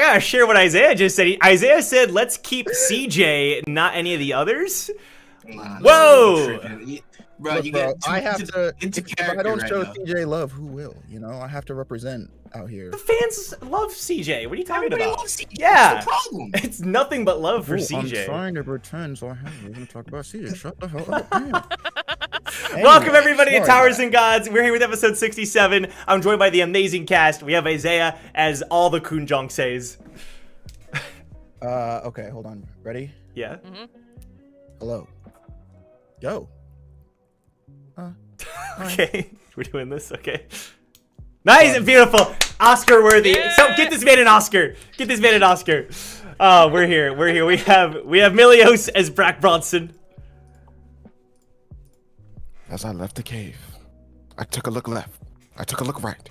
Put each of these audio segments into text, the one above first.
gotta share what Isaiah just said. Isaiah said, "Let's keep CJ, not any of the others." Whoa! Bro, Look, you bro, get I have to. into If I character don't right show now. CJ love, who will? You know, I have to represent out here. The fans love CJ. What are you talking Everybody about? loves CJ. Yeah. What's the problem? It's nothing but love for Ooh, CJ. I'm trying to pretend, so we're gonna talk about CJ. Shut the hell up, man. Welcome everybody to sorry, Towers man. and Gods. We're here with episode 67. I'm joined by the amazing cast. We have Isaiah as all the Khun Jeong Saes. Okay, hold on. Ready? Yeah. Hello. Yo. Okay. We're doing this. Okay. Nice and beautiful. Oscar worthy. Yeah. So get this man an Oscar. Get this man an Oscar. Oh, we're here. We're here. We have Milios as Brack Bronson. As I left the cave, I took a look left, I took a look right,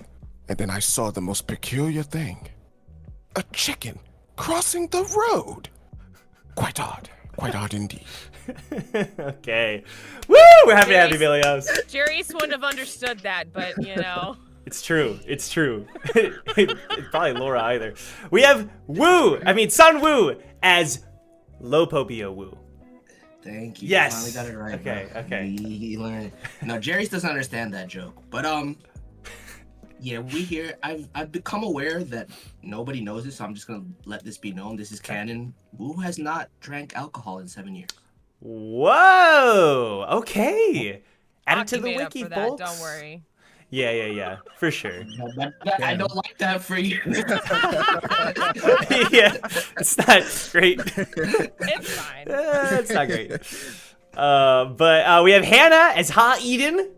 and then I saw the most peculiar thing. A chicken crossing the road. Quite odd indeed. Okay. Woo! We're happy to have you, Milios. Jerry's wouldn't have understood that, but you know. It's true. It's true. Probably Laura either. We have Sun Woo as Lopobio Woo. Thank you. Yes. Finally got it right. Okay, bro. okay. We learned. No, Jerry's doesn't understand that joke. But yeah, I've become aware that nobody knows this, so I'm just gonna let this be known. This is canon. Woo has not drank alcohol in 7 years. Whoa. Okay. Add it to Aki the made up wiki, for that, folks. don't worry. Yeah. For sure. I don't like that for you. Yeah. It's not great. It's fine. It's not great. But we have Hannah as Ha Eden.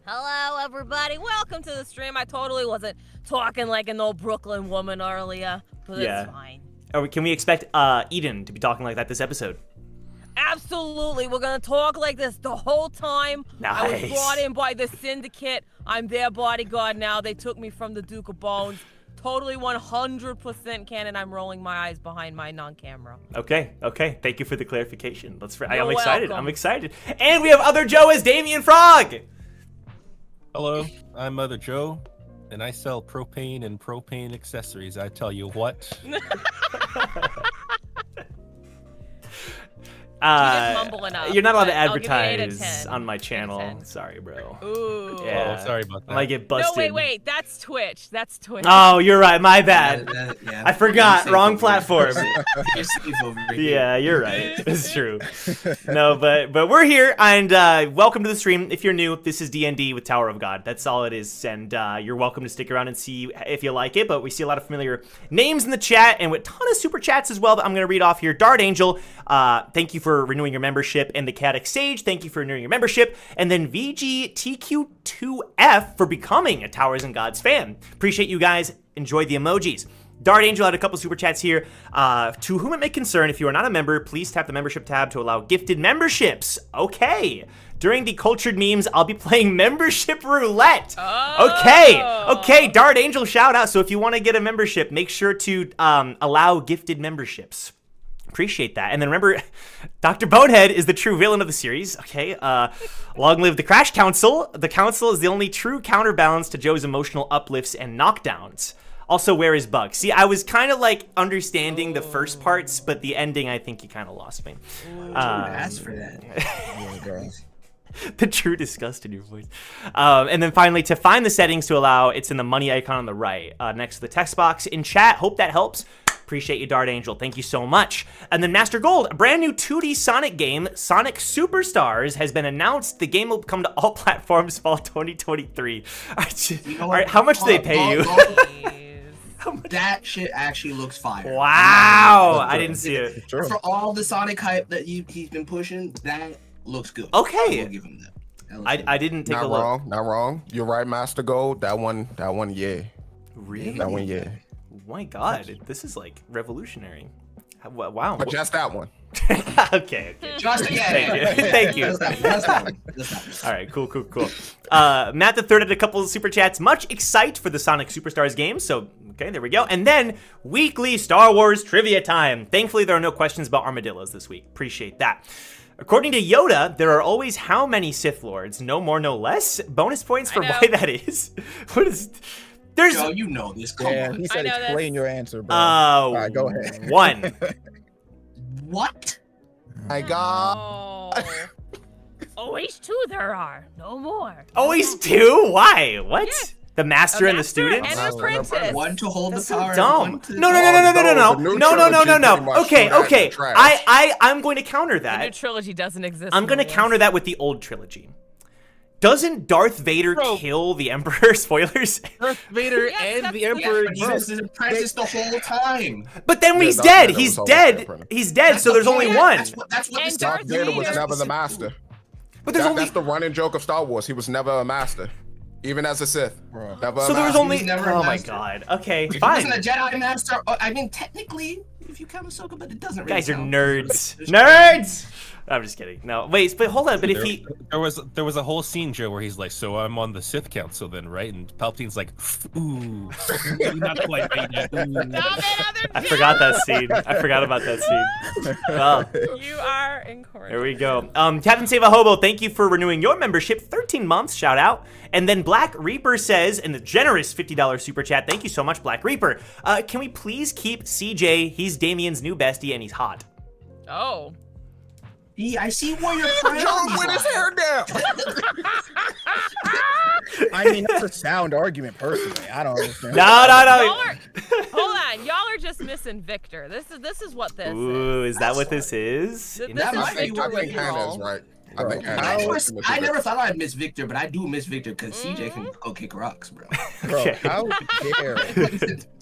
Hello, everybody. Welcome to the stream. I totally wasn't talking like an old Brooklyn woman earlier, but Yeah. it's fine. Can we expect Eden to be talking like that this episode? Absolutely. We're going to talk like this the whole time. I was Nice. brought in by the Syndicate. I'm their bodyguard now. They took me from the Duke of Bones. Totally 100% canon. I'm rolling my eyes behind my non-camera. Okay. Thank you for the clarification. I'm You're excited. welcome. I'm excited. And we have Other Joe as Damien Frog. Hello, I'm Mother Joe, and I sell propane and propane accessories. I tell you what. mumble enough, You're not allowed to but I'll give you an 8 out of advertise 10. on my 8 out of channel. 10. Sorry, bro. Ooh. Yeah. Oh, sorry about that. I might get No, busted. wait. That's Twitch. Oh, you're right. My bad. Yeah. I forgot. You're Wrong safe platform. over here. You're safe over here. Yeah, you're right. It's true. No, but we're here, and welcome to the stream. If you're new, this is D&D with Tower of God. That's all it is, and you're welcome to stick around and see if you like it. But we see a lot of familiar names in the chat, and with a ton of super chats as well that I'm going to read off here. Dart Angel, thank you for renewing your membership, and the Caddic Sage, thank you for renewing your membership, and then VGTQ2F for becoming a Towers and Gods fan. Appreciate you guys. Enjoy the emojis. Dart Angel had a couple super chats here. To whom it may concern, if you are not a member, please tap the membership tab to allow gifted memberships. Okay. During the cultured memes, I'll be playing membership roulette. Oh. Okay, Dart Angel shout out. So if you want to get a membership, make sure to allow gifted memberships. Appreciate that. And then remember, Dr. Bonehead is the true villain of the series. Okay. Long live the Crash Council. The Council is the only true counterbalance to Joe's emotional uplifts and knockdowns. Also, where is Bug? See, I was kind of like understanding the first parts, but the ending, I think you kind of lost me. Ask for that. Yeah, bro. The true disgust in your voice. And then finally, to find the settings to allow, it's in the money icon on the right, next to the text box in chat. Hope that helps. Appreciate you, Dart Angel. Thank you so much. And then Master Gold, a brand new 2D Sonic game, Sonic Superstars, has been announced. The game will come to all platforms fall 2023. All right, how much do they pay you? That shit actually looks fire. Wow, I didn't see it. Sure. For all the Sonic hype that he's been pushing, that looks good. Okay. I will give him that. I didn't take a look. Not wrong. You're right, Master Gold. That one, yeah. Really? That one, yeah. Oh my God, this is like revolutionary. Wow. But just that one. Okay. Just, Thank you. Thank you. That's fine. All right, cool. Matt the Third had a couple of super chats. Much excite for the Sonic Superstars game. So, okay, there we go. And then weekly Star Wars trivia time. Thankfully, there are no questions about armadillos this week. Appreciate that. According to Yoda, there are always how many Sith Lords? No more, no less. Bonus points for why that is. What is? There's Joe, you know this. Come Yeah, on. he said I know explain this. your answer, bro. All right, go ahead. 1. What? My God. Oh. Always 2 there are. No more. Always 2? Why? What? Yeah. The master and the master student? and an Master and apprentice. One to hold That's the so power. dumb. One to No. trilogy pretty much Okay, threw that in the okay. trash. I'm going to counter The new that. trilogy doesn't exist. I'm going to Malia. counter that with the old trilogy. Doesn't Darth Vader Bro. kill the Emperor? Spoilers. Darth Vader Yes, and that's the the Emperor. He was his apprentice the whole time. But then Yeah, he's Darth dead. Vader He's was always the dead. Emperor. He's dead, That's so the there's only point. one. That's what And this Darth Darth Vader was Vader- never the master. But there's only That's the running joke of Star Wars. He was never a master, even as a Sith. Bro. Never a so there was master. only. He was never a Oh my master. god. Okay, If he fine. wasn't a Jedi master, I mean, technically, if you count Ahsoka, but it doesn't really Guys are count. nerds. There's- Nerds. I'm just kidding. No, wait, but hold on. But if he, There was a whole scene, Joe, where he's like, "So I'm on the Sith Council then, right?" And Palpatine's like, "Ooh, not quite right yet." Ooh." Stop it, other I forgot that scene. I forgot about that scene. Well, You are incorrect. there we go. Captain Save a Hobo, thank you for renewing your membership. 13 months, shout out. And then Black Reaper says, in the generous $50 super chat, thank you so much, Black Reaper. Can we please keep CJ? He's Damien's new bestie and he's hot. Oh. I see where your priorities With his lie. hair down. I mean, that's a sound argument, personally. I don't understand. No. Y'all are, hold on. Y'all are just missing Victor. This is what this Ooh, is. is that what this is? This That is might be Victor I what with think you Hannah's all. right. I Bro, think how- Hannah's I never thought I'd miss Victor, but I do miss Victor because CJ can go kick rocks, bro. Bro, Okay.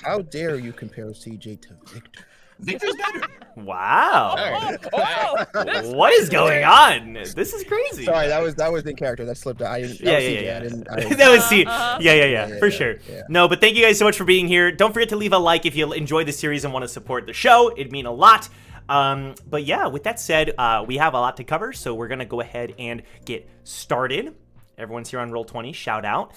how dare you compare CJ to Victor? Victor's better. Wow. This What is going on? This is crazy. Sorry, that was in character. That slipped out. I didn't. Yeah, that was CJ. yeah. I didn't. That was C. Uh-huh. Yeah, for yeah, sure. yeah. No, but thank you guys so much for being here. Don't forget to leave a like if you enjoy the series and want to support the show. It'd mean a lot. But yeah, with that said, we have a lot to cover, so we're gonna go ahead and get started. Everyone's here on Roll20, shout out.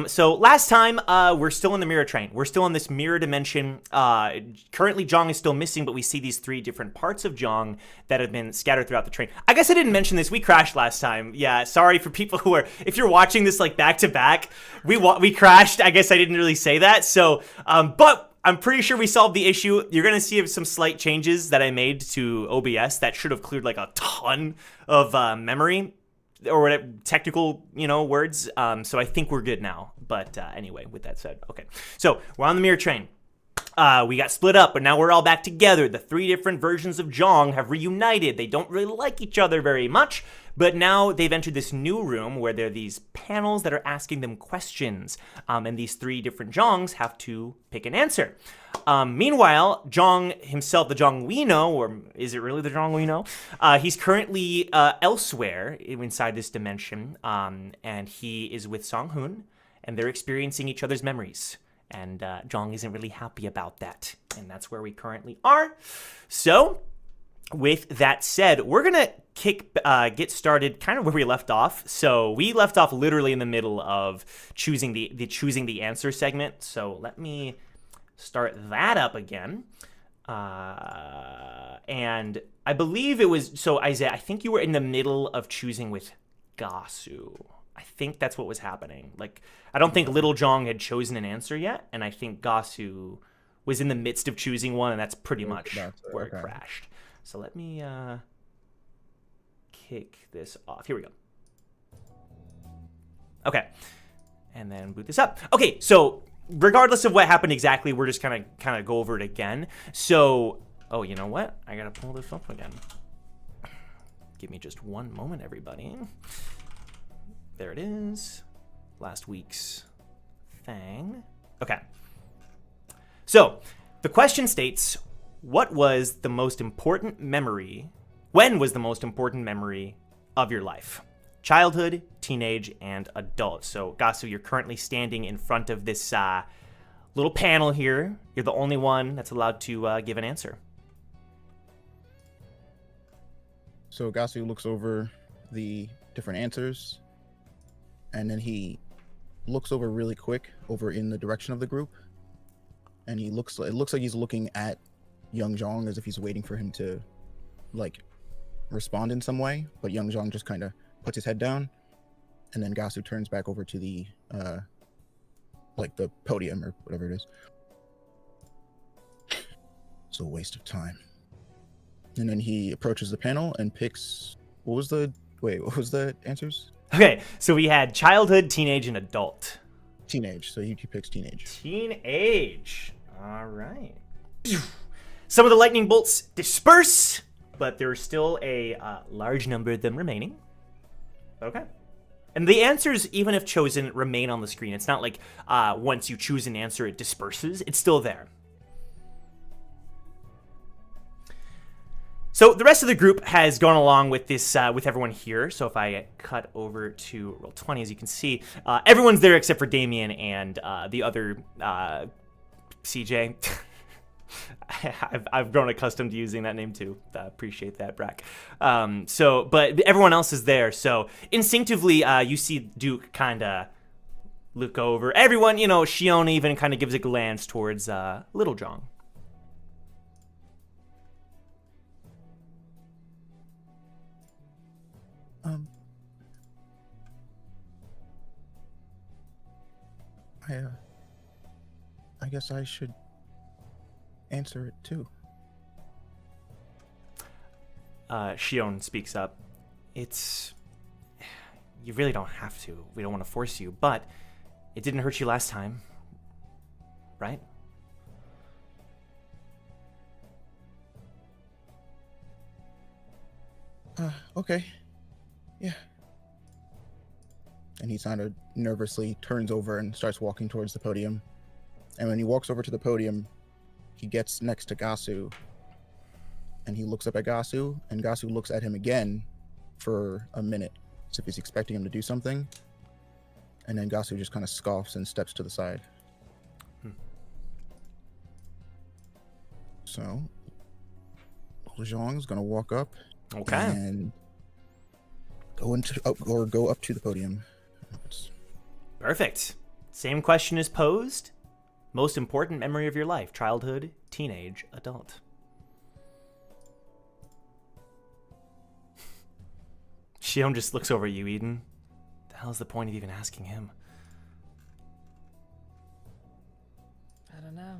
So last time, we're still in the mirror train. We're still in this mirror dimension. Currently, Jeong is still missing, but we see these 3 different parts of Jeong that have been scattered throughout the train. I guess I didn't mention this. We crashed last time. Yeah, sorry for people who are, if you're watching this like back to back, we crashed. I guess I didn't really say that. So, but I'm pretty sure we solved the issue. You're going to see some slight changes that I made to OBS that should have cleared like a ton of memory or whatever technical, words. So I think we're good now. But anyway, with that said, okay. So we're on the mirror train. We got split up, but now we're all back together. The 3 different versions of Jeong have reunited. They don't really like each other very much, but now they've entered this new room where there are these panels that are asking them questions. And these 3 different Jeongs have to pick an answer. Meanwhile, Jeong himself, the Jeong we know, or is it really the Jeong we know? He's currently elsewhere inside this dimension, and he is with Sang-Hoon, and they're experiencing each other's memories. And Jeong isn't really happy about that. And that's where we currently are. So, with that said, we're going to get started kind of where we left off. So, we left off literally in the middle of choosing the answer segment. So, let me start that up again. And I believe it was, so Isaiah, I think you were in the middle of choosing with Gasu. I think that's what was happening. Like, I don't think Little Jeong had chosen an answer yet, and I think Gasu was in the midst of choosing one, and that's pretty much where it crashed. So let me kick this off. Here we go. Okay, and then boot this up. Okay, so regardless of what happened exactly, we're just kind of go over it again. So, oh, you know what? I gotta pull this up again. Give me just one moment, everybody. There it is. Last week's thing. Okay. So, the question states, what was the most important memory, when was the most important memory of your life? Childhood, teenage, and adult. So, Gasu, you're currently standing in front of this little panel here. You're the only one that's allowed to give an answer. So Gasu looks over the different answers, and then he looks over really quick over in the direction of the group, and it looks like he's looking at Young Jeong as if he's waiting for him to like respond in some way, but Young Jeong just kind of puts his head down, and then Gasu turns back over to the like the podium or whatever it is. It's a waste of time. And then he approaches the panel and picks. What was the answers? Okay, so we had childhood, teenage, and adult. Teenage. So he picks teenage. Teenage. All right. Some of the lightning bolts disperse, but there's still a large number of them remaining. Okay. And the answers, even if chosen, remain on the screen. It's not like once you choose an answer, it disperses. It's still there. So the rest of the group has gone along with this, with everyone here. So if I cut over to Roll20, as you can see, everyone's there except for Damien and the other CJ. I've grown accustomed to using that name too. Appreciate that, Brack. But everyone else is there. So instinctively, you see Duke kind of look over. Everyone, Shion even kind of gives a glance towards Little Jong. I guess I should answer it too. Shion speaks up. You really don't have to. We don't want to force you, but it didn't hurt you last time, right? Okay. Yeah. And he kind of nervously turns over and starts walking towards the podium. And when he walks over to the podium, he gets next to Gasu. And he looks up at Gasu, and Gasu looks at him again for a minute, as if he's expecting him to do something. And then Gasu just kind of scoffs and steps to the side. So, Zhong's gonna walk up. Okay. And go up to the podium. Perfect. Same question is posed. Most important memory of your life: childhood, teenage, adult. Shion just looks over at you, Eden. The hell's the point of even asking him? I don't know.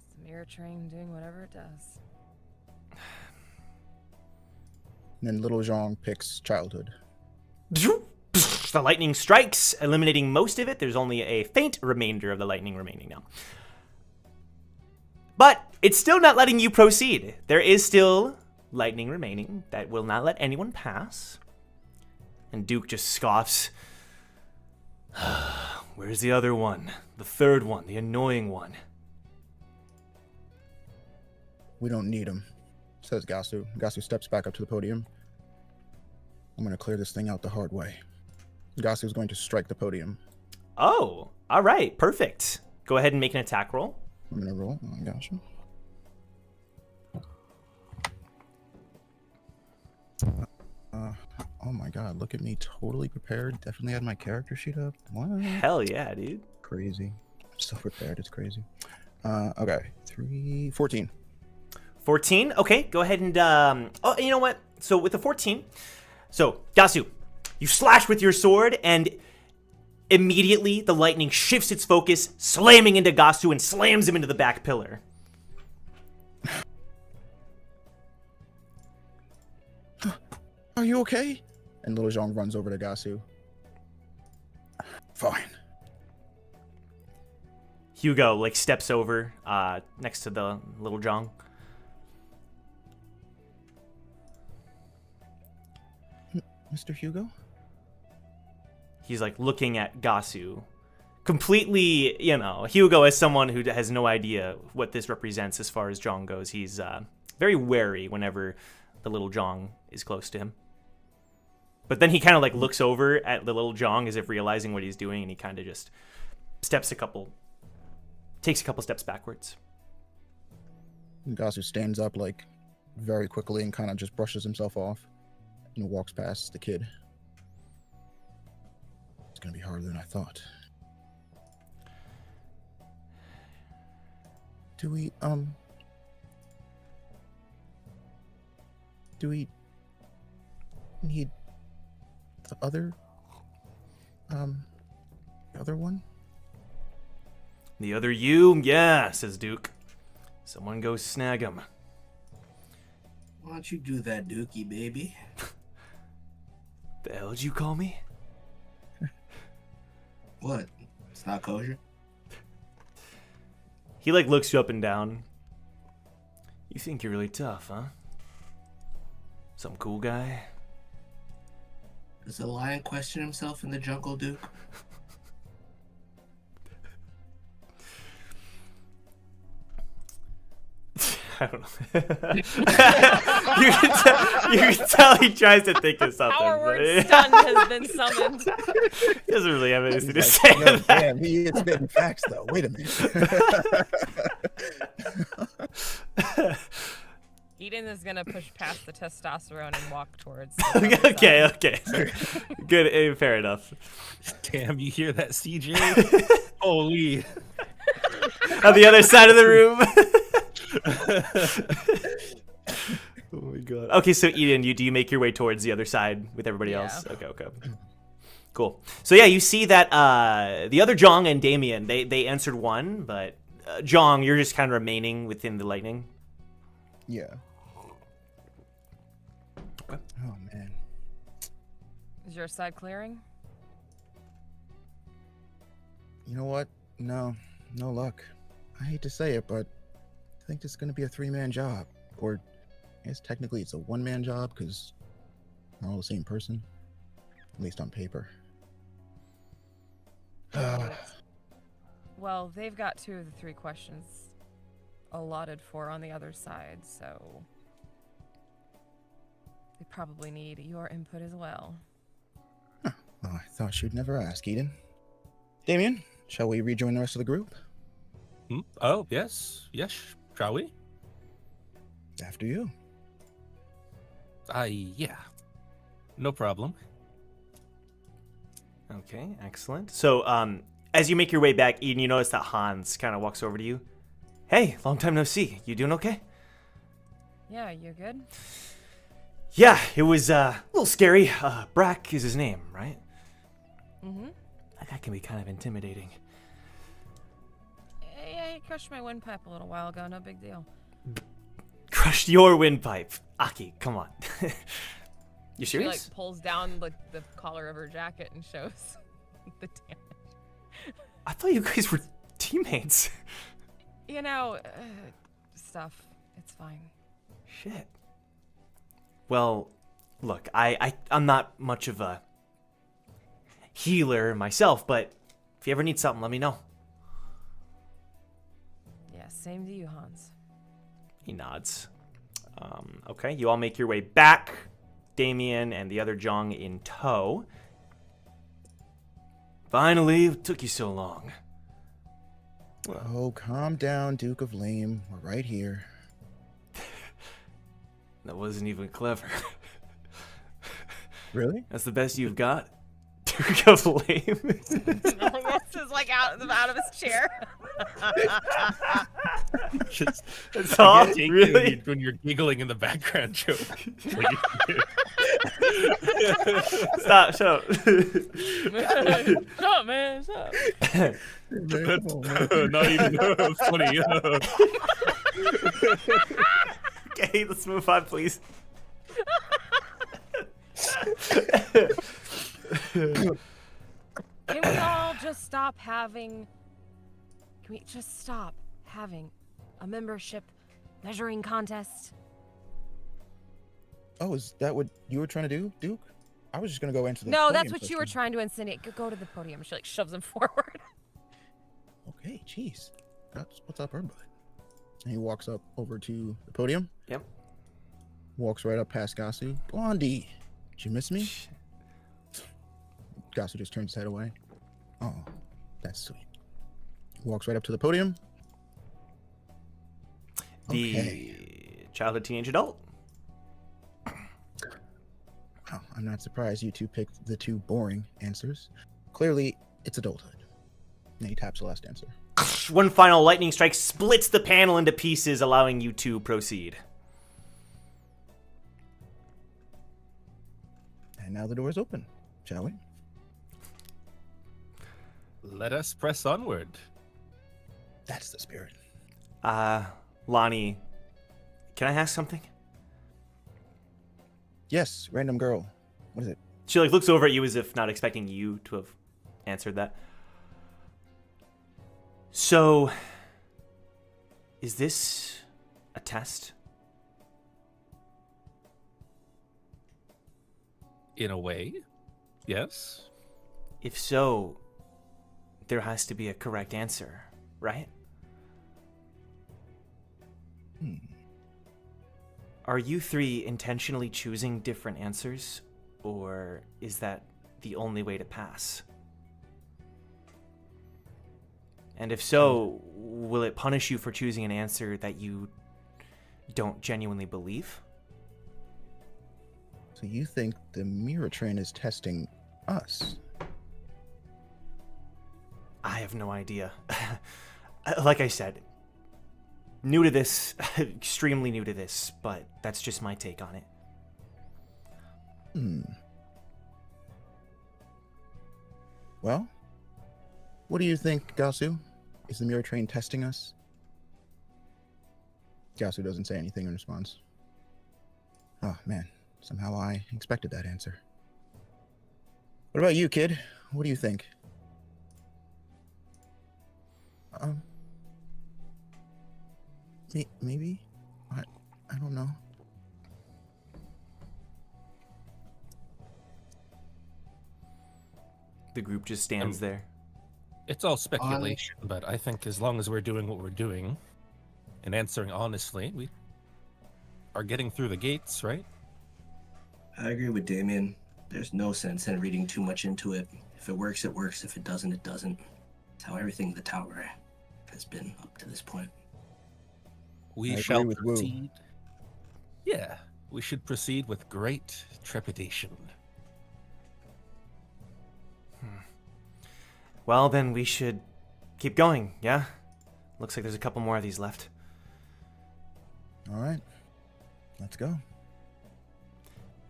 It's the mirror train doing whatever it does. And then Little Zhong picks childhood. The lightning strikes, eliminating most of it. There's only a faint remainder of the lightning remaining now. But it's still not letting you proceed. There is still lightning remaining that will not let anyone pass. And Duke just scoffs. Where's the other one? The third one, the annoying one. We don't need him, says Gasu. Gasu steps back up to the podium. I'm going to clear this thing out the hard way. Gasu's going to strike the podium. Oh, all right, perfect. Go ahead and make an attack roll. I'm going to roll. I got you. Oh my god, look at me, totally prepared. Definitely had my character sheet up. What? Hell yeah, dude. Crazy. I'm so prepared, it's crazy. Okay, 14. 14, okay, go ahead and, oh, you know what? So with the 14, so Gasu, you slash with your sword, and immediately the lightning shifts its focus, slamming into Gasu and slams him into the back pillar. Are you okay? And Little Zhong runs over to Gasu. Fine. Hugo, steps over, next to the Little Zhong. Mr. Hugo? He's, looking at Gasu. Completely, Hugo as someone who has no idea what this represents as far as Zhong goes. He's, very wary whenever the Little Zhong is close to him. But then he kind of looks over at the Little Zhong as if realizing what he's doing, and he kind of just takes a couple steps backwards. Gasu stands up very quickly and kind of just brushes himself off and walks past the kid. It's gonna be harder than I thought. Do we need the other other one? The other you? Yeah, says Duke. Someone go snag him. Why don't you do that, Dookie, baby? The hell did you call me? What? It's not kosher? He like looks you up and down. You think you're really tough, huh? Some cool guy? Does the lion question himself in the jungle, Duke? I don't know. you can tell he tries to think of something. Our but- word stun has been summoned. He doesn't really have anything to He's say. like, no, to that. damn, he is spitting facts though. Wait a minute. Eden is gonna push past the testosterone and walk towards. Okay. Good. Fair enough. Damn, you hear that, CJ? Holy. On the other side of the room. Oh my god. Okay, so Eden, do you make your way towards the other side with everybody Yeah. else? Okay. Cool. So yeah, you see that the other Jong and Damien, they answered one, but Jong, you're just kind of remaining within the lightning. Yeah. Okay. Oh man. Is your side clearing? You know what? No luck. I hate to say it, but I think this is gonna be a 3-man job. Or I guess technically it's a 1-man job because we're all the same person. At least on paper. Well, they've got 2 of the 3 questions allotted for on the other side, so they probably need your input as well. Well, I thought you'd never ask, Eden. Damien, shall we rejoin the rest of the group? Oh, yes. Yes, shall we? After you. Yeah. No problem. Okay, excellent. So as you make your way back, Eden, you notice that Hans kind of walks over to you. Hey, long time no see. You doing okay? Yeah, you're good? Yeah, it was a little scary. Brack is his name, right? Mm-hmm. That guy can be kind of intimidating. Yeah, he crushed my windpipe a little while ago. No big deal. Crushed your windpipe. Aki, come on. You She serious? like pulls down the collar of her jacket and shows the damage. I thought you guys were teammates. You know, stuff. It's fine. Shit. Well, look, I'm not much of a healer myself, but if you ever need something, let me know. Yeah, same to you, Hans. He nods. Okay, you all make your way back. Damien and the other Jong in tow. Finally, it took you so long. Oh, calm down, Duke of Lame. We're right here. That wasn't even clever. Really? That's the best you've got? Duke of Lame. This is like out of his chair. Just, That's I all? can't take you Really? when you're giggling in the background, Joe. Stop, shut up. Stop, man. Stop. Not even funny. Okay, let's move on, please. Can we all just stop having... Can we just stop having a membership measuring contest? Oh, is that what you were trying to do, Duke? I was just gonna go into the. No, that's podium what you were section. trying to insinuate. Go to the podium. She like shoves him forward. Okay, jeez. What's up, her butt? And he walks up over to the podium. Yep. Walks right up past Gasu. Blondie, did you miss me? Gasu just turns his head away. Oh, that's sweet. Walks right up to the podium. The Okay. childhood, teenage, adult. Oh, I'm not surprised you two picked the 2 boring answers. Clearly, it's adulthood. And he taps the last answer. One final lightning strike splits the panel into pieces, allowing you to proceed. And now the door is open, shall we? Let us press onward. That's the spirit. Lonnie, can I ask something? Yes, random girl. What is it? She like looks over at you as if not expecting you to have answered that. So, is this a test? In a way, yes. If so, there has to be a correct answer, right? Are you three intentionally choosing different answers, or is that the only way to pass? And if so, will it punish you for choosing an answer that you don't genuinely believe? So you think the mirror train is testing us? I have no idea. Like I said, new to this, extremely new to this, but that's just my take on it. Well, what do you think, Gasu? Is the mirror train testing us? Gasu doesn't say anything in response. Oh, man. Somehow I expected that answer. What about you, kid? What do you think? Maybe? I don't know. The group just stands there. It's all speculation, but I think as long as we're doing what we're doing and answering honestly, we are getting through the gates, right? I agree with Damien. There's no sense in reading too much into it. If it works, it works. If it doesn't, it doesn't. It's how everything in the tower has been up to this point. We I shall agree with Wu. proceed. Yeah, we should proceed with great trepidation. Well, then we should keep going, yeah? Looks like there's a couple more of these left. All right. Let's go.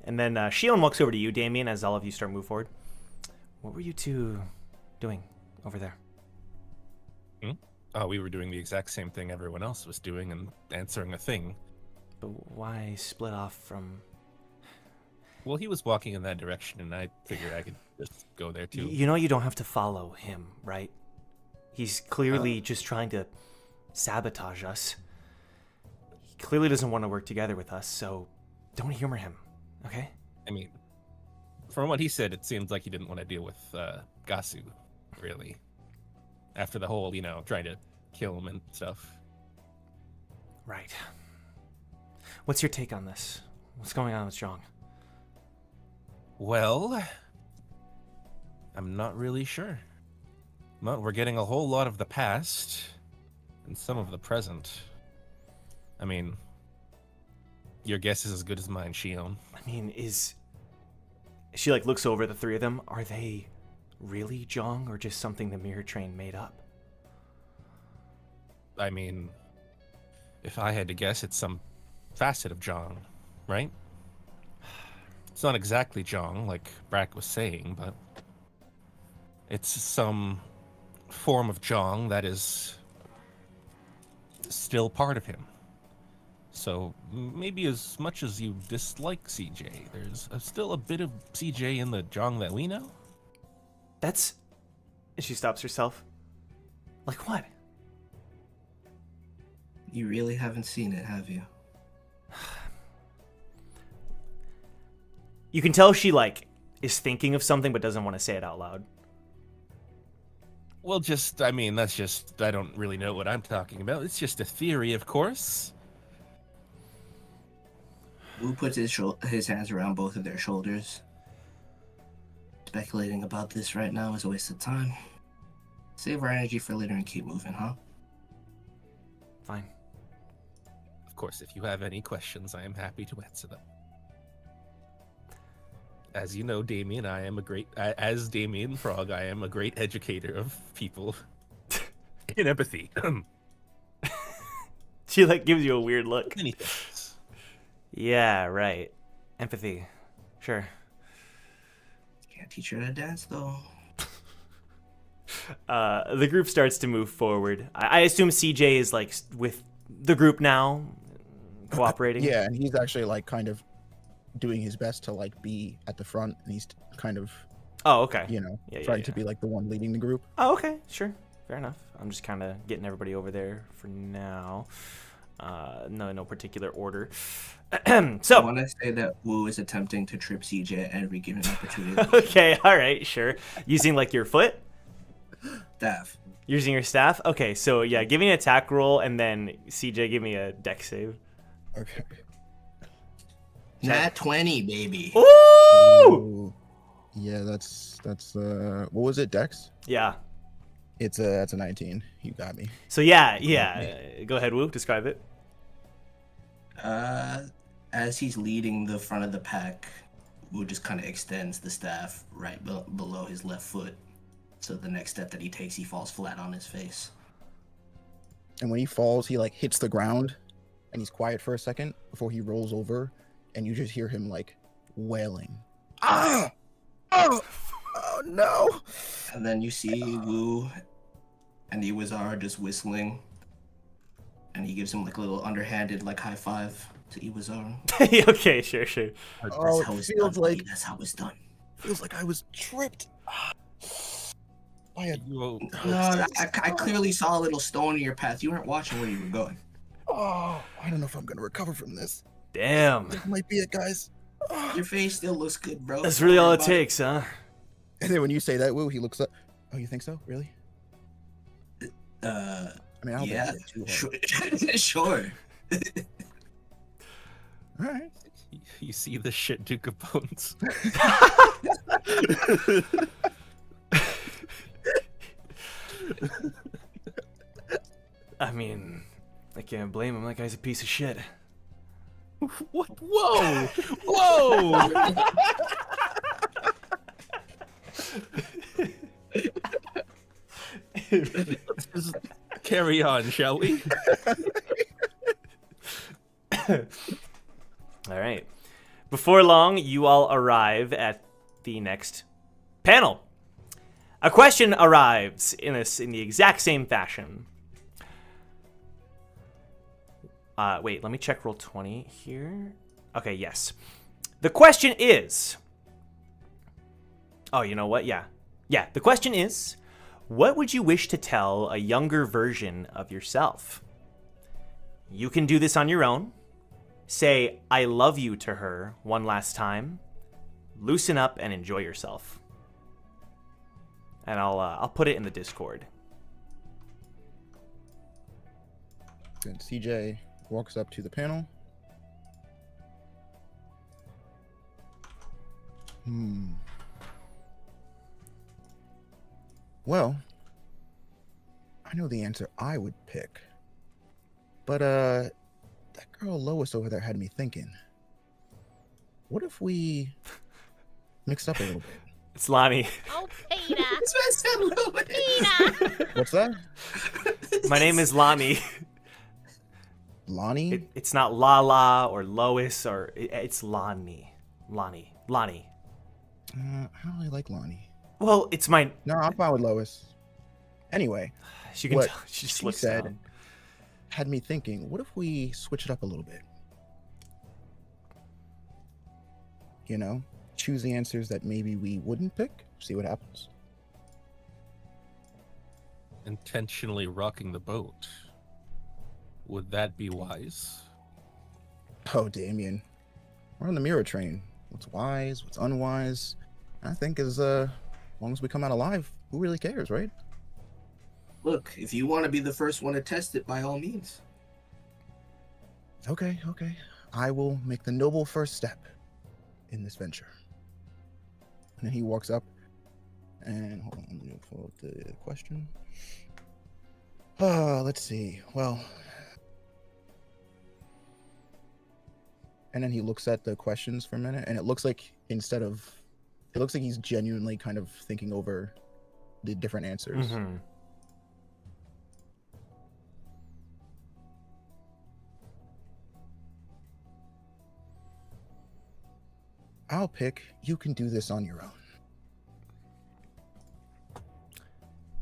And then Shion walks over to you, Damien, as all of you start move forward. What were you two doing over there? Oh, we were doing the exact same thing everyone else was doing and answering a thing. But why split off from... Well, he was walking in that direction, and I figured I could just go there too. You know you don't have to follow him, right? He's clearly just trying to sabotage us. He clearly doesn't want to work together with us, so don't humor him, okay? I mean, from what he said, it seems like he didn't want to deal with Gasu, really. After the whole, trying to kill him and stuff. Right. What's your take on this? What's going on with Jeong? Well, I'm not really sure. Well, we're getting a whole lot of the past and some of the present. I mean, your guess is as good as mine, Shion. I mean, she looks over at the three of them. Are they really Jeong or just something the mirror train made up? I mean, if I had to guess, it's some facet of Jeong, right? It's not exactly Jeong, like Brack was saying, but it's some form of Jeong that is still part of him. So maybe as much as you dislike CJ, there's still a bit of CJ in the Jeong that we know. That's... She stops herself. Like what? You really haven't seen it, have you? You can tell she, is thinking of something but doesn't want to say it out loud. Well, that's just, I don't really know what I'm talking about. It's just a theory, of course. Wu puts his hands around both of their shoulders. Speculating about this right now is a waste of time. Save our energy for later and keep moving, huh? Fine. Of course, if you have any questions, I am happy to answer them. As you know, Damien, as Damien Frog, I am a great educator of people in empathy. She gives you a weird look. Many things. Yeah, right. Empathy. Sure. Can't teach her to dance, though. The group starts to move forward. I assume CJ is like with the group now, cooperating. Yeah, and he's actually like kind of doing his best to like be at the front, and he's kind of, Oh, okay. trying to be like the one leading the group. Oh, okay. Sure. Fair enough. I'm just kind of getting everybody over there for now. No particular order. I So. want to say that Wu is attempting to trip CJ at every given opportunity. Okay. All right. Sure. Using like your foot. Staff. Using your staff. Okay. So yeah, give me an attack roll, and then CJ, give me a dex save. Okay. Nat 20, baby. Ooh. Ooh. Yeah, that's what was it, Dex? Yeah. That's a 19. You got me. So yeah. Go ahead, Wu. Describe it. As he's leading the front of the pack, Wu just kind of extends the staff right below his left foot. So the next step that he takes, he falls flat on his face. And when he falls, he like hits the ground, and he's quiet for a second before he rolls over, and you just hear him like wailing. Ah! Oh! Oh no! And then you see Wu and Iwazar just whistling. And he gives him like a little underhanded like high five to Iwazar. Okay. Sure. Oh, That's how it it's feels done, like buddy. That's how it's done. feels like I was tripped. By a No, I clearly saw a little stone in your path. You weren't watching where you were going. Oh, I don't know if I'm gonna recover from this. Damn. That might be it, guys. Your face still looks good, bro. That's really Don't all worry it about takes, huh? And then when you say that, Woo, he looks up. Oh, you think so? Really? I mean, I don't Yeah, think it's too hard. sure. All right. You see the shit Duke of Bones. I mean, I can't blame him. That guy's a piece of shit. What? Whoa! Whoa! Let's just carry on, shall we? All right. Before long, you all arrive at the next panel. A question arrives in the exact same fashion. Wait, let me check roll 20 here. Okay, yes. The question is... Oh, you know what? Yeah. The question is, what would you wish to tell a younger version of yourself? You can do this on your own. Say, I love you to her one last time. Loosen up and enjoy yourself. And I'll put it in the Discord. Then CJ walks up to the panel. Well, I know the answer I would pick. But that girl Lois over there had me thinking. What if we mixed up a little bit? It's Lonnie. Oh, Peter. This man said Louis. Peter. What's that? My name is Lonnie. Lonnie? It's not Lala or Lois or... It's Lonnie. Lonnie. I don't really like Lonnie. Well, it's my... No, I'm fine with Lois. Anyway, She can what tell. She just she looks said down. had me thinking, what if we switch it up a little bit? You know, choose the answers that maybe we wouldn't pick, see what happens. Intentionally rocking the boat. Would that be wise? Oh, Damien, we're on the mirror train. What's wise, what's unwise? I think as long as we come out alive, who really cares, right? Look, if you want to be the first one to test it, by all means. Okay. I will make the noble first step in this venture. And then he walks up and hold on, let me pull up the question. Let's see. Well, and then he looks at the questions for a minute, and it looks like he's genuinely kind of thinking over the different answers. Mm-hmm. I'll pick, you can do this on your own.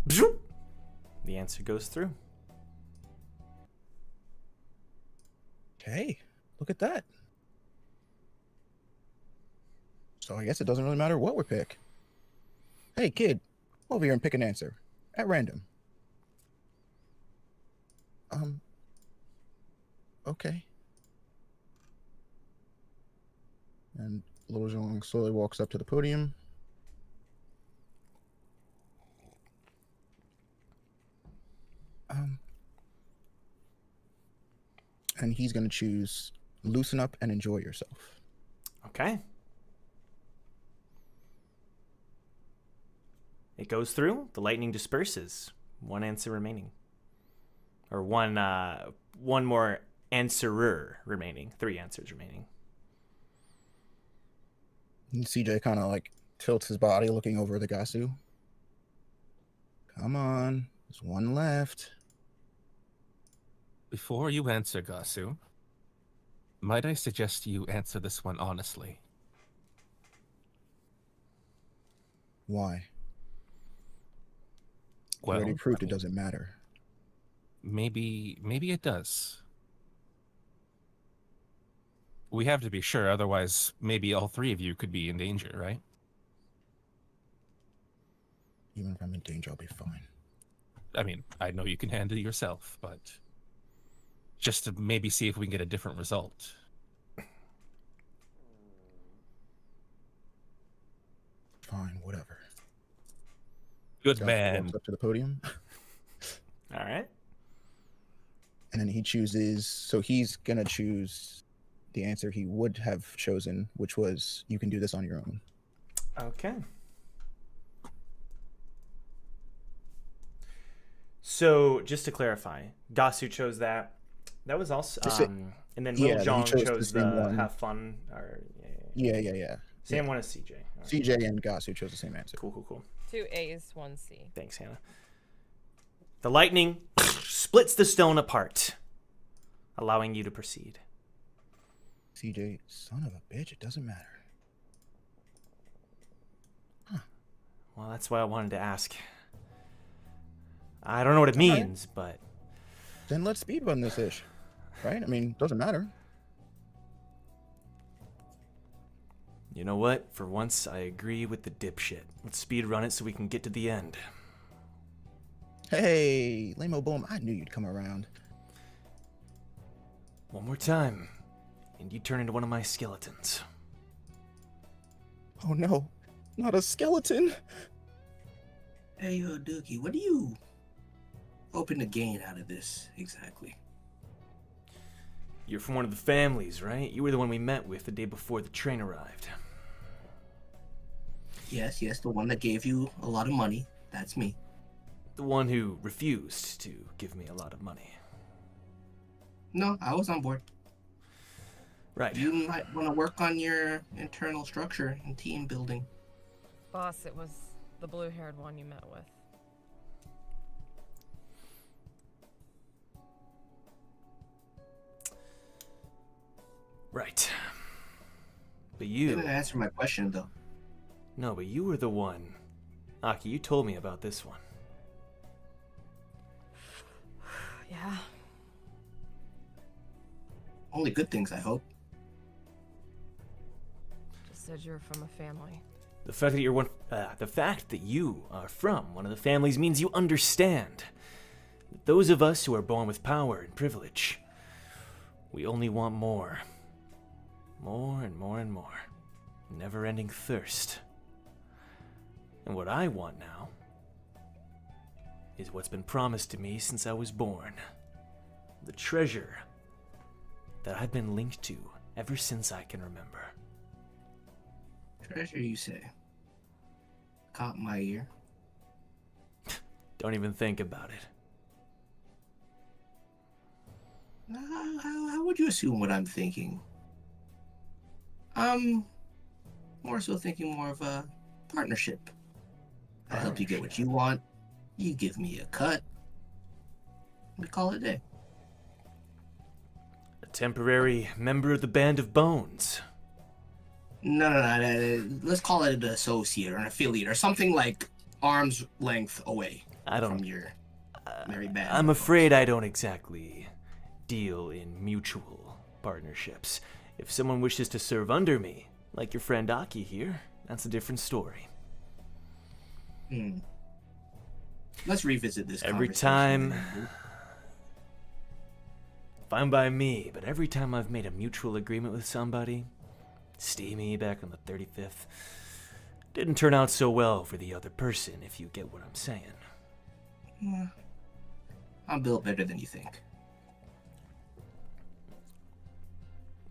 The answer goes through. Okay, look at that. So I guess it doesn't really matter what we pick. Hey, kid, come over here and pick an answer at random. Okay. And Little Jeong slowly walks up to the podium. And he's going to choose loosen up and enjoy yourself. Okay. It goes through. The lightning disperses. One answer remaining. Or one more answerer remaining. 3 answers remaining. And CJ kind of like tilts his body looking over the Gasu. Come on. There's one left. Before you answer, Gasu, might I suggest you answer this one honestly? Why? You Well, already proved I it mean, doesn't matter. Maybe it does. We have to be sure, otherwise maybe all 3 of you could be in danger, right? Even if I'm in danger, I'll be fine. I mean, I know you can handle yourself, but just to maybe see if we can get a different result. Fine, whatever. Good Gasu man. walks up to the podium. All right. And then he chooses, so he's gonna choose the answer he would have chosen, which was you can do this on your own. Okay. So just to clarify, Gasu chose that. That was also, and then yeah, Little he Jong chose chose the same the one. have fun. Or Yeah. Same one as CJ. All right. CJ and Gasu chose the same answer. Cool. 2 A's, 1 C. Thanks, Hannah. The lightning splits the stone apart, allowing you to proceed. CJ, son of a bitch, it doesn't matter. Well, that's why I wanted to ask. I don't know what it means, but Then let's speedrun this ish. Right? I mean, doesn't matter. you know what? For once, I agree with the dipshit. Let's speed run it so we can get to the end. Hey, Lamo Boom, I knew you'd come around. One more time, and you turn into one of my skeletons. Oh no, not a skeleton. Hey, yo, Dookie, what are you hoping to gain out of this exactly? You're from one of the families, right? You were the one we met with the day before the train arrived. Yes, the one that gave you a lot of money. That's me. The one who refused to give me a lot of money. No, I was on board. Right. You might want to work on your internal structure and team building. Boss, it was the blue-haired one you met with. Right. But You you... didn't answer my question, though. No, but you were the one. Aki, you told me about this one. Yeah. Only good things, I hope. Just said you were from a family. The fact that you are from one of the families means you understand that those of us who are born with power and privilege, we only want more. More and more and more. Never-ending thirst. And what I want now is what's been promised to me since I was born. The treasure that I've been linked to ever since I can remember. Treasure, you say? Caught my ear. Don't even think about it. How would you assume what I'm thinking? More so thinking more of a partnership. I help you get what you want. You give me a cut. We call it a day. A temporary member of the Band of Bones. No. Let's call it an associate or an affiliate or something like arm's length away. I from don't. your very bad. I'm afraid I don't exactly deal in mutual partnerships. If someone wishes to serve under me, like your friend Aki here, that's a different story. Let's revisit this Every conversation time, later. fine by me, but every time I've made a mutual agreement with somebody, steamy back on the 35th, didn't turn out so well for the other person, if you get what I'm saying. I'm built better than you think.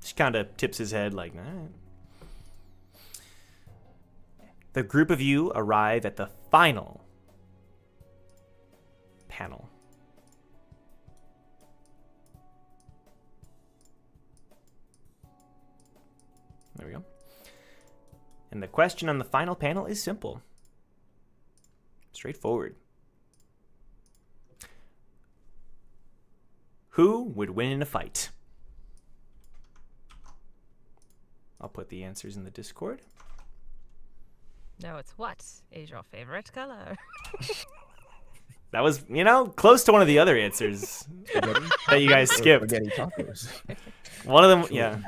She kind of tips his head like, nah. The group of you arrive at the final panel. There we go. And the question on the final panel is simple. Straightforward. Who would win in a fight? I'll put the answers in the Discord. No, it's what is your favorite color? That was, close to one of the other answers that you guys skipped. Spaghetti tacos. One of them, yeah.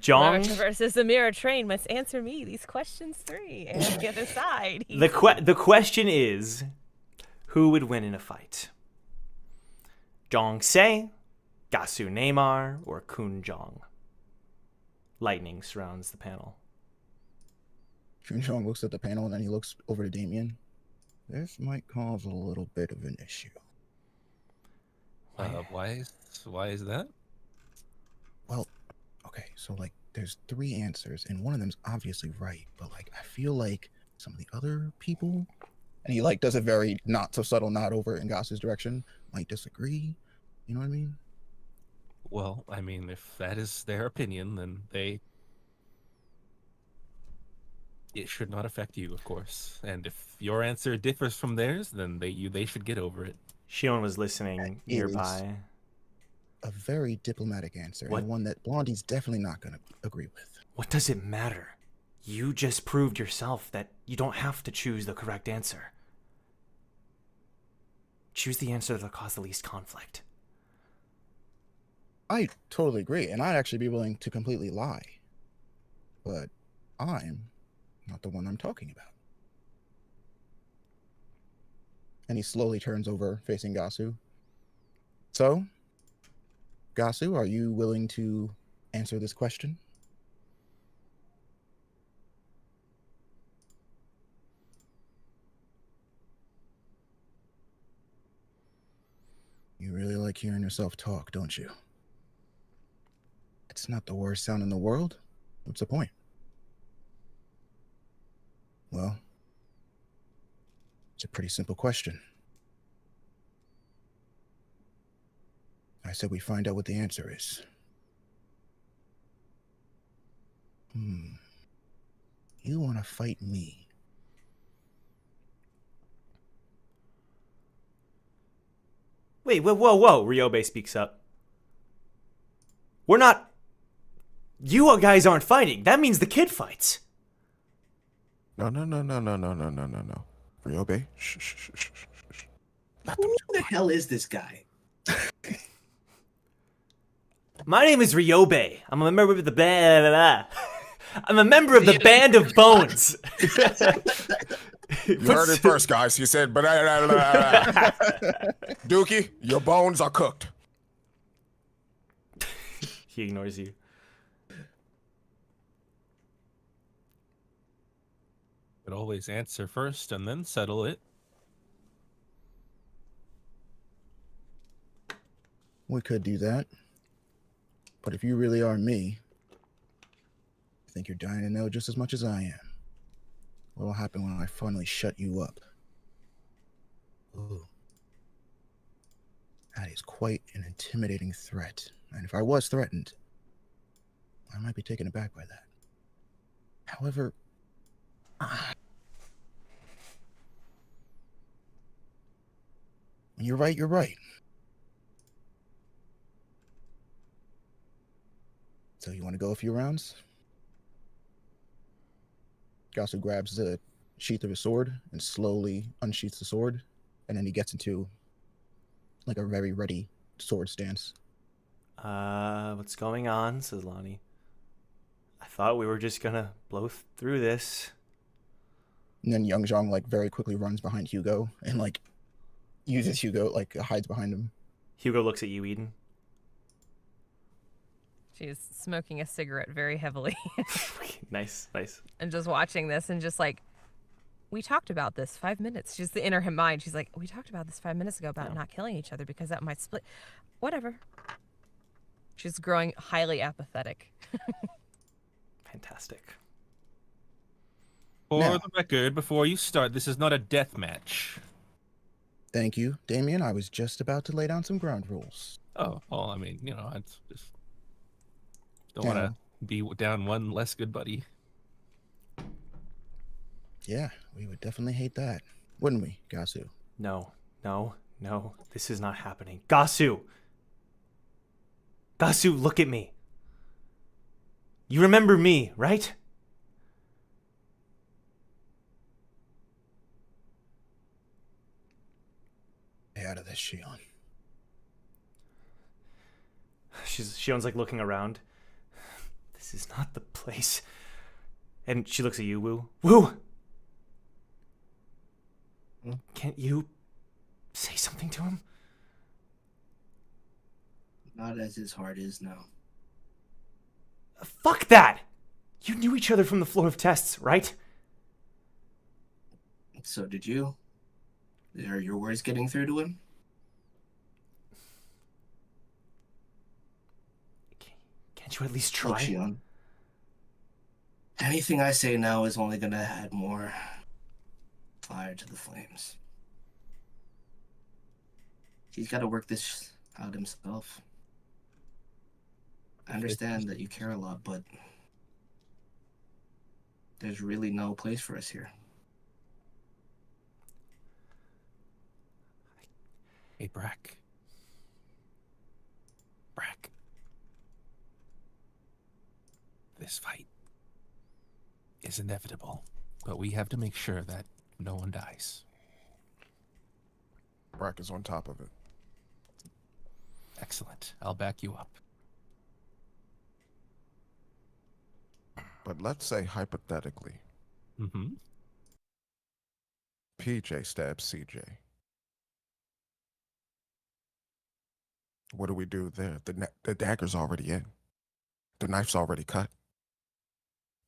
Jong. Naruto versus the Mirror Train must answer me these questions 3 and the other side. The question is, who would win in a fight? Jeong Sae, Gasu Neymar, or Khun Jeong? Lightning surrounds the panel. Khun Jeong looks at the panel and then he looks over to Damien. This might cause a little bit of an issue. Why is that? Well, okay, so like there's 3 answers and one of them's obviously right, but like I feel like some of the other people, and he like does a very not so subtle nod over in Gasu's direction, might disagree. You know what I mean? Well, I mean, if that is their opinion, then it should not affect you, of course. And if your answer differs from theirs, then they should get over it. Shion was listening nearby. A very diplomatic answer, What? and one that Blondie's definitely not going to agree with. What does it matter? You just proved yourself that you don't have to choose the correct answer. Choose the answer that'll cause the least conflict. I totally agree, and I'd actually be willing to completely lie. But I'm not the one I'm talking about. And he slowly turns over, facing Gasu. So, Gasu, are you willing to answer this question? You really like hearing yourself talk, don't you? It's not the worst sound in the world. What's the point? Well, it's a pretty simple question. I said we find out what the answer is. You want to fight me? Wait, whoa. Ryobe speaks up. We're not... You guys aren't fighting. That means the kid fights. No. Ryobe, shh. Who the hell is this guy? My name is Ryobe. I'm a member of the band. I'm a member of the Band of Bones. You heard it first, guys. He said, Dookie, your bones are cooked. He ignores you. But always answer first and then settle it. We could do that. But if you really are me, I think you're dying to know just as much as I am. What will happen when I finally shut you up? Ooh. That is quite an intimidating threat. And if I was threatened, I might be taken aback by that. However, when you're right, you're right. So you want to go a few rounds? Gasu grabs the sheath of his sword and slowly unsheaths the sword and then he gets into like a very ready sword stance. What's going on? Says Lonnie. I thought we were just gonna blow through this. And then Young Jong like very quickly runs behind Hugo and like uses Hugo, like hides behind him. Hugo looks at you, Eden. She's smoking a cigarette very heavily Nice. and just watching this and just like, we talked about this 5 minutes. She's in her mind. She's like, we talked about this 5 minutes ago about not killing each other because that might split. Whatever. She's growing highly apathetic. Fantastic. For Now- the record, before you start, this is not a death match. Thank you, Damien. I was just about to lay down some ground rules. Oh, well, I mean, I just don't want Yeah. to be down one less good buddy. Yeah, we would definitely hate that, wouldn't we, Gasu? No. This is not happening. Gasu, look at me. You remember me, right? Stay out of this, Shion. Shion's like looking around. This is not the place. And she looks at you, Woo. Woo! Can't you say something to him? Not as his heart is now. Fuck that! You knew each other from the floor of tests, right? So did you? Are your words getting through to him? Can't you at least Look, try? Shion, anything I say now is only gonna add more fire to the flames. He's got to work this out himself. I understand that you care a lot, but there's really no place for us here. Hey, Brack. This fight is inevitable, but we have to make sure that no one dies. Brack is on top of it. Excellent. I'll back you up. But let's say hypothetically, Mm-hmm. PJ stabs CJ. What do we do there? The dagger's already in. The knife's already cut.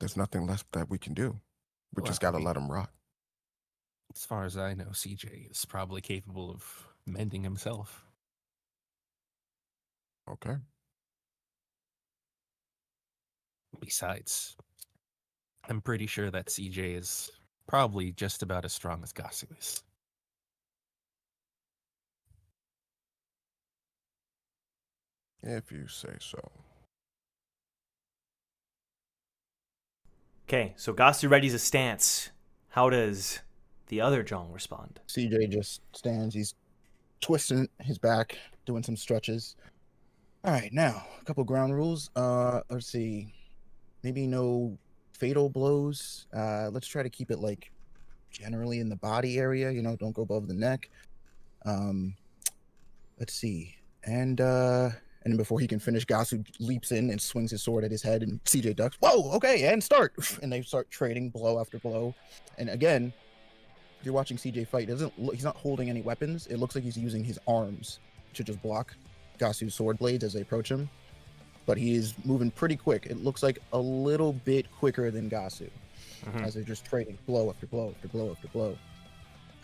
There's nothing left that we can do. We just Well, gotta let him rot. As far as I know, CJ is probably capable of mending himself. Okay. Besides, I'm pretty sure that CJ is probably just about as strong as Gasu is. If you say so. Okay, so Gasu readies a stance. How does the other Jong respond? CJ just stands. He's twisting his back, doing some stretches. All right, now a couple ground rules. Let's see. Maybe no fatal blows. Let's try to keep it like generally in the body area. Don't go above the neck. Let's see. And then before he can finish, Gasu leaps in and swings his sword at his head, and CJ ducks. Whoa, okay, and start. And they start trading blow after blow. And again, if you're watching CJ fight, he's not holding any weapons. It looks like he's using his arms to just block Gasu's sword blades as they approach him. But he is moving pretty quick. It looks like a little bit quicker than Gasu, as they're just trading blow after blow after blow after blow.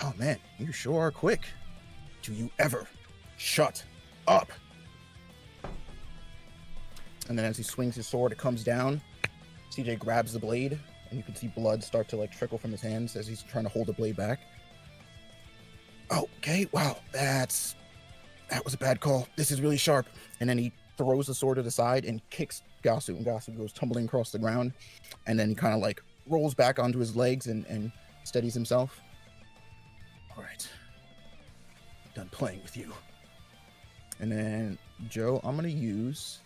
Oh man, you sure are quick. Do you ever shut up? And then as he swings his sword, it comes down. CJ grabs the blade, and you can see blood start to like trickle from his hands as he's trying to hold the blade back. Oh, okay, wow, that was a bad call. This is really sharp. And then he throws the sword to the side and kicks Gasu, and Gasu goes tumbling across the ground. And then he kind of like rolls back onto his legs and steadies himself. All right, done playing with you. And then Joe, I'm gonna use,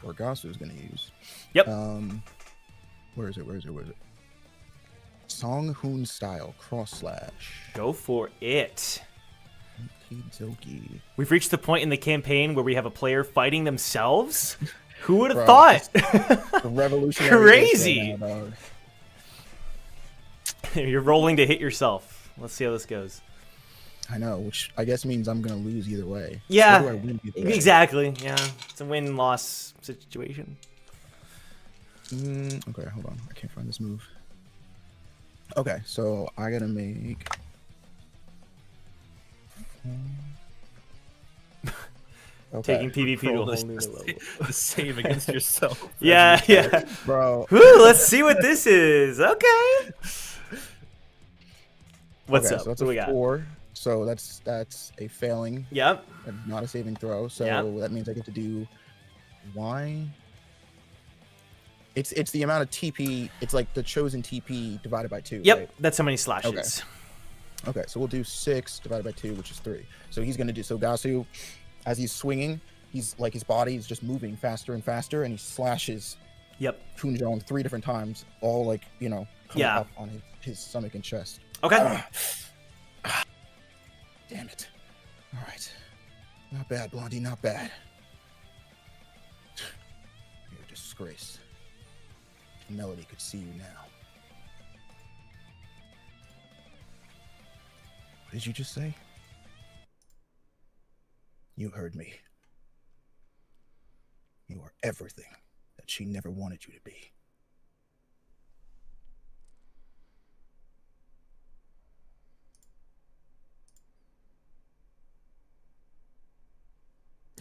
or Gasu is gonna use. Yep. Where is it? Sang-Hoon style cross slash. Go for it. Okie dokie. We've reached the point in the campaign where we have a player fighting themselves. Who would have Bro, thought? The revolutionary. Crazy. Right now, dog. You're rolling to hit yourself. Let's see how this goes. I know, which I guess means I'm gonna lose either way. Yeah, Or do I win either way? exactly. Yeah, it's a win-loss situation. Okay, hold on. I can't find this move. Okay, so I gotta make. Okay. Taking PvP to a Roll whole this- new level. the save against yourself. Yeah, yeah. Bro. Woo, let's see what this is. Okay. What's Okay, up? so that's What a we got? 4. So that's a failing, Yep. and not a saving throw. So Yep. that means I get to do Y. It's the amount of TP. It's like the chosen TP divided by 2. Yep. Right? That's how many slashes. Okay, so we'll do 6 divided by 2, which is 3. So he's gonna do. So Gasu, as he's swinging, he's like his body is just moving faster and faster, and he slashes Yep. Khun Jeong 3 different times, all like coming Yeah. up on his stomach and chest. Okay. Damn it! All right, not bad, Blondie, not bad. You're a disgrace. Melody could see you now. What did you just say? You heard me. You are everything that she never wanted you to be.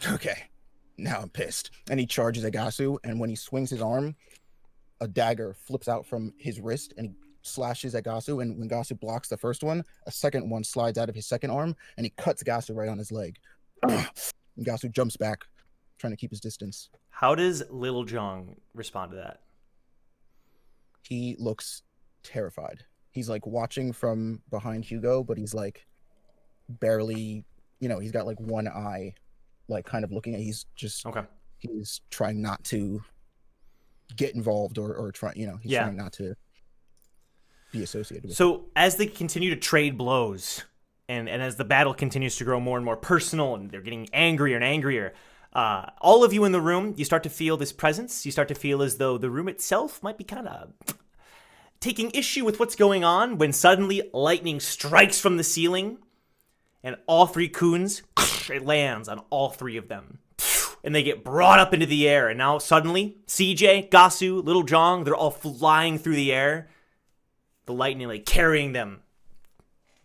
Okay, now I'm pissed. And he charges at Gasu, and when he swings his arm, a dagger flips out from his wrist, and he slashes at Gasu. And when Gasu blocks the first one, a second one slides out of his second arm, and he cuts Gasu right on his leg. And Gasu jumps back, trying to keep his distance. How does Lil Jong respond to that? He looks terrified. He's like watching from behind Hugo, but he's like barely, he's got like one eye, like kind of looking at. He's just Okay. he's trying not to get involved or try, he's Yeah. trying not to be associated with. So as they continue to trade blows, and as the battle continues to grow more and more personal, and they're getting angrier and angrier, all of you in the room, you start to feel this presence. You start to feel as though the room itself might be kind of taking issue with what's going on, when suddenly lightning strikes from the ceiling, and all 3 Khuns, it lands on all 3 of them. And they get brought up into the air, and now suddenly, CJ, Gasu, Little Jong, they're all flying through the air. The lightning like carrying them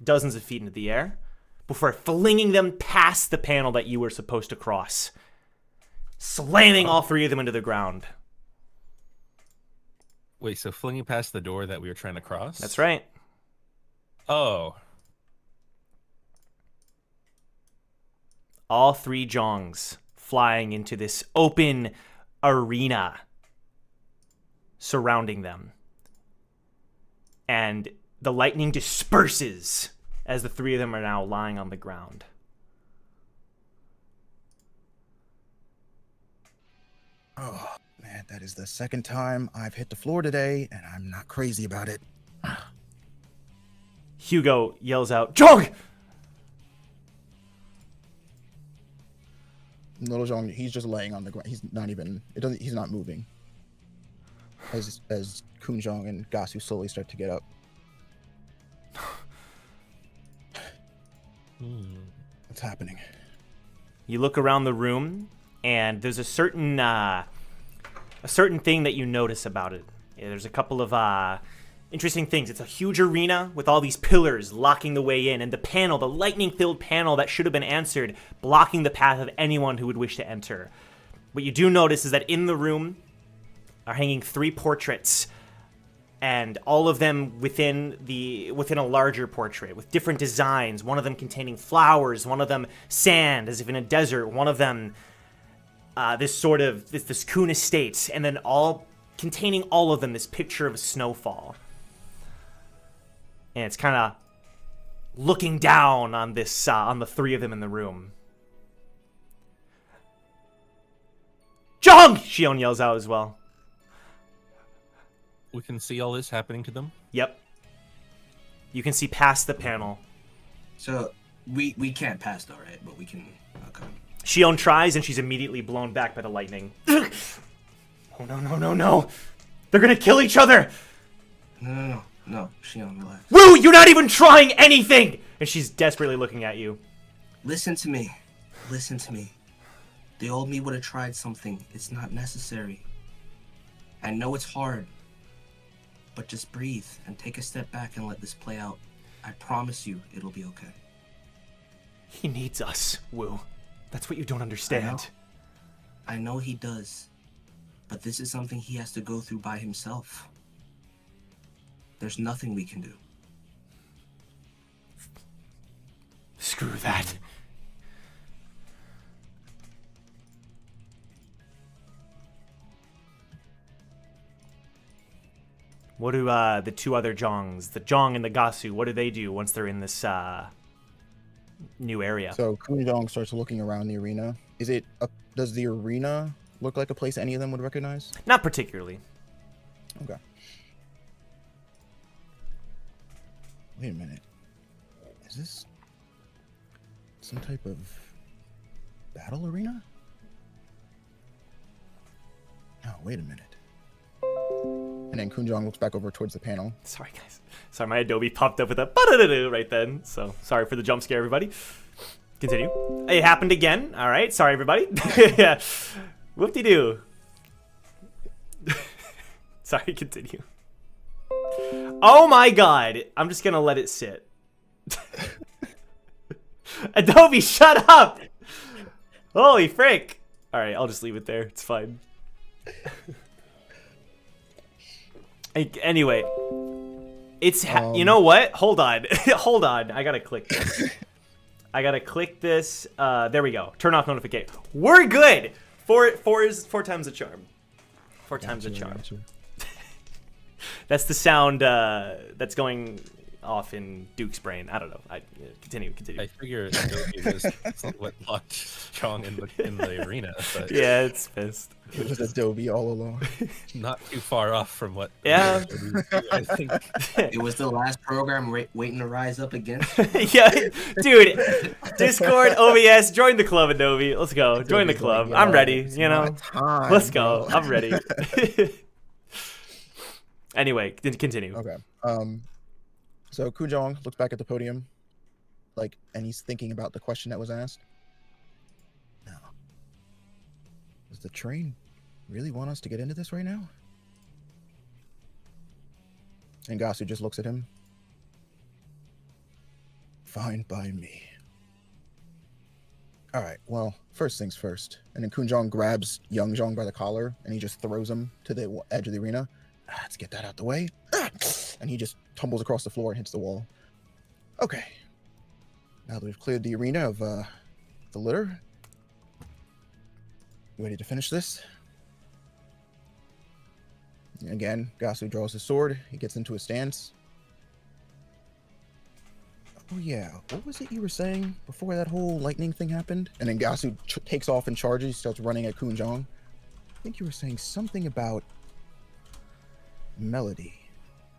dozens of feet into the air before flinging them past the panel that you were supposed to cross, slamming all 3 of them into the ground. Wait, so flinging past the door that we were trying to cross? That's right. Oh, All 3 Jongs flying into this open arena surrounding them. And the lightning disperses as the 3 of them are now lying on the ground. Oh man, that is the second time I've hit the floor today, and I'm not crazy about it. Hugo yells out, "Jong!" Little Jong, he's just laying on the ground. He's not even. He's not moving. As Khun Jeong and Gasu slowly start to get up. What's happening? You look around the room, and there's a certain thing that you notice about it. Yeah, there's a couple of interesting things. It's a huge arena with all these pillars locking the way in, and the lightning-filled panel that should have been answered, blocking the path of anyone who would wish to enter. What you do notice is that in the room are hanging 3 portraits, and all of them within a larger portrait with different designs. One of them containing flowers, one of them sand, as if in a desert. One of them this Khun estate, and then all containing all of them this picture of a snowfall. And it's kind of looking down on this on the 3 of them in the room. Jong! Shion yells out as well. we can see all this happening to them? Yep. You can see past the panel. So We can't pass though, right? But we can. Okay. Shion tries, and she's immediately blown back by the lightning. Oh, no. They're gonna kill each other! No, Shion, relax. Woo, you're not even trying anything! And she's desperately looking at you. Listen to me. The old me would have tried something. It's not necessary. I know it's hard, but just breathe and take a step back and let this play out. I promise you, it'll be okay. He needs us, Woo. That's what you don't understand. I know he does, but this is something he has to go through by himself. There's nothing we can do. Screw that. What do the two other Jongs, the Jong and the Gasu, what do they do once they're in this new area? So Khun Jeong starts looking around the arena. Does the arena look like a place any of them would recognize? Not particularly. Okay. Wait a minute. Is this some type of battle arena? No, wait a minute. And then Khun Jeong looks back over towards the panel. Sorry, guys. Sorry, my Adobe popped up with a ba-da-da-da right then. So, sorry for the jump scare, everybody. Continue. It happened again. All right. Sorry, everybody. Yeah. Whoop-de-doo. Sorry, continue. Oh my god. I'm just going to let it sit. Adobe, shut up! Holy frick. All right, I'll just leave it there. It's fine. Anyway, it's you know what? Hold on, hold on. I gotta click this. There we go. Turn off notification. We're good. Four times the charm. Four times the charm. That's the sound that's going off in Duke's brain. I don't know. Continue. I figure Adobe was what locked Chong in the arena, but Yeah, it's pissed. It was Adobe all along. not too far off from what. Yeah. I think. It was the last program waiting to rise up again. Yeah, dude. Discord, OBS, join the club, Adobe. Let's go. Join the club. Like, I'm ready. it's You know. my time, Let's go. bro. I'm ready. Anyway, continue. Okay. So Khun Jeong looks back at the podium, and he's thinking about the question that was asked. Now, does the train really want us to get into this right now? And Gasu just looks at him. Fine by me. All right. Well, first things first. And then Khun Jeong grabs Young Jeong by the collar and he just throws him to the edge of the arena. Let's get that out the way. And he just tumbles across the floor and hits the wall. Okay. Now that we've cleared the arena of the litter, you ready to finish this? And again, Gasu draws his sword. He gets into a stance. Oh yeah, what was it you were saying before that whole lightning thing happened? And then Gasu takes off and charges. He starts running at Khun Jeong. I think you were saying something about melody.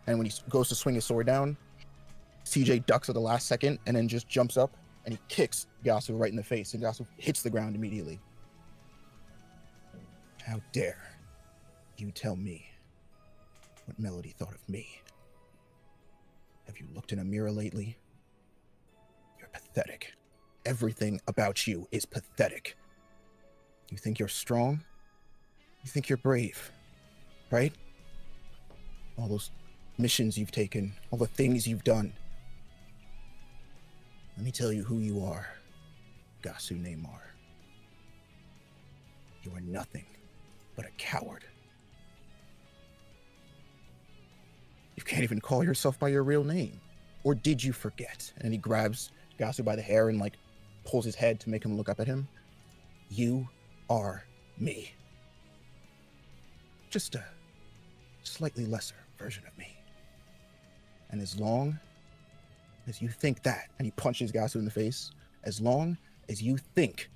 And when he goes to swing his sword down, CJ ducks at the last second and then just jumps up and he kicks Gasu right in the face, and Gasu hits the ground immediately. How dare you tell me what Melody thought of me? Have you looked in a mirror lately? You're pathetic. Everything about you is pathetic. You think you're strong? You think you're brave, right? All those missions you've taken, all the things you've done. Let me tell you who you are, Gasu Neymar. You are nothing but a coward. You can't even call yourself by your real name. Or did you forget? And he grabs Gasu by the hair and pulls his head to make him look up at him. You are me. Just a slightly lesser version of me. And as long as you think that, and he punches Gasu in the face, as long as you think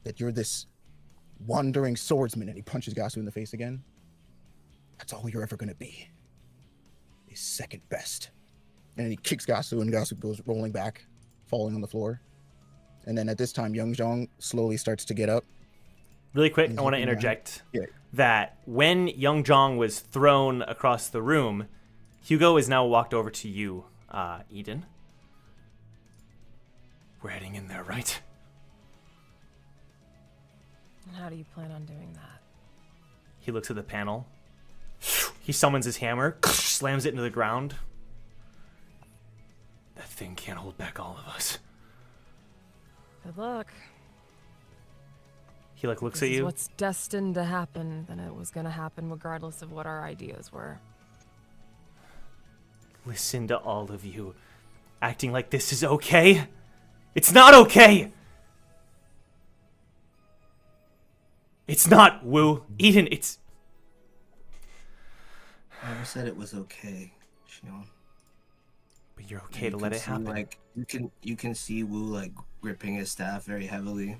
that you're this wandering swordsman, and he punches Gasu in the face again, that's all you're ever going to be. Is second best. And he kicks Gasu, and Gasu goes rolling back. falling on the floor. And then at this time, Young Jong slowly starts to get up. Really quick, He's I want to looking around. interject Yeah. that when Young Jong was thrown across the room, Hugo has now walked over to you, Eden. We're heading in there, right? And how do you plan on doing that? He looks at the panel. He summons his hammer, slams it into the ground. That thing can't hold back all of us. Good luck. He like looks This at is you. what's destined to happen, then it was gonna happen regardless of what our ideas were. Listen to all of you, acting like this is okay. It's not okay. It's not, Wu. Eden, it's... I never said it was okay, Xion. But you're okay to let it happen. Like you can see Wu like gripping his staff very heavily.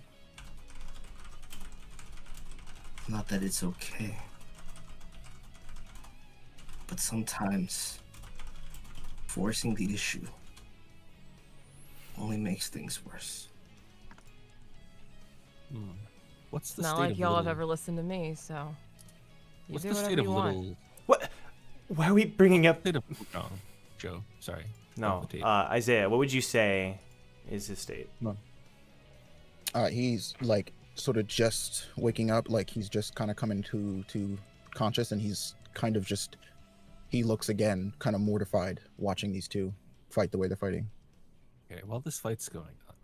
Not that it's okay, but sometimes forcing the issue only makes things worse. What's the It's not state like of y'all have little... ever listened to me, so you What's do the whatever state of you want. little... What? Why are we bringing up... State of Jong? Joe, sorry. No, Off the tape. Isaiah, what would you say is his state? He's like sort of just waking up, like he's just kind of coming to conscious, and he's kind of just, he looks again kind of mortified watching these two fight the way they're fighting. Okay, while this fight's going on,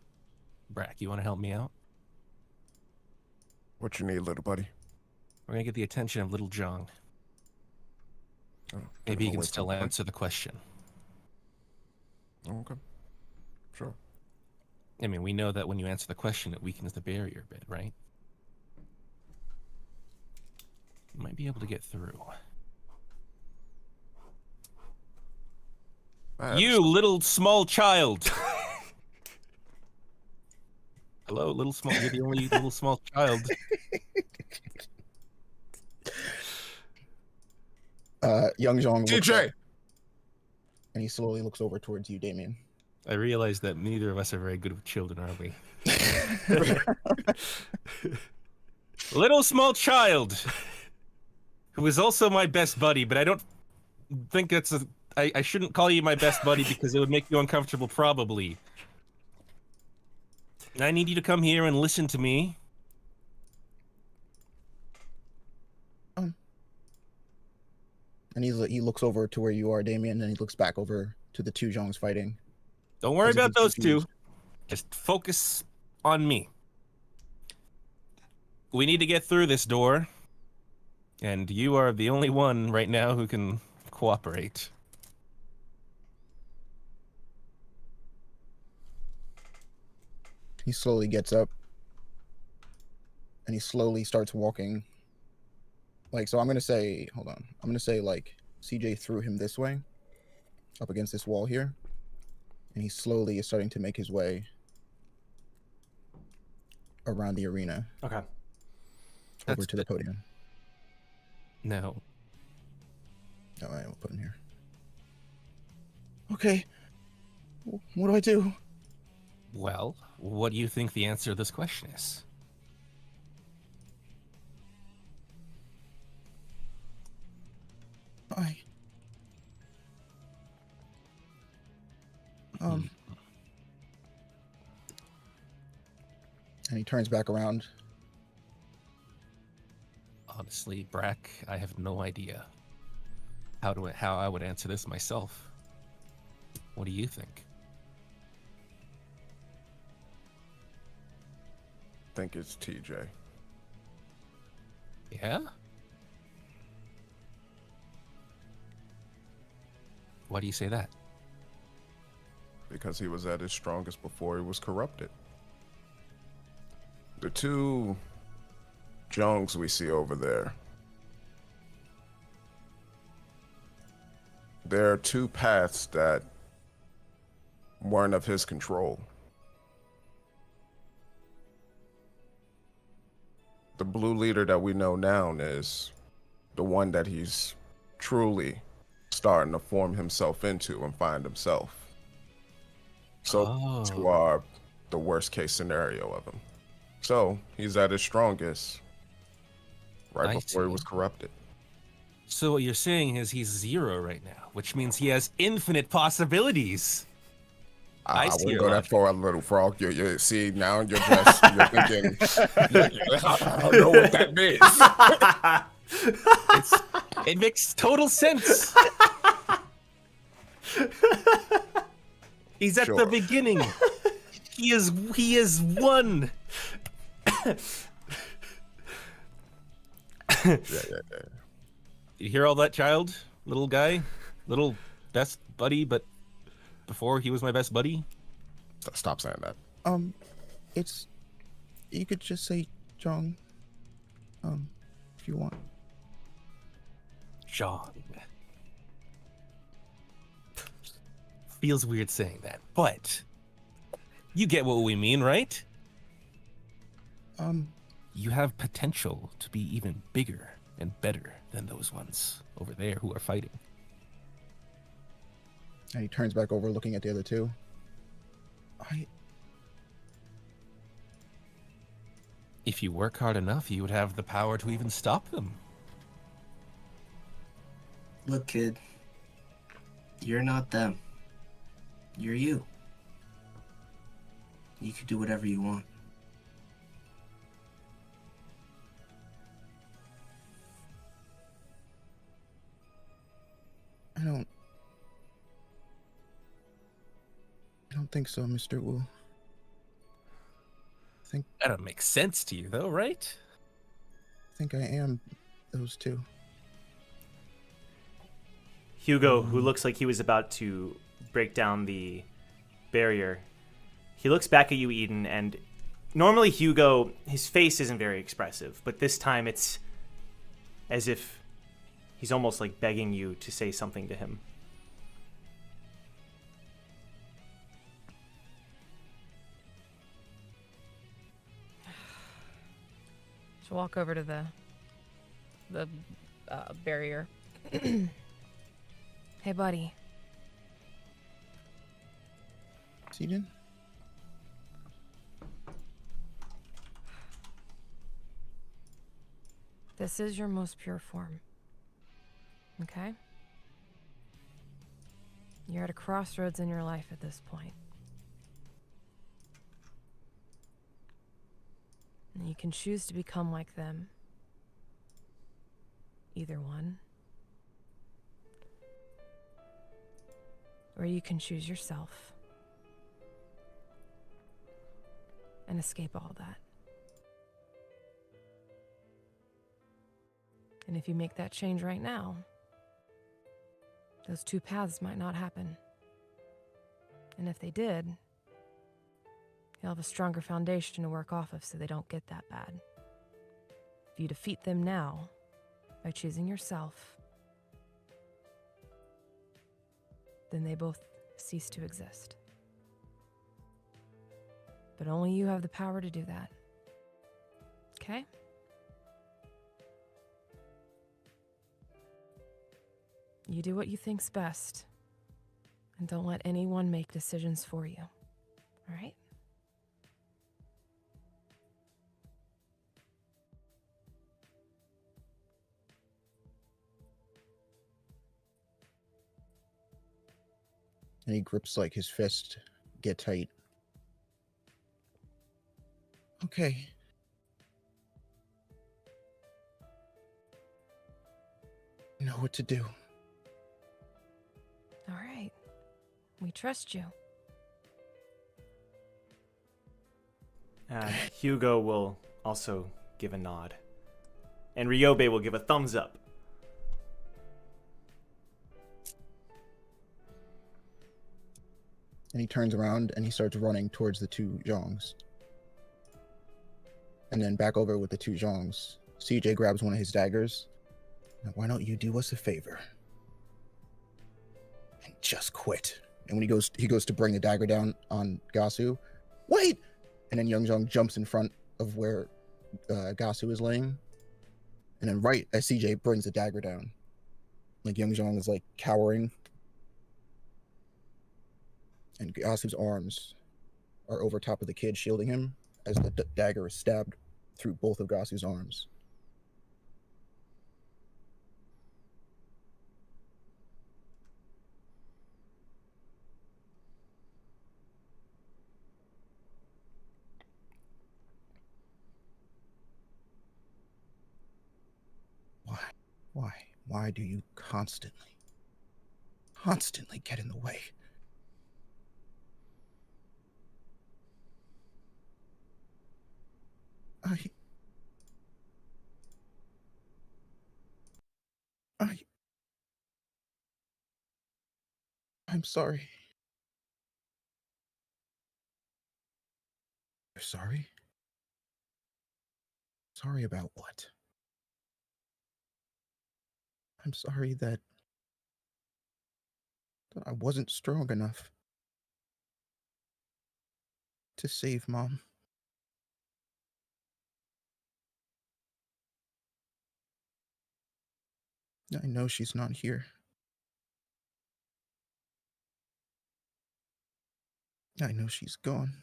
Brack, you want to help me out? What you need, little buddy? We're gonna get the attention of little Jong. Oh, Maybe he gonna can wait still for him. answer the question. Okay. Sure. I mean, we know that when you answer the question, it weakens the barrier a bit, right? You might be able to get through. You little small child! Hello, little small. You're the only little small child. Young Jong looks up, TJ! and he slowly looks over towards you, Damien. I realize that neither of us are very good with children, are we? Little small child, who is also my best buddy, but I don't think that's a... I shouldn't call you my best buddy because it would make you uncomfortable, probably. I need you to come here and listen to me. And he looks over to where you are, Damien, and he looks back over to the two Jongs fighting. Don't worry As if about he's those two. confused. Just focus on me. We need to get through this door. And you are the only one right now who can cooperate. He slowly gets up, and he slowly starts walking. Like, so I'm gonna say, hold on. I'm gonna say like CJ threw him this way, up against this wall here, and he slowly is starting to make his way around the arena Okay. over That's to the podium. No. All right, we'll put him here. Okay. What do I do? Well, what do you think the answer to this question is? I. And he turns back around. Honestly, Brack, I have no idea how I would answer this myself. What do you think? Think it's TJ. Yeah? Why do you say that? Because he was at his strongest before he was corrupted. The two Jongs we see over there, there are two paths that weren't of his control. The blue leader that we know now is the one that he's truly starting to form himself into and find himself. So to Oh. the worst case scenario of him. So he's at his strongest right I before he see. was corrupted. So what you're saying is he's 0 right now, which means he has infinite possibilities. I I see wouldn't your go that logic. far, little frog. You see, now you're just you're thinking. I don't know what that means. It makes total sense. He's at the Sure. beginning. He is 1. Yeah. You hear all that, child? Little guy? Little best buddy, but before he was my best buddy? Stop saying that. It's, you could just say Jong, if you want. John. Feels weird saying that, but you get what we mean, right? You have potential to be even bigger and better than those ones over there who are fighting. And he turns back over, looking at the other two. If you work hard enough, you would have the power to even stop them. Look, kid. You're not them. You're you. You can do whatever you want. I don't think so, Mr. Wu. That don't make sense to you, though, right? I think I am those two. Hugo, who looks like he was about to break down the barrier, he looks back at you, Eden, and normally Hugo, his face isn't very expressive, but this time it's as if he's almost like begging you to say something to him. She'll walk over to the barrier. Hey, buddy. Seaton? This is your most pure form. Okay? You're at a crossroads in your life at this point. And you can choose to become like them. Either one. Or you can choose yourself. And escape all that. And if you make that change right now, those two paths might not happen. And if they did, you'll have a stronger foundation to work off of so they don't get that bad. If you defeat them now by choosing yourself, then they both cease to exist. But only you have the power to do that. Okay? You do what you think's best, and don't let anyone make decisions for you. All right? And he grips like his fist get tight. Okay. I know what to do. All right. We trust you. Hugo will also give a nod. And Ryobe will give a thumbs up. And he turns around and he starts running towards the two Zhongs. And then back over with the two Zhongs. CJ grabs one of his daggers. Now, why don't you do us a favor? And just quit. And when he goes to bring the dagger down on Gasu. Wait! And then Young Zhong jumps in front of where Gasu is laying. And then right as CJ brings the dagger down, like Young Zhong is like cowering. and Gasu's arms are over top of the kid, shielding him as the dagger is stabbed through both of Gasu's arms. Why do you constantly get in the way? I'm sorry. You're sorry? Sorry about what? I'm sorry that I wasn't strong enough to save Mom. I know she's not here. I know she's gone.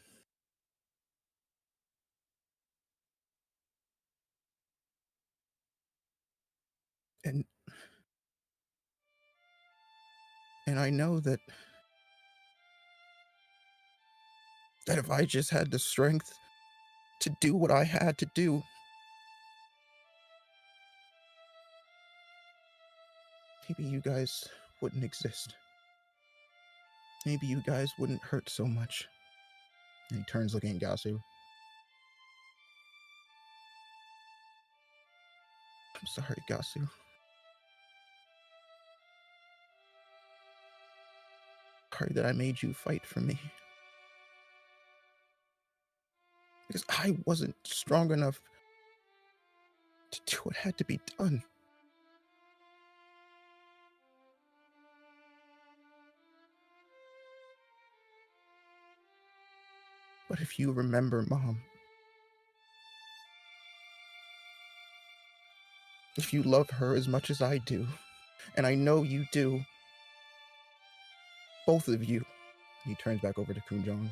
And I know that if I just had the strength to do what I had to do, maybe you guys wouldn't exist. Maybe you guys wouldn't hurt so much. And he turns looking at Gasu. I'm sorry, Gasu. Sorry that I made you fight for me. Because I wasn't strong enough to do what had to be done. But if you remember Mom, if you love her as much as I do, and I know you do, both of you, he turns back over to Khun Jeong.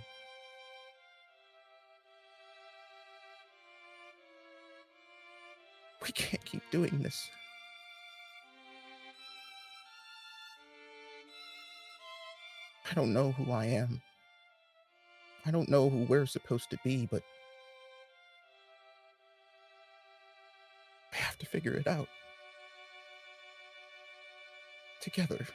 We can't keep doing this. I don't know who I am. I don't know who we're supposed to be, but I have to figure it out. Together.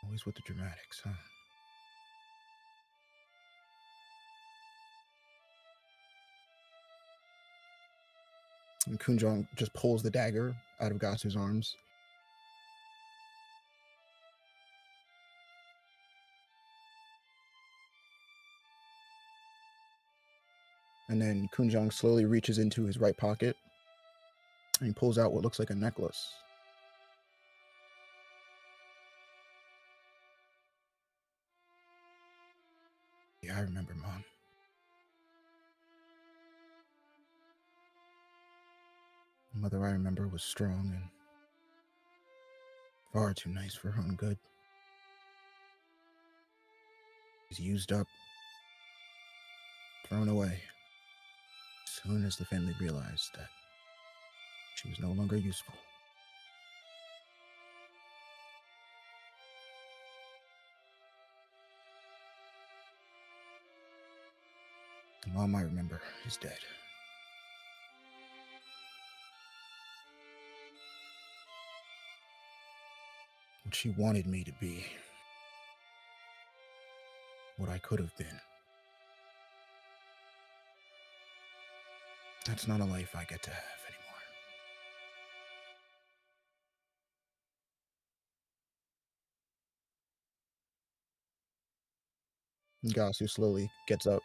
Always with the dramatics, huh? And Khun Jeong just pulls the dagger out of Gasu's arms. And then Khun Jeong slowly reaches into his right pocket and he pulls out what looks like a necklace. Yeah, I remember, Mom. The mother I remember was strong and far too nice for her own good. She's used up, thrown away, as soon as the family realized that she was no longer useful. The Mom I remember is dead. What she wanted me to be, what I could have been. That's not a life I get to have anymore. Gasu slowly gets up.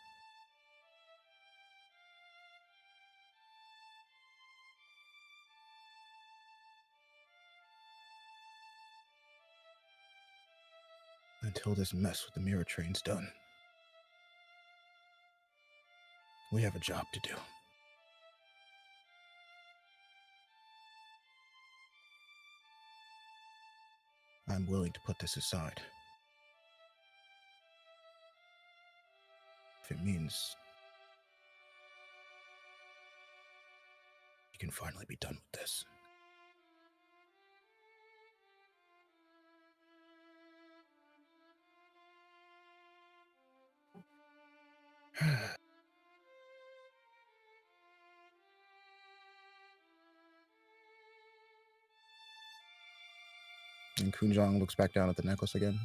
Until this mess with the mirror train's done. We have a job to do. I'm willing to put this aside. If it means you can finally be done with this. And Khun Jeong looks back down at the necklace again.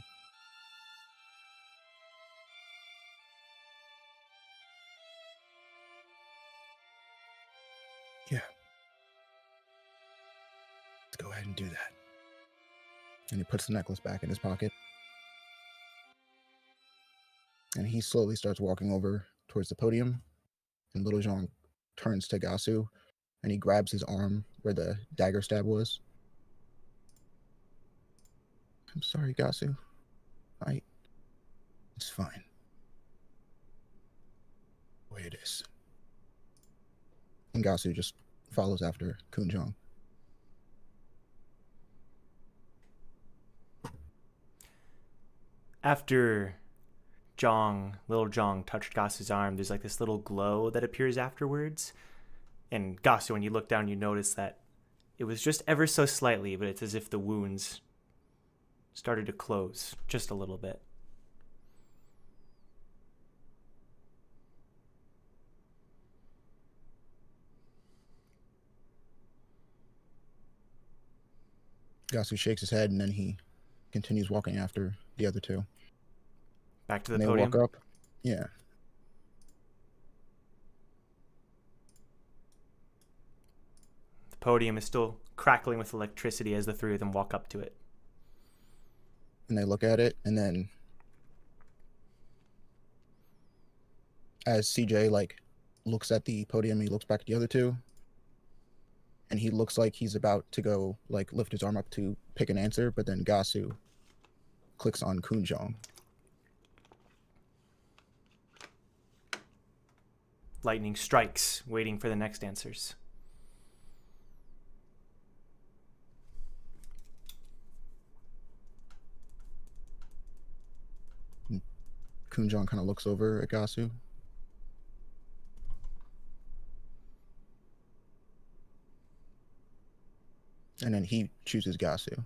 Yeah. Let's go ahead and do that. And he puts the necklace back in his pocket. And he slowly starts walking over towards the podium. And Little Jeong turns to Gasu and he grabs his arm where the dagger stab was. I'm sorry, Gasu. It's fine. The way it is. And Gasu just follows after Khun Jeong. After Little Jeong touched Gasu's arm, there's like this little glow that appears afterwards. And Gasu, when you look down, you notice that it was just ever so slightly, but it's as if the wounds started to close just a little bit. Gasu shakes his head and then he continues walking after the other two. Back to the And they podium. walk up. Yeah. The podium is still crackling with electricity as the three of them walk up to it. And they look at it, and then as CJ looks at the podium, he looks back at the other two, and he looks like he's about to go lift his arm up to pick an answer, but then Gasu clicks on Khun Jeong. Lightning strikes, waiting for the next answers. Khun Jeong kind of looks over at Gasu. And then he chooses Gasu.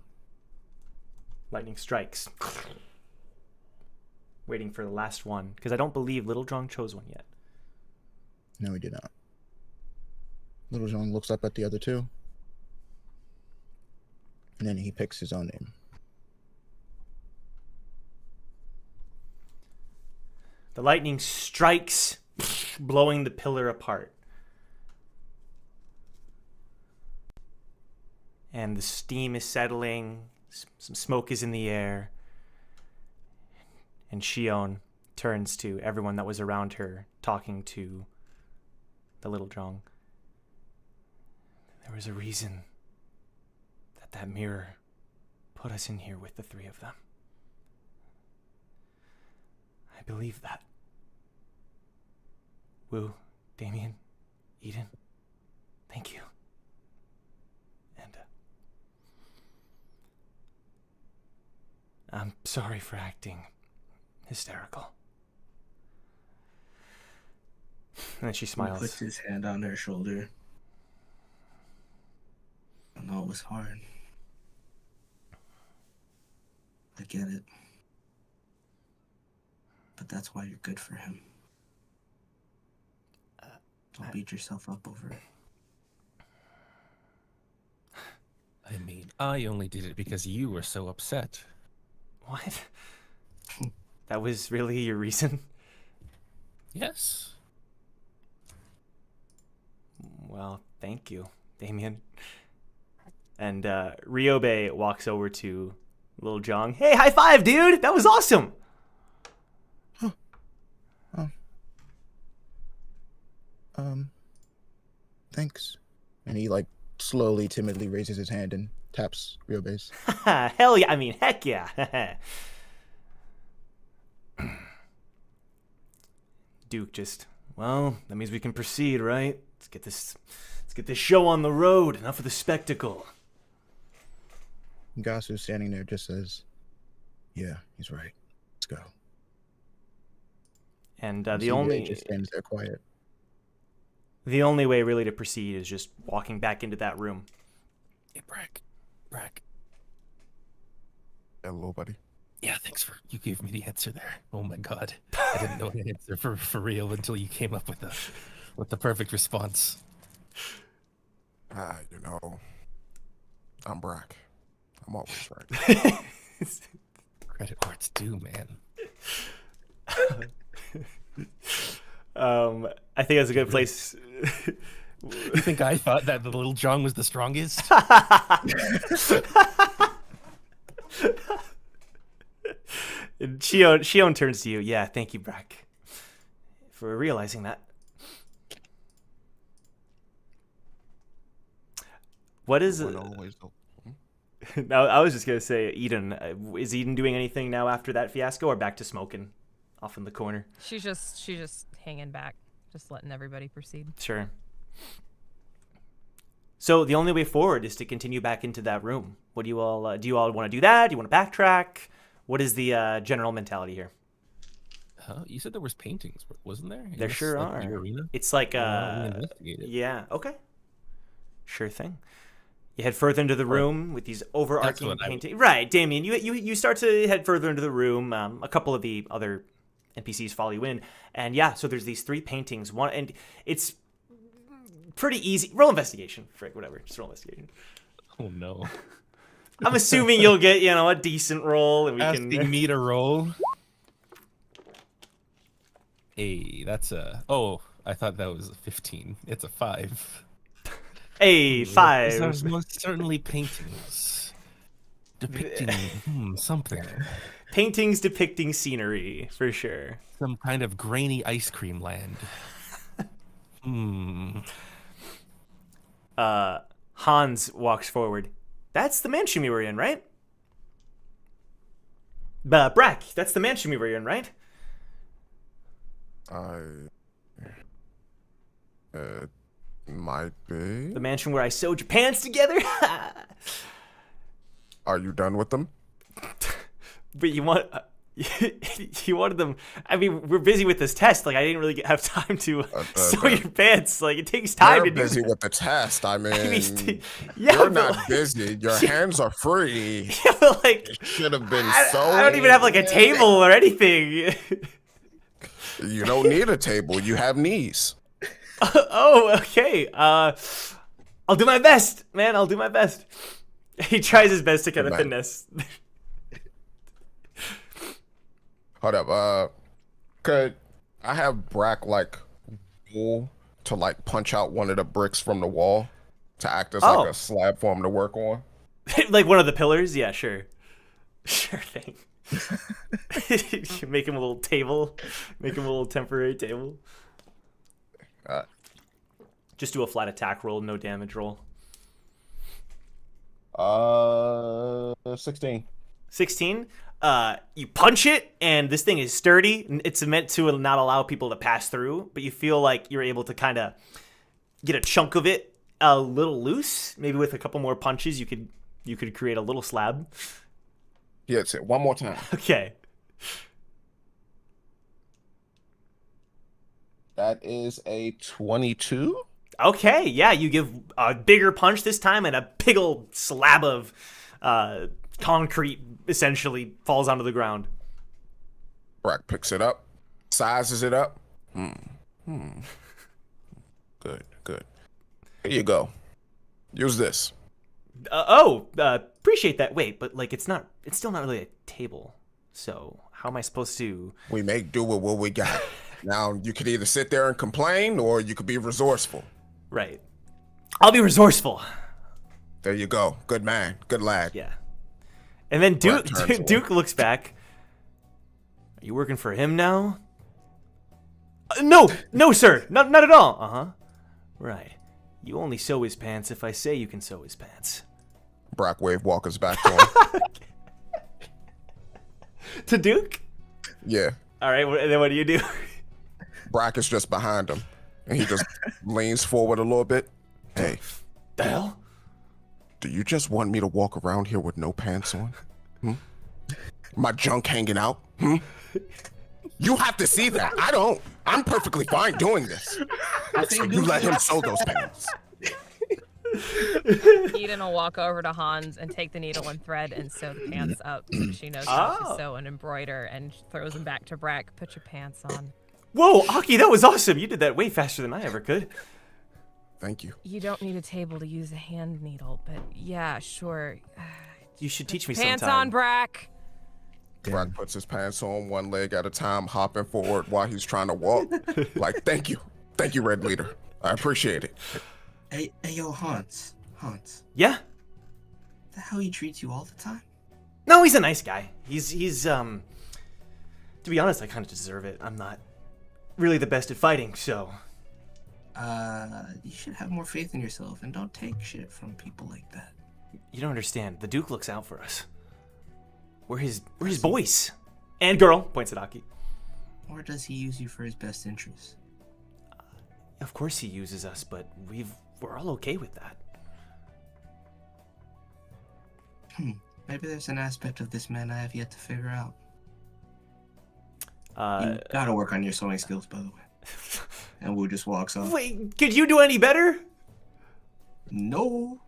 Lightning strikes. Waiting for the last one, because I don't believe Little Jeong chose one yet. No, he did not. Little Jeong looks up at the other two. And then he picks his own name. The lightning strikes, blowing the pillar apart. And the steam is settling, some smoke is in the air. And Shion turns to everyone that was around her, talking to the Little Jeong. There was a reason that mirror put us in here with the three of them. I believe that. Wu, Damien, Eden, thank you. And I'm sorry for acting hysterical. And then she He smiles. puts his hand on her shoulder. I know it was hard. I get it. But that's why you're good for him. Don't beat yourself up over it. I mean, I only did it because you were so upset. What? That was really your reason? Yes. Well, thank you, Damien. And Ryobe walks over to Little Jeong. Hey, high five, dude! That was awesome! Thanks. And he slowly, timidly raises his hand and taps Ryobe's. Hell yeah, I mean, heck yeah. Duke just Well, that means we can proceed, right? Let's get this show on the road. Enough of the spectacle. Gasu standing there just says, "Yeah, he's right. Let's go." And CJ just stands there quiet. the only way really to proceed is just walking back into that room. Hey, Brack. Hello, buddy. Yeah, thanks for you gave me the answer there. Oh my god, I didn't know the answer for real until you came up with the perfect response. You know, I'm Brack. I'm always right. Credit where it's due, man. I think that's a good place. You think I thought that the little Jong was the strongest? And Shion turns to you. Yeah, thank you, Brack, for realizing that. What is it? No, I was just gonna say, Eden. Is Eden doing anything now after that fiasco, or back to smoking, off in the corner? She's just hanging back, just letting everybody proceed. Sure. So the only way forward is to continue back into that room. What do you all want to do that? Do you want to backtrack? What is the general mentality here? You said there was paintings, wasn't there? There sure like, are. the arena? It's like we investigate it. yeah, okay. Sure thing. You head further into the room with these overarching paintings. Right, Damien, you start to head further into the room. A couple of the other NPCs follow you in. And yeah, so there's these 3 paintings. One, and it's pretty easy. Roll investigation. Frick, whatever. Just roll investigation. Oh no. I'm assuming you'll get, a decent roll, and we Asking me to roll. Hey, that's a... Oh, I thought that was a 15. It's a 5. Hey, 5. There's most certainly paintings depicting something. Paintings depicting scenery, for sure. Some kind of grainy ice cream land. Hans walks forward. That's the mansion we were in, right? Brack, that's the mansion we were in, right? Might be. The mansion where I sewed your pants together? Are you done with them? But you wanted them. I mean, we're busy with this test. Like, I didn't really have time to sew your pants. Like, it takes time You're to do busy that. with the test. I mean, yeah, you're but not like, busy. Your hands are free. Yeah, but like, It should have been I sewed. don't even have like a table or anything. You don't need a table. You have knees. Oh, okay. I'll do my best, man. I'll do my best. He tries his best to kind of finesse. Hold up. Could I have Brack like roll to like punch out one of the bricks from the wall to act as like a slab for him to work on? Like one of the pillars? Yeah, sure. Sure thing. Make him a little table. Make him a little temporary table. Just do a flat attack roll, no damage roll. 16. 16. You punch it, and this thing is sturdy. It's meant to not allow people to pass through, but you feel like you're able to kind of get a chunk of it a little loose. Maybe with a couple more punches, you could create a little slab. Yeah, it's it. One more time. Okay. That is a 22. Okay, yeah, you give a bigger punch this time, and a big old slab of concrete essentially falls onto the ground. Brack picks it up, sizes it up. Good. Here you go. Use this. Appreciate that. Wait, but like it's still not really a table. So how am I supposed to? We make do with what we got. Now you could either sit there and complain, or you could be resourceful. Right. I'll be resourceful. There you go. Good man. Good lad. Yeah. And then Brack turns away. Duke looks back. Are you working for him now? No, sir. Not at all. Uh-huh. Right. You only sew his pants if I say you can sew his pants. Brack wave walkers back to him. To Duke? Yeah. All right. And then what do you do? Brack is just behind him, and he just leans forward a little bit. Hey, The hell? do you just want me to walk around here with no pants on? My junk hanging out? You have to see that. I don't. I'm perfectly fine doing this. I So think you Duke let him has- sew those pants. Eden will walk over to Hans and take the needle and thread and sew the pants up so she knows how to sew and embroider, and throws them back to Brack. Put your pants on. Whoa, Aki, that was awesome. You did that way faster than I ever could. Thank you. You don't need a table to use a hand needle, but yeah, sure. You should teach me Pants sometime. on, Brack. Brack puts his pants on one leg at a time, hopping forward while he's trying to walk. Like, thank you, Red Leader. I appreciate it. Hey, yo, Hans. Yeah? The hell he treats you all the time? No, he's a nice guy. He's to be honest, I kind of deserve it. I'm not really the best at fighting, so. You should have more faith in yourself and don't take shit from people like that. You don't understand. The Duke looks out for us. We're his boys. And girl, points at Aki. Or does he use you for his best interests? Of course he uses us, but we're all okay with that. Maybe there's an aspect of this man I have yet to figure out. You Uh, gotta work on your sewing skills, by the way. And Wu just walks off. wait, could you do any better? No.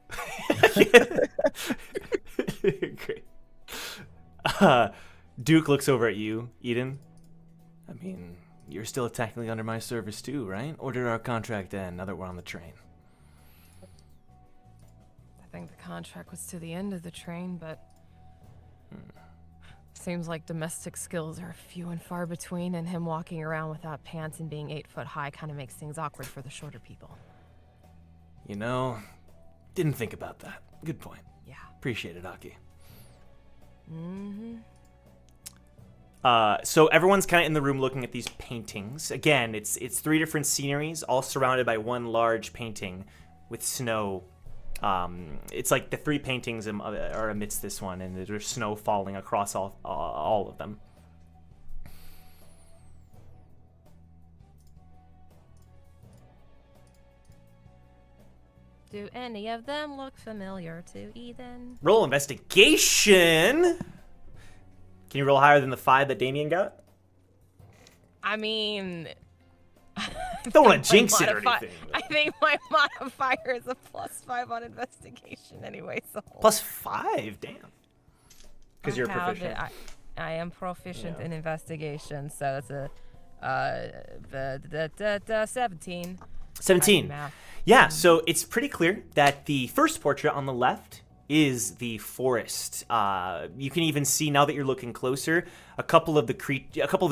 Great. Duke looks over at you, Eden. I mean, you're still technically under my service too, right? Or did our contract end now that we're on the train? I think the contract was to the end of the train, but seems like domestic skills are few and far between, and him walking around without pants and being 8 foot high kind of makes things awkward for the shorter people. You know, didn't think about that. Good point. Yeah. Appreciate it, Aki. Mm-hmm. So everyone's kind of in the room looking at these paintings. Again, it's 3 different sceneries, all surrounded by one large painting with snow. It's like the 3 paintings are amidst this one, and there's snow falling across all of them. Do any of them look familiar to Eden? Roll investigation. Can you roll higher than the 5 that Damien got? I mean, Don't want to my jinx it or modifi- anything. I think my modifier is a +5 on investigation anyway, so. +5, damn. Because you're I have proficient. it. I am proficient Yeah. in investigation, so it's a 17. 17. Math. Yeah, so it's pretty clear that the first portrait on the left is the forest. You can even see, now that you're looking closer, a couple of the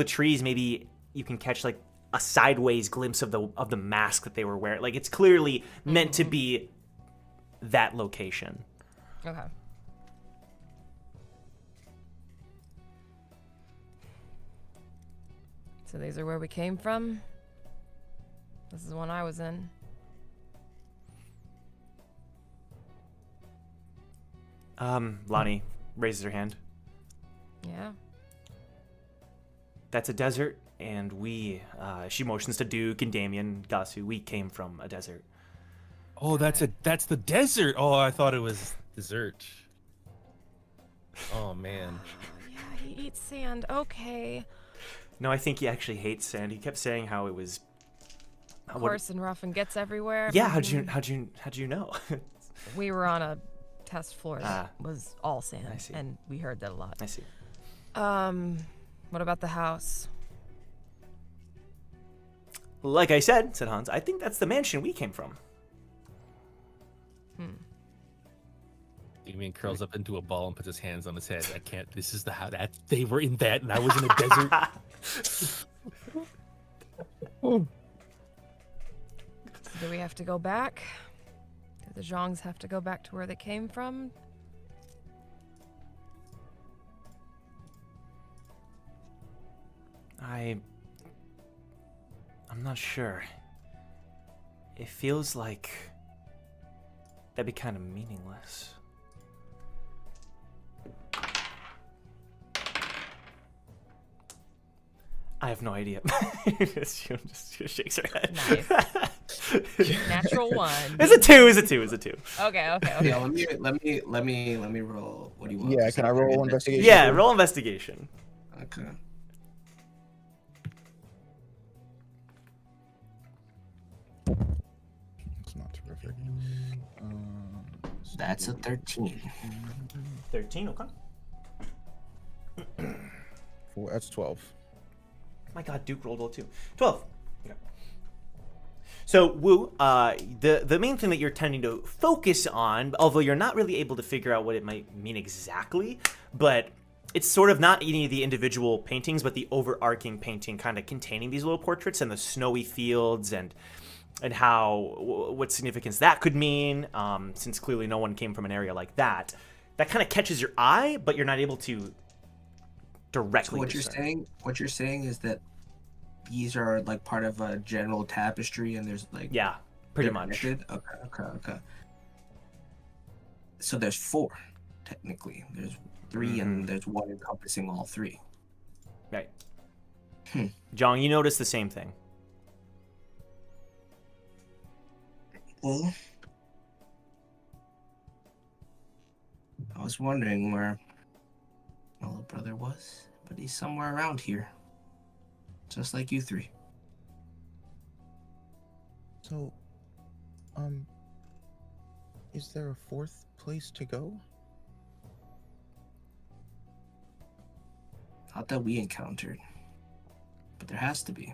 trees. Maybe you can catch like a sideways glimpse of the mask that they were wearing. Like, it's clearly meant to be that location. Okay. So these are where we came from. This is the one I was in. Lonnie raises her hand. Yeah. That's a desert, and she motions to Duke and Damien, Gasu. We came from a desert. Oh, that's the desert. Oh, I thought it was dessert. Oh man. Yeah, he eats sand. Okay. No, I think he actually hates sand. He kept saying how it was Coarse and rough and gets everywhere. Yeah, Mhm. how'd you know? We were on a test floor that Ah. was all sand, I see. and we heard that a lot. I see. What about the house? Like I said Hans, I think that's the mansion we came from. Damien curls up into a ball and puts his hands on his head. I can't. This is how that they were in that, and I was in a desert. So do we have to go back? Do the Zhongs have to go back to where they came from? I'm not sure. It feels like that'd be kind of meaningless. I have no idea. She just shakes her head. Nice. Natural one. It's a two. It's a two. It's a two. Okay. Yeah, let me roll. What do you want? Yeah, can I roll investigation? Yeah, roll investigation. Okay. It's not terrific. That's a 13. 13. Okay. That's 12. My God, Duke rolled well too. 12. Okay. So, Wu, the main thing that you're tending to focus on, although you're not really able to figure out what it might mean exactly, but it's sort of not any of the individual paintings, but the overarching painting kind of containing these little portraits and the snowy fields and how, what significance that could mean, since clearly no one came from an area like that. That kind of catches your eye, but you're not able to directly. So what you're saying is that these are like part of a general tapestry, and there's like Yeah, pretty they're much. connected? Okay. So there's 4 technically. There's 3 and there's 1 encompassing all 3. Right. Jong, you notice the same thing. Well, I was wondering where my little brother was, but he's somewhere around here, just like you 3. So, is there a 4th place to go? Not that we encountered, but there has to be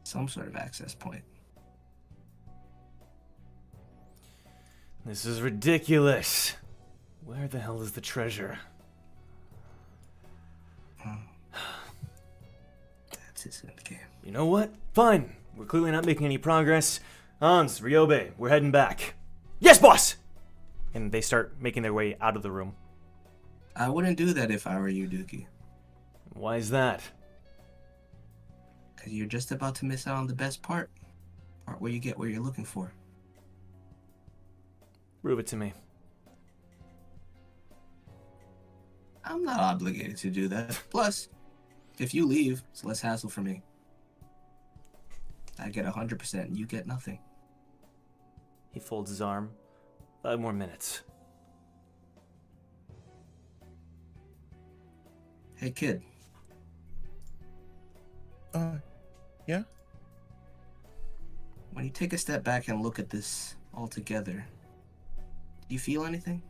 some sort of access point. This is ridiculous. Where the hell is the treasure? That's his end game. You know what? Fine. We're clearly not making any progress. Hans, Ryobe, we're heading back. Yes, boss! And they start making their way out of the room. I wouldn't do that if I were you, Dookie, Why is that? because you're just about to miss out on the best part where you get what you're looking for. Prove it to me. I'm not obligated to do that. Plus, if you leave, it's less hassle for me. I get 100% and you get nothing. He folds his arm. 5 more minutes. Hey, kid. Yeah? When you take a step back and look at this all together, do you feel anything?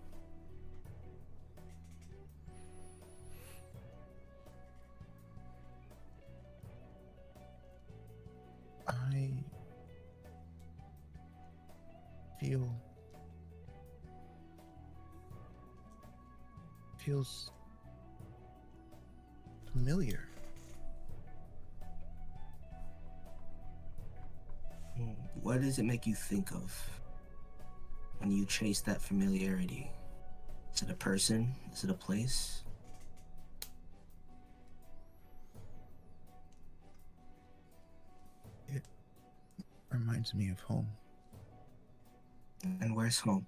I feel feels familiar. What does it make you think of when you chase that familiarity? Is it a person? Is it a place? It reminds me of home. And where's home?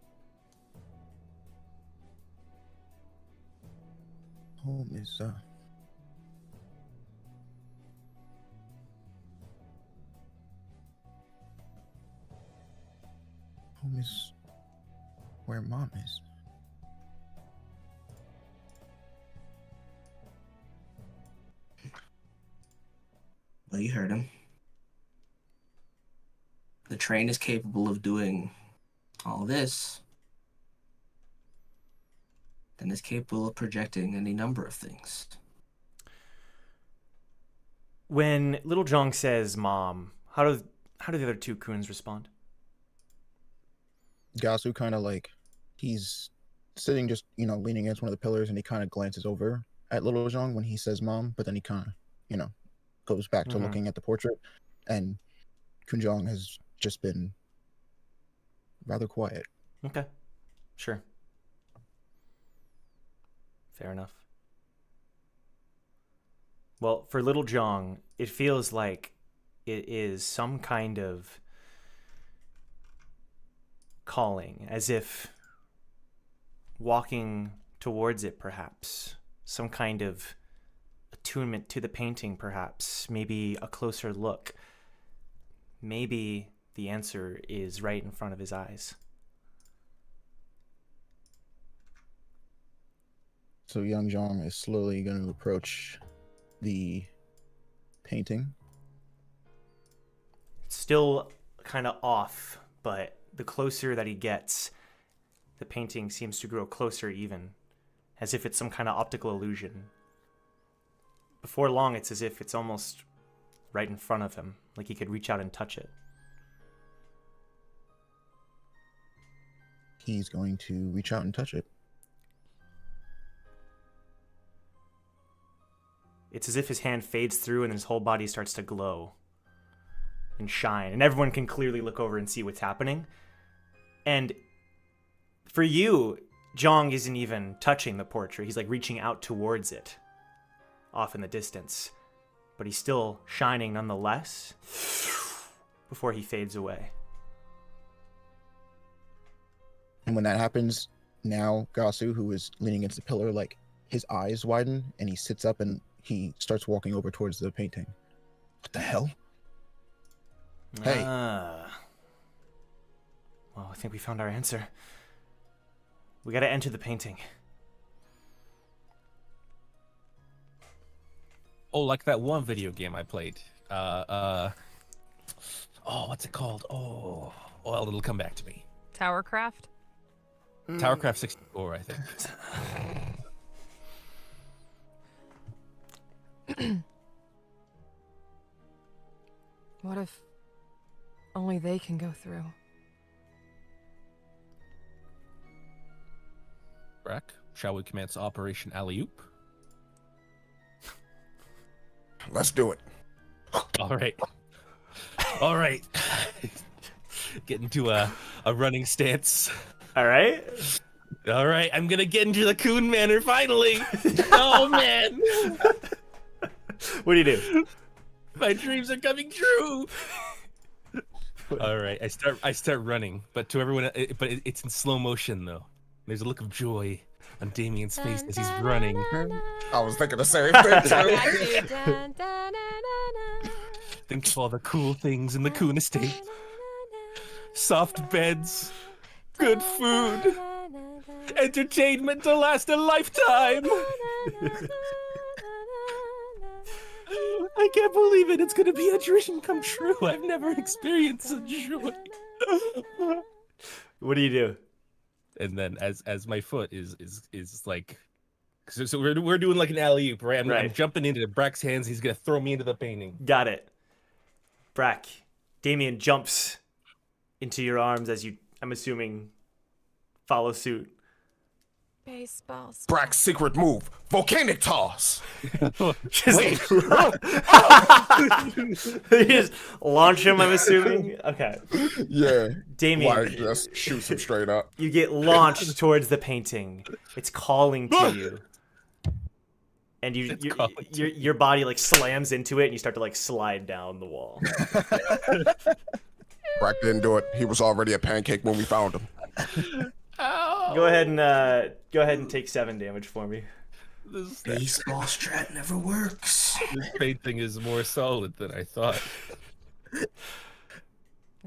Home is home is where Mom is. Well, you heard him. The train is capable of doing all this, then it's capable of projecting any number of things. When Little Jong says Mom, how do the other 2 Khun's respond? Gasu kind of like, he's sitting just, leaning against one of the pillars, and he kind of glances over at Little Zhong when he says Mom, but then he kind of, goes back to looking at the portrait, and Khun Jeong has just been rather quiet. Okay. Sure. Fair enough. Well, for Little Jong, it feels like it is some kind of calling, as if walking towards it, perhaps. Some kind of attunement to the painting, perhaps. Maybe a closer look. Maybe the answer is right in front of his eyes. So young Jeong is slowly going to approach the painting. It's still kind of off, but the closer that he gets, the painting seems to grow closer even, as if it's some kind of optical illusion. Before long, it's as if it's almost right in front of him, like he could reach out and touch it. He's going to reach out and touch it. It's as if his hand fades through and his whole body starts to glow and shine, and everyone can clearly look over and see what's happening. And for you, Jeong isn't even touching the portrait. He's like reaching out towards it, off in the distance. But he's still shining nonetheless before he fades away. And when that happens, now Gasu, who is leaning against the pillar, like his eyes widen and he sits up and he starts walking over towards the painting. What the hell? Hey. Well, I think we found our answer. We gotta enter the painting. Oh, like that one video game I played. Oh, what's it called? Oh, well, it'll come back to me. Towercraft? Towercraft 64, I think. What if only they can go through? Brack, shall we commence Operation Alley-Oop? Let's do it. All right. All right. Get into a running stance. All right. All right, I'm gonna get into the Coon Manor finally. Oh man, What do you do? my dreams are coming true. All right, I start running, but to everyone, it's in slow motion though. There's a look of joy on Damien's face as he's running. I was thinking the same thing too. Think of all the cool things in the Coon estate. Soft beds, good food, entertainment to last a lifetime. I can't believe it. It's gonna be a dream come true. I've never experienced such joy. What do you do? And then as my foot is like, so we're doing like an alley oop, right? I'm jumping into Brack's hands. He's gonna throw me into the painting. Got it. Brack, Damien jumps into your arms as you, I'm assuming, follow suit. Baseballs. Brack's secret move, volcanic toss. Just, you just launch him, I'm assuming. Okay. Yeah. Damien, Like, just shoots him straight up. you get launched towards the painting. It's calling to you. And your body like slams into it and you start to like slide down the wall. Brack didn't do it. He was already a pancake when we found him. Go ahead and take 7 damage for me. This Baseball strat never works. painting is more solid than I thought.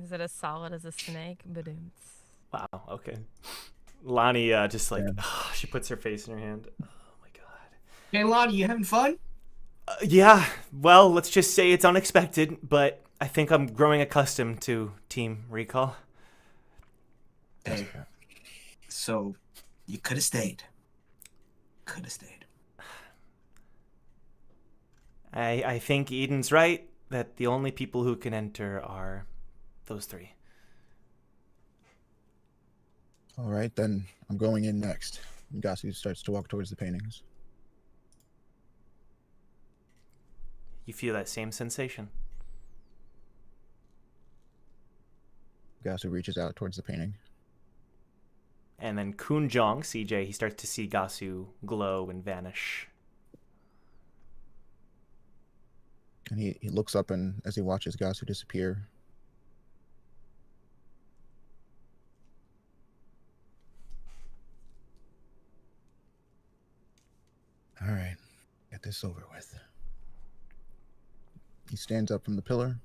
Is it as solid as a snake? Badoom. Wow, okay. Lonnie just like she puts her face in her hand. Oh my god. Hey, Lonnie, you having fun? Yeah, well, let's just say it's unexpected, but I think I'm growing accustomed to Team Recall. Hey, so you could have stayed. I think Eden's right that the only people who can enter are those 3. All right, then I'm going in next. Gasu starts to walk towards the paintings. You feel that same sensation. Gasu reaches out towards the painting. And then Khun Jeong, CJ, he starts to see Gasu glow and vanish. And he looks up, and as he watches Gasu disappear, all right, Get this over with. He stands up from the pillar.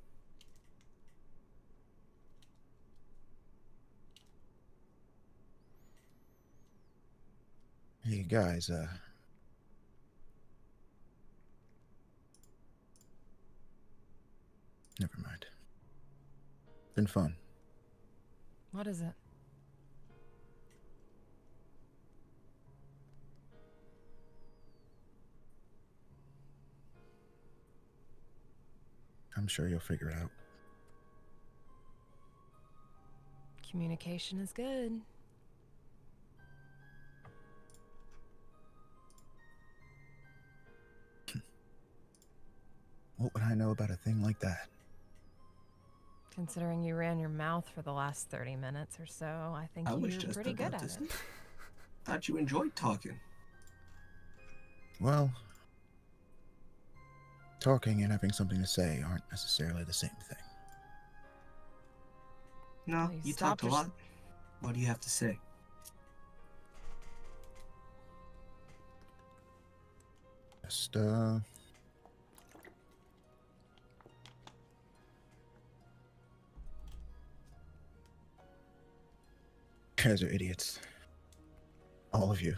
Hey guys, never mind. Been fun. What is it? I'm sure you'll figure it out. Communication is good. What would I know about a thing like that? Considering you ran your mouth for the last 30 minutes or so, I think I was you're just pretty good about at to it. Thought you enjoyed talking. Well, talking and having something to say aren't necessarily the same thing. No, Well, you you stopped talked a your- lot. What do you have to say? Just, guys are idiots. All of you.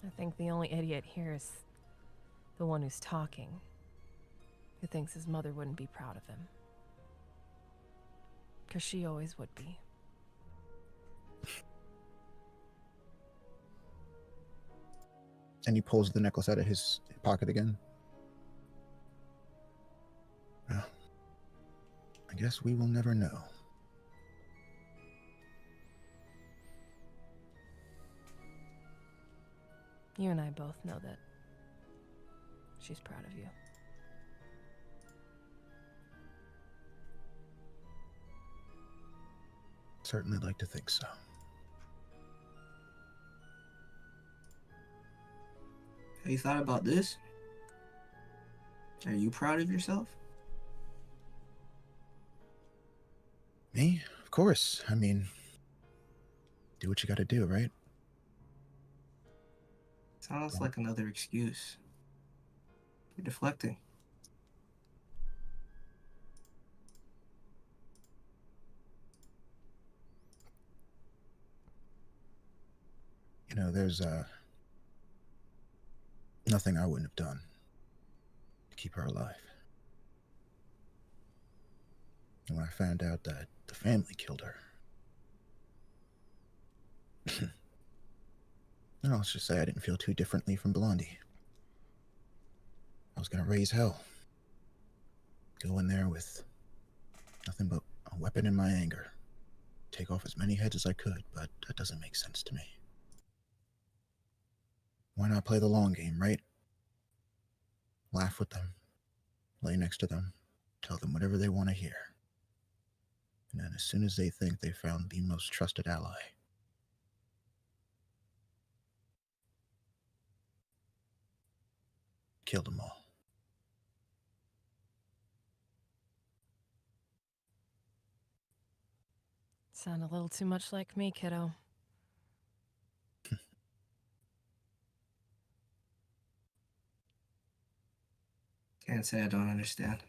I think the only idiot here is the one who's talking, who thinks his mother wouldn't be proud of him. Because she always would be. And he pulls the necklace out of his pocket again. Well, I guess we will never know. You and I both know that she's proud of you. Certainly like to think so. Have you thought about this? Are you proud of yourself? Me? Of course. I mean, do what you gotta do, right? Sounds like another excuse. You're deflecting. You know, there's nothing I wouldn't have done to keep her alive. And when I found out that the family killed her, no, let's just say I didn't feel too differently from Blondie. I was gonna raise hell. Go in there with nothing but a weapon in my anger. Take off as many heads as I could, but that doesn't make sense to me. Why not play the long game, right? Laugh with them, lay next to them, tell them whatever they want to hear. And then as soon as they think they found the most trusted ally, kill them all. Sound a little too much like me, kiddo. Can't say I don't understand.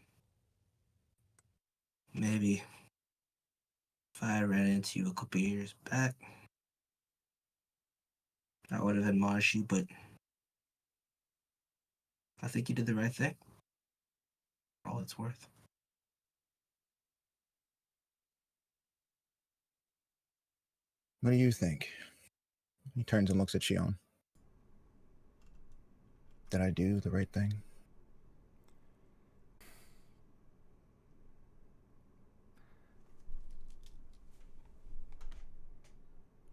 Maybe if I ran into you a couple years back, I would have admonished you, but I think you did the right thing. For all it's worth. What do you think? He turns and looks at Shion. Did I do the right thing?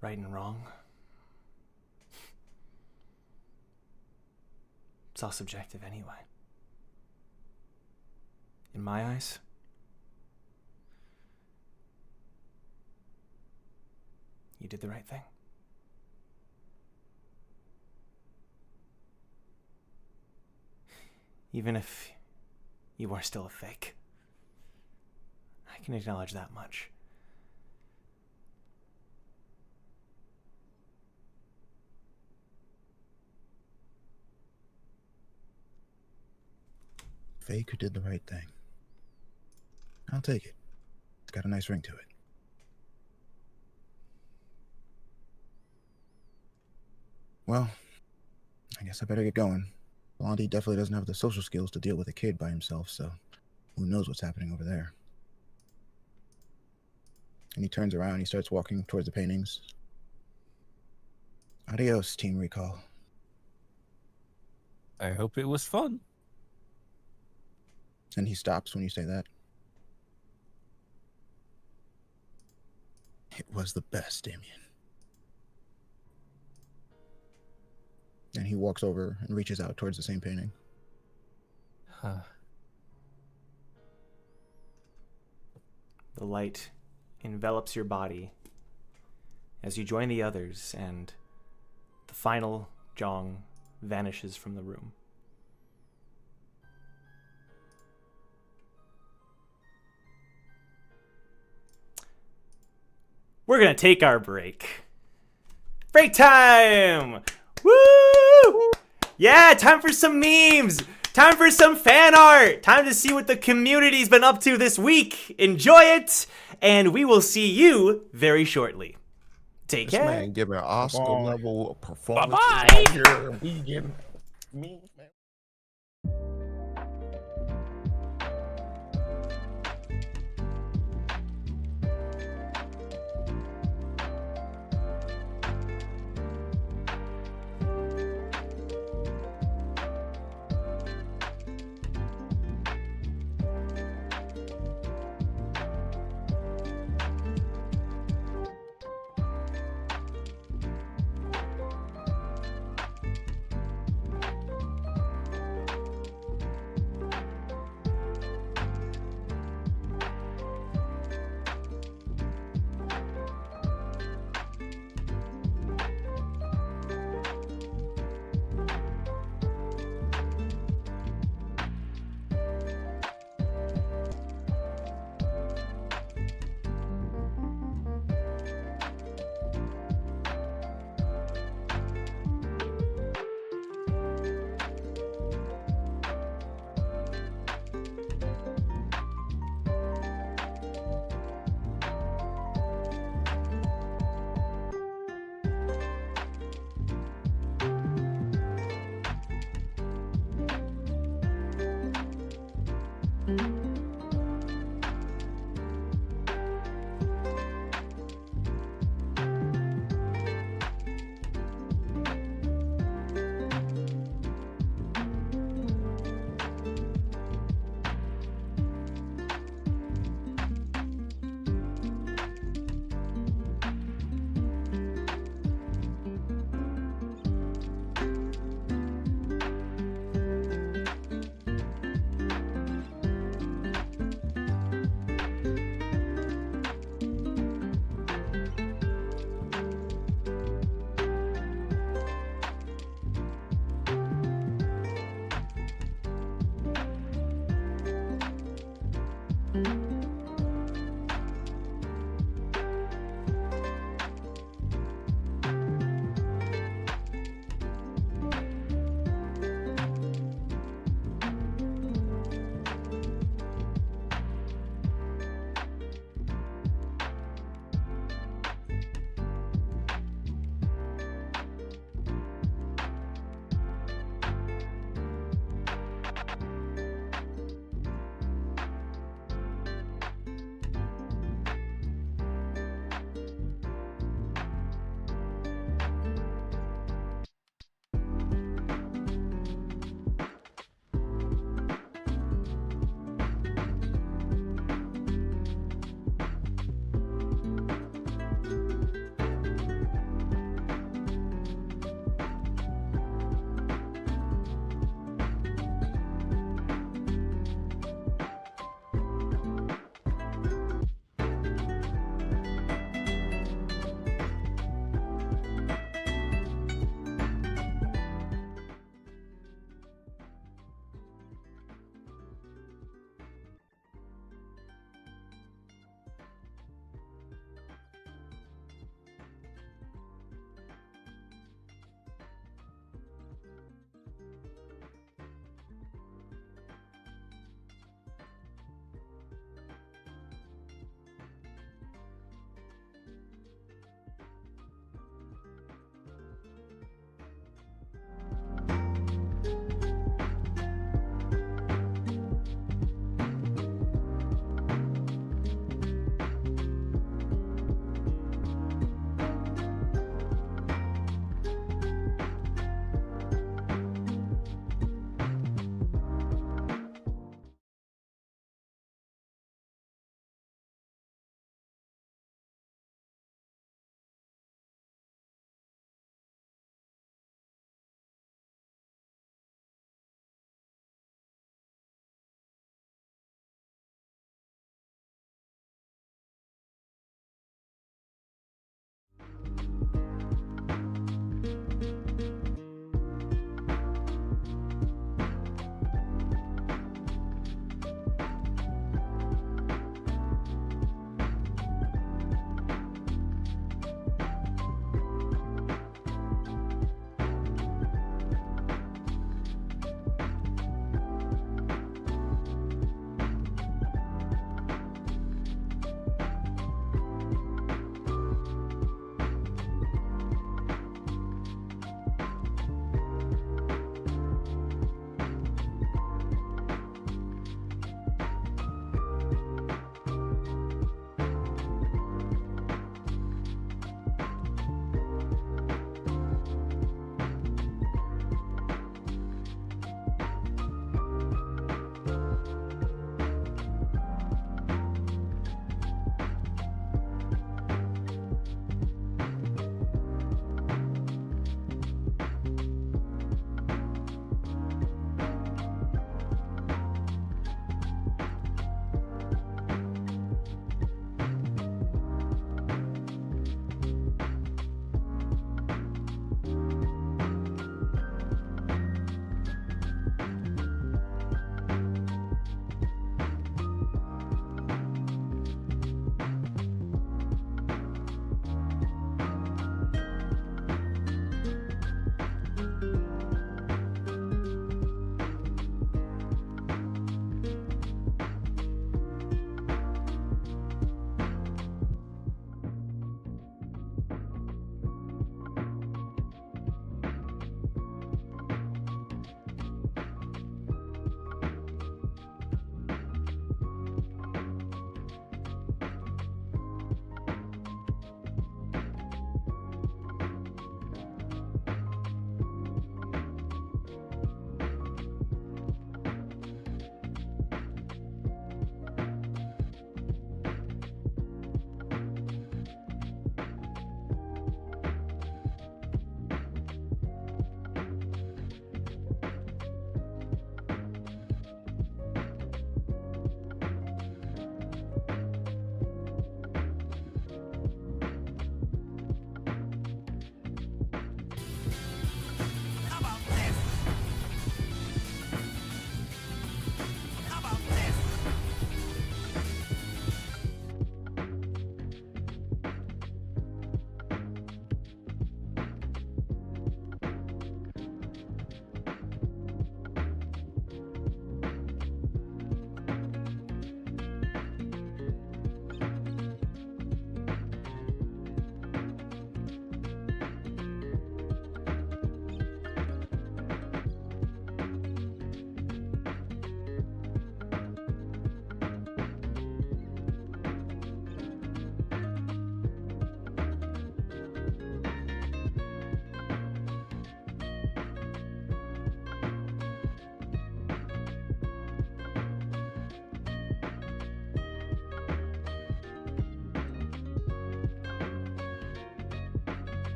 Right and wrong. It's all subjective anyway. In my eyes, you did the right thing. Even if you are still a fake. I can acknowledge that much. fake who did the right thing. I'll take it. It's got a nice ring to it. Well, I guess I better get going. Blondie definitely doesn't have the social skills to deal with a kid by himself, so who knows what's happening over there. And he turns around and he starts walking towards the paintings. Adios, Team Recall. I hope it was fun. And he stops when you say that. It was the best, Damien. And he walks over and reaches out towards the same painting. Huh. The light envelops your body as you join the others, and the final Jeong vanishes from the room. We're gonna take our break. Break time! Woo! Yeah, time for some memes. Time for some fan art. Time to see what the community's been up to this week. Enjoy it, and we will see you very shortly. Take This care. man giving Oscar level performance. Bye-bye. Here. We getting me, man.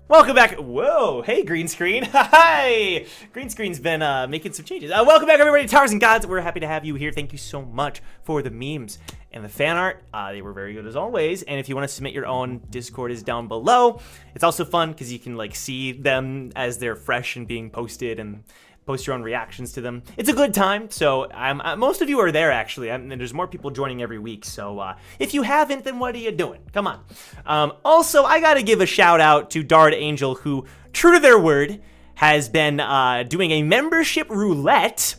Welcome back. Whoa. Hey, green screen. Hi. Green screen's been making some changes. Welcome back, everybody, to Towers and Gods. We're happy to have you here. Thank you so much for the memes and the fan art. They were very good as always. And if you want to submit your own, Discord is down below. It's also fun because you can like see them as they're fresh and being posted and post your own reactions to them. It's a good time. So most of you are there, actually. And there's more people joining every week. So if you haven't, then what are you doing? Come on. Also, I got to give a shout out to Dart Angel, who, true to their word, has been doing a membership roulette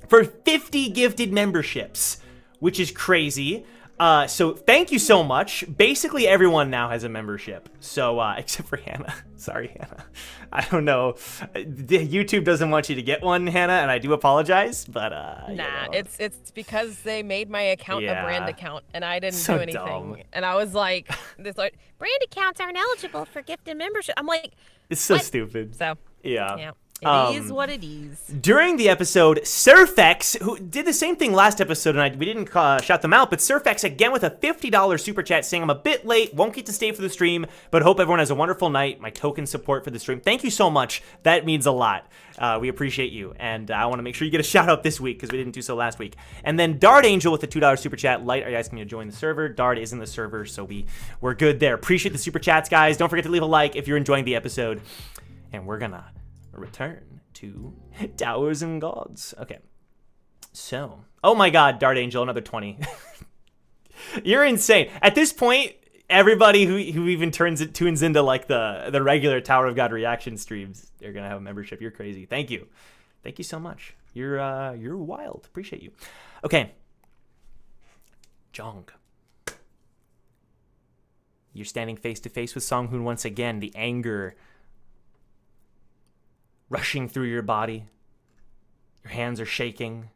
for 50 gifted memberships, which is crazy. So thank you so much. Basically, everyone now has a membership. So, except for Hannah. Sorry, Hannah. I don't know. YouTube doesn't want you to get one, Hannah, and I do apologize, but, Nah, it's because they made my account a brand account, and I didn't So do anything. dumb. And I was like, brand accounts aren't eligible for gifted membership. I'm like, it's so what? stupid. So, Yeah. it is what it is. During the episode, Surfx, who did the same thing last episode, and we didn't shout them out, but Surfx again with a $50 super chat saying, I'm a bit late, won't get to stay for the stream, but hope everyone has a wonderful night. My token support for the stream. Thank you so much. That means a lot. We appreciate you, and I want to make sure you get a shout out this week because we didn't do so last week. And then Dart Angel with the $2 super chat. Light, are you asking me to join the server? Dart is in the server, so we're good there. Appreciate the super chats, guys. Don't forget to leave a like if you're enjoying the episode. And we're gonna return to Towers and Gods. Okay. So, oh my god, Dart Angel, another 20. You're insane. At this point, everybody who even tunes into like the regular Tower of God reaction streams, they're gonna have a membership. You're crazy. Thank you. Thank you so much. You're wild. Appreciate you. Okay. Jeong. You're standing face to face with Sang-Hoon once again. The anger rushing through your body. Your hands are shaking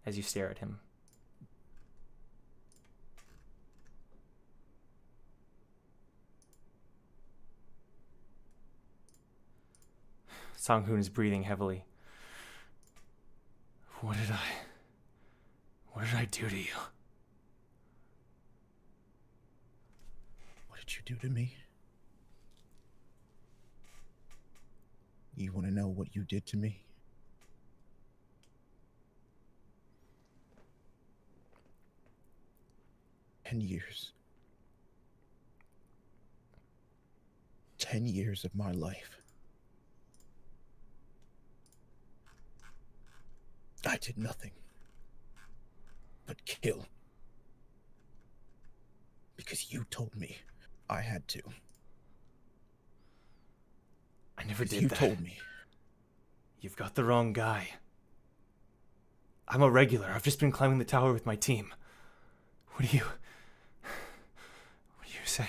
as you stare at him. Sang-Hoon is breathing heavily. What did I do to you? What did you do to me? You want to know what you did to me? Years. 10 years of my life. I did nothing but kill. Because you told me I had to. I never did you that. You told me. You've got the wrong guy. I'm a regular. I've just been climbing the tower with my team. What are you saying?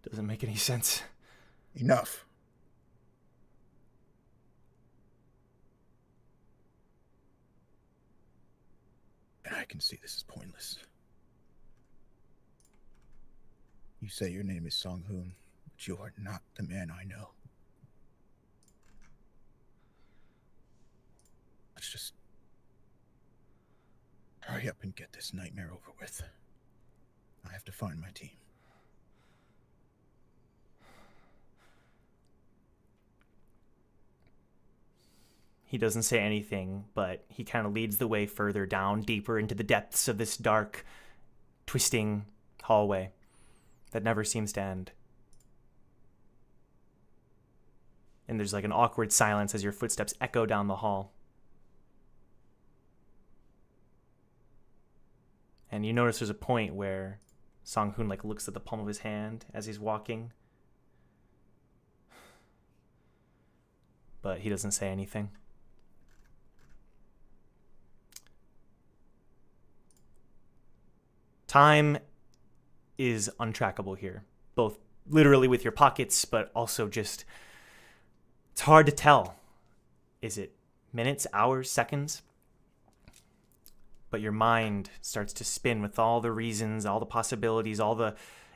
Doesn't make any sense. Enough. And I can see this is pointless. You say your name is Sang-Hoon, but you are not the man I know. Let's just hurry up and get this nightmare over with. I have to find my team. He doesn't say anything, but he kind of leads the way further down, deeper into the depths of this dark, twisting hallway that never seems to end. And there's like an awkward silence as your footsteps echo down the hall. And you notice there's a point where Sang-Hoon like looks at the palm of his hand as he's walking. But he doesn't say anything. Time is untrackable here, both literally with your pockets, but also just, it's hard to tell. Is it minutes, hours, seconds? But your mind starts to spin with all the reasons, all the possibilities, all the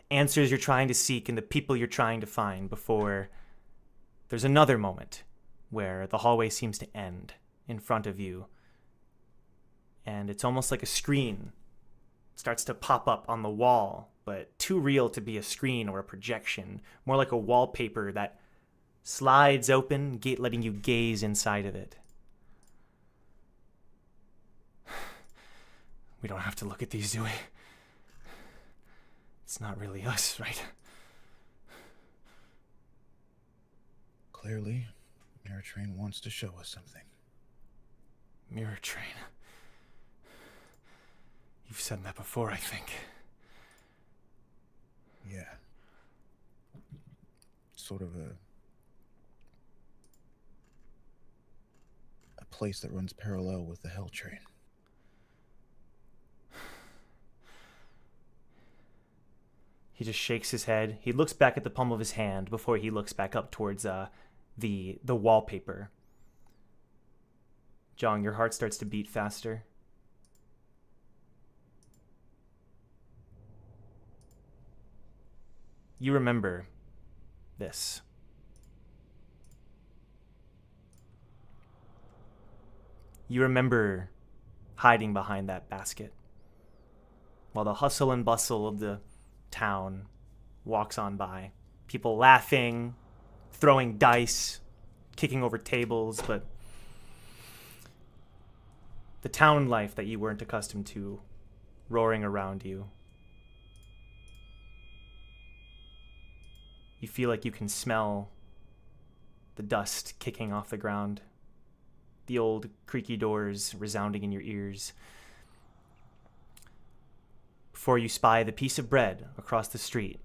answers you're trying to seek and the people you're trying to find before there's another moment where the hallway seems to end in front of you. And it's almost like a screen starts to pop up on the wall but too real to be a screen or a projection, more like a wallpaper that slides open, letting you gaze inside of it. We don't have to look at these, do we? It's not really us, right? Clearly, Mirror Train wants to show us something. Mirror Train. You've said that before, I think. Yeah. Sort of a place that runs parallel with the Hell Train. He just shakes his head. He looks back at the palm of his hand before he looks back up towards the wallpaper. Jeong, your heart starts to beat faster. You remember this. You remember hiding behind that basket while the hustle and bustle of the town walks on by. People laughing, throwing dice, kicking over tables, but the town life that you weren't accustomed to roaring around you. You feel like you can smell the dust kicking off the ground, the old creaky doors resounding in your ears. Before you spy the piece of bread across the street.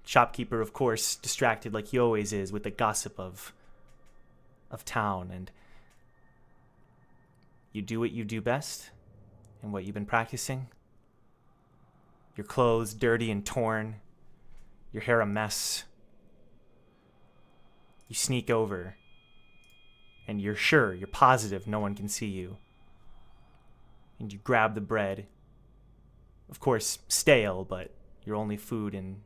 Shopkeeper, of course, distracted like he always is with the gossip of town, and you do what you do best and what you've been practicing. Your clothes dirty and torn, your hair a mess. You sneak over, and you're positive no one can see you. And you grab the bread. Of course, stale, but your only food in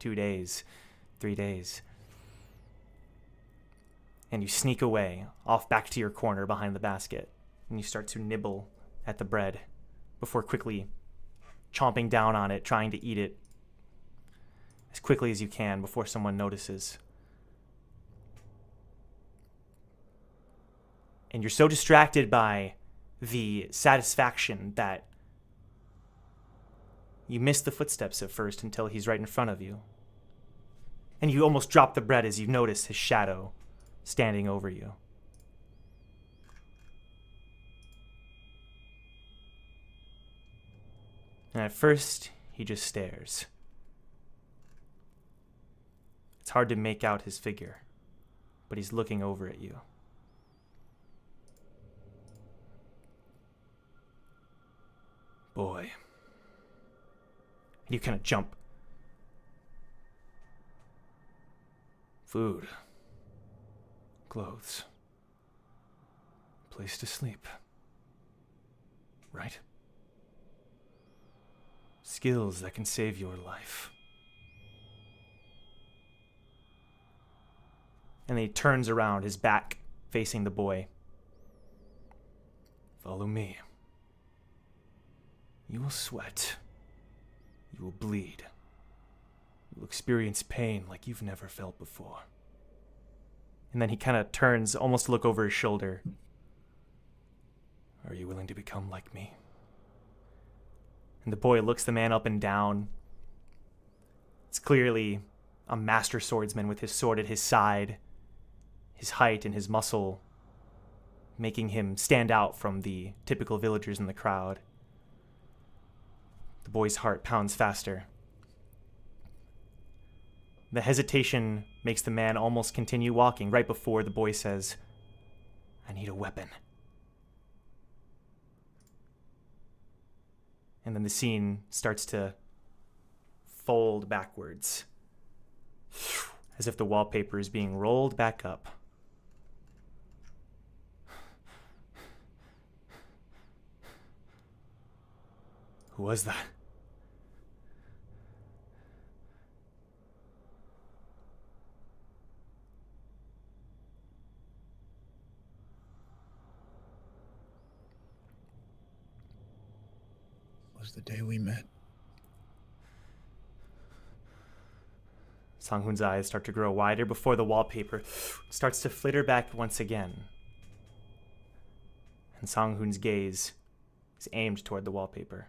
2 days, 3 days. And you sneak away, off back to your corner behind the basket, and you start to nibble at the bread before quickly chomping down on it, trying to eat it as quickly as you can before someone notices. And you're so distracted by the satisfaction that you miss the footsteps at first until he's right in front of you. And you almost drop the bread as you notice his shadow standing over you. And at first, he just stares. It's hard to make out his figure, but he's looking over at you. Boy. And you kind of jump. Food. Clothes. Place to sleep. Right? Skills that can save your life. And then he turns around, his back facing the boy. Follow me. You will sweat. You will bleed. You will experience pain like you've never felt before. And then he kind of turns, almost to look over his shoulder. Are you willing to become like me? And the boy looks the man up and down. It's clearly a master swordsman with his sword at his side, his height and his muscle making him stand out from the typical villagers in the crowd. The boy's heart pounds faster. The hesitation makes the man almost continue walking right before the boy says, I need a weapon. And then the scene starts to fold backwards, as if the wallpaper is being rolled back up. Who was that? Was the day we met. Sang-Hoon's eyes start to grow wider before the wallpaper starts to flitter back once again. And Sang-Hoon's gaze is aimed toward the wallpaper.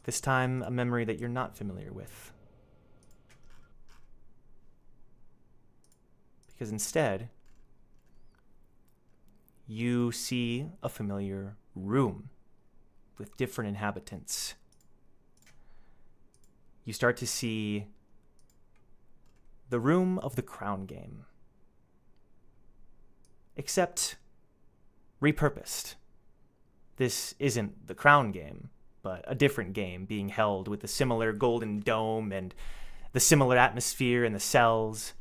This time, a memory that you're not familiar with. Because instead, you see a familiar room with different inhabitants. You start to see the room of the crown game. Except repurposed. This isn't the crown game, but a different game being held with a similar golden dome and the similar atmosphere and the cells.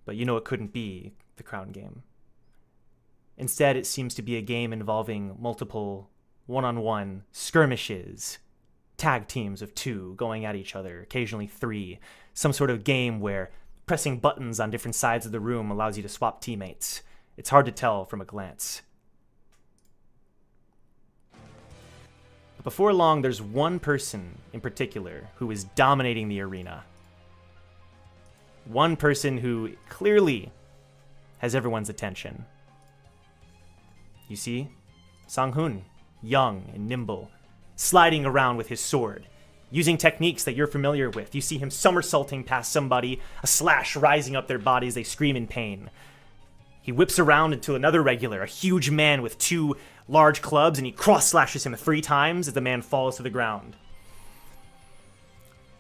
But you know it couldn't be the crown game. Instead, it seems to be a game involving multiple one-on-one skirmishes, tag teams of 2 going at each other, occasionally 3, some sort of game where pressing buttons on different sides of the room allows you to swap teammates. It's hard to tell from a glance. But before long, there's one person in particular who is dominating the arena. One person who clearly has everyone's attention. You see, Sang-Hoon, young and nimble, sliding around with his sword, using techniques that you're familiar with. You see him somersaulting past somebody, a slash rising up their body as they scream in pain. He whips around into another regular, a huge man with 2 large clubs, and he cross-slashes him 3 times as the man falls to the ground.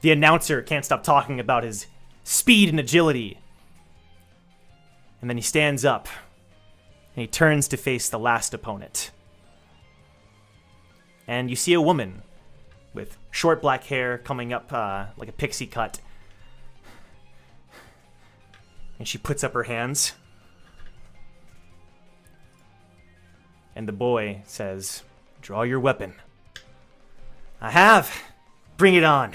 The announcer can't stop talking about his speed and agility. And then he stands up, and he turns to face the last opponent. And you see a woman with short black hair coming up like a pixie cut. And she puts up her hands. And the boy says, "Draw your weapon." "I have. Bring it on."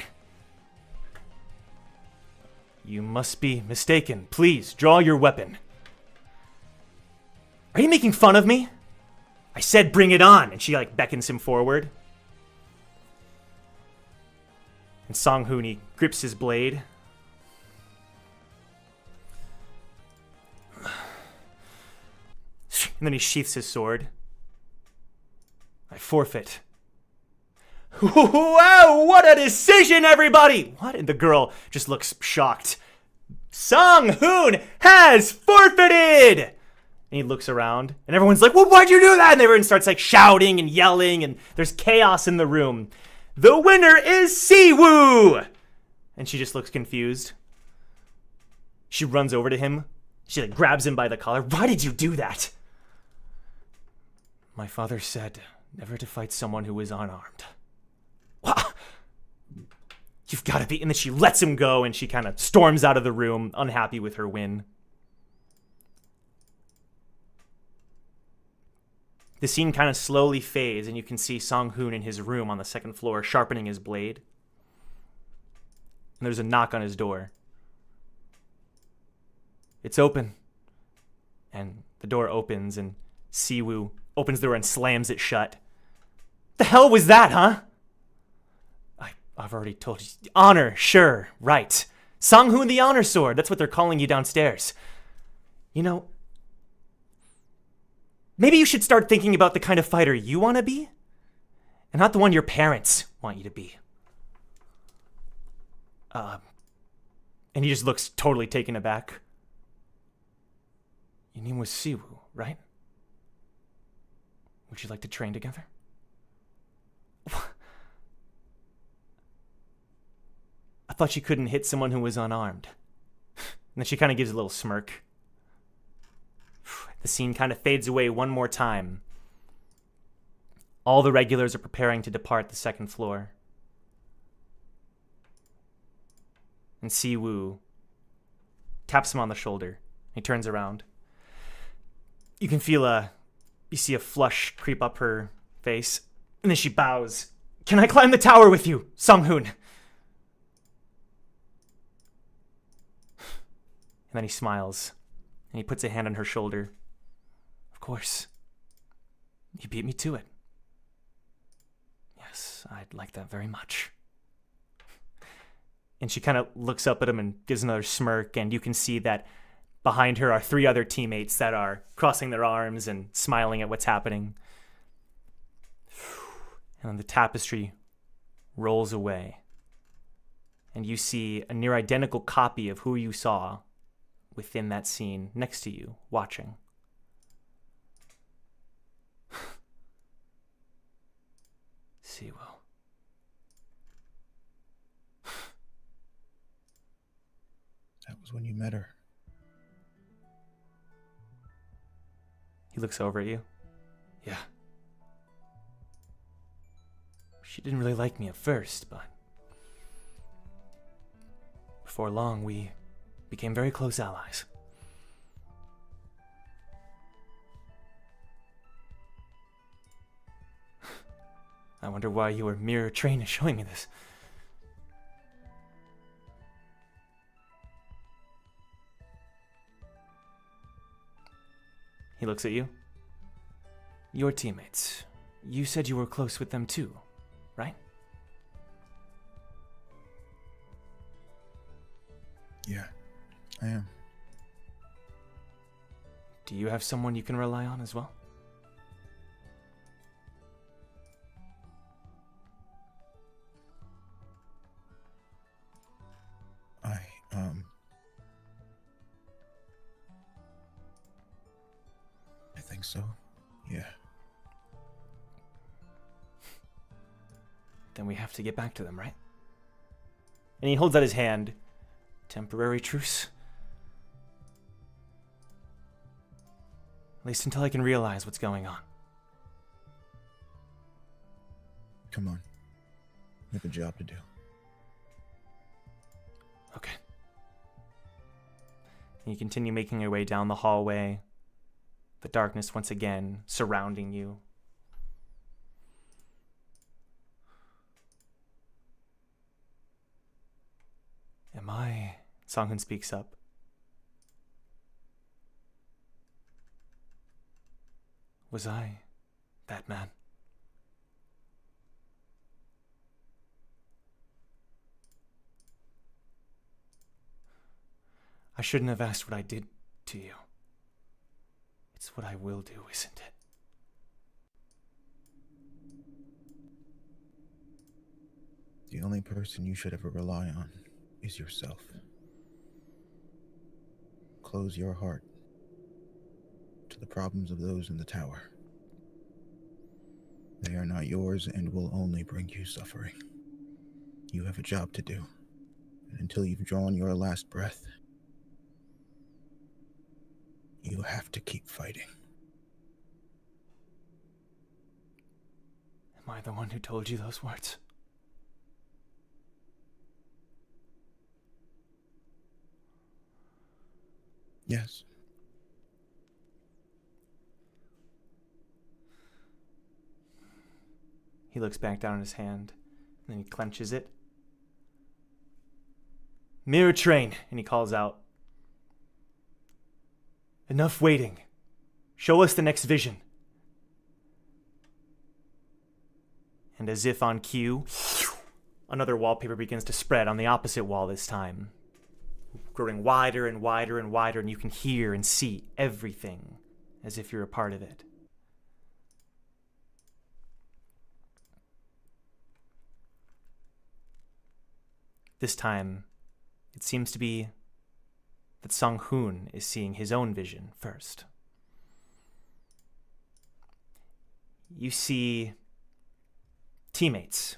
"You must be mistaken. Please, draw your weapon." "Are you making fun of me? I said bring it on." And she beckons him forward. And Sang-Hoon, he grips his blade. And then he sheaths his sword. "I forfeit." "Wow, what a decision, everybody!" "What?" And the girl just looks shocked. "Sang-Hoon has forfeited!" And he looks around, and everyone's like, "Well, why'd you do that?" And everyone starts shouting and yelling, and there's chaos in the room. "The winner is Siwoo!" And she just looks confused. She runs over to him. She grabs him by the collar. "Why did you do that?" "My father said never to fight someone who is unarmed." "Wow. You've got to be..." And then she lets him go, and she kind of storms out of the room, unhappy with her win. The scene kind of slowly fades, and you can see Sang-Hoon in his room on the 2nd floor sharpening his blade. And there's a knock on his door. It's open. And the door opens, and Siwoo opens the door and slams it shut. "The hell was that, huh?" I've already told you. "Honor, sure, right. Sang-Hoon the Honor Sword, that's what they're calling you downstairs. You know, maybe you should start thinking about the kind of fighter you want to be, and not the one your parents want you to be." And he just looks totally taken aback. "Your name was Siwoo, right? Would you like to train together?" "I thought you couldn't hit someone who was unarmed." And then she kind of gives a little smirk. The scene kind of fades away one more time. All the regulars are preparing to depart the 2nd floor. And Siwoo taps him on the shoulder. He turns around. You can feel you see a flush creep up her face. And then she bows. "Can I climb the tower with you, Sang-Hoon?" And then he smiles. And he puts a hand on her shoulder. "Of course. You beat me to it." "Yes." Yes, I'd like that very much. And she kind of looks up at him and gives another smirk, and you can see that behind her are 3 other teammates that are crossing their arms and smiling at what's happening. And then the tapestry rolls away, and you see a near identical copy of who you saw within that scene next to you, watching. Siwoo. That was when you met her. He looks over at you. Yeah. She didn't really like me at first, but before long, we became very close allies. I wonder why your mirror train is showing me this. He looks at you. Your teammates. You said you were close with them too, right? Yeah, I am. Do you have someone you can rely on as well? I think so. Yeah. Then we have to get back to them, right? And he holds out his hand. Temporary truce. At least until I can realize what's going on. Come on. We have a job to do. Okay. And you continue making your way down the hallway. The darkness once again surrounding you. Am I... Sang-Hoon speaks up. Was I that man? I shouldn't have asked what I did to you. It's what I will do, isn't it? The only person you should ever rely on is yourself. Close your heart to the problems of those in the tower. They are not yours and will only bring you suffering. You have a job to do, and until you've drawn your last breath, you have to keep fighting. Am I the one who told you those words? Yes. He looks back down at his hand, and then he clenches it. Mirror train, and he calls out. Enough waiting. Show us the next vision. And as if on cue, another wallpaper begins to spread on the opposite wall this time, growing wider and wider and wider, and you can hear and see everything as if you're a part of it. This time, it seems to be that Sang-Hoon is seeing his own vision first. You see teammates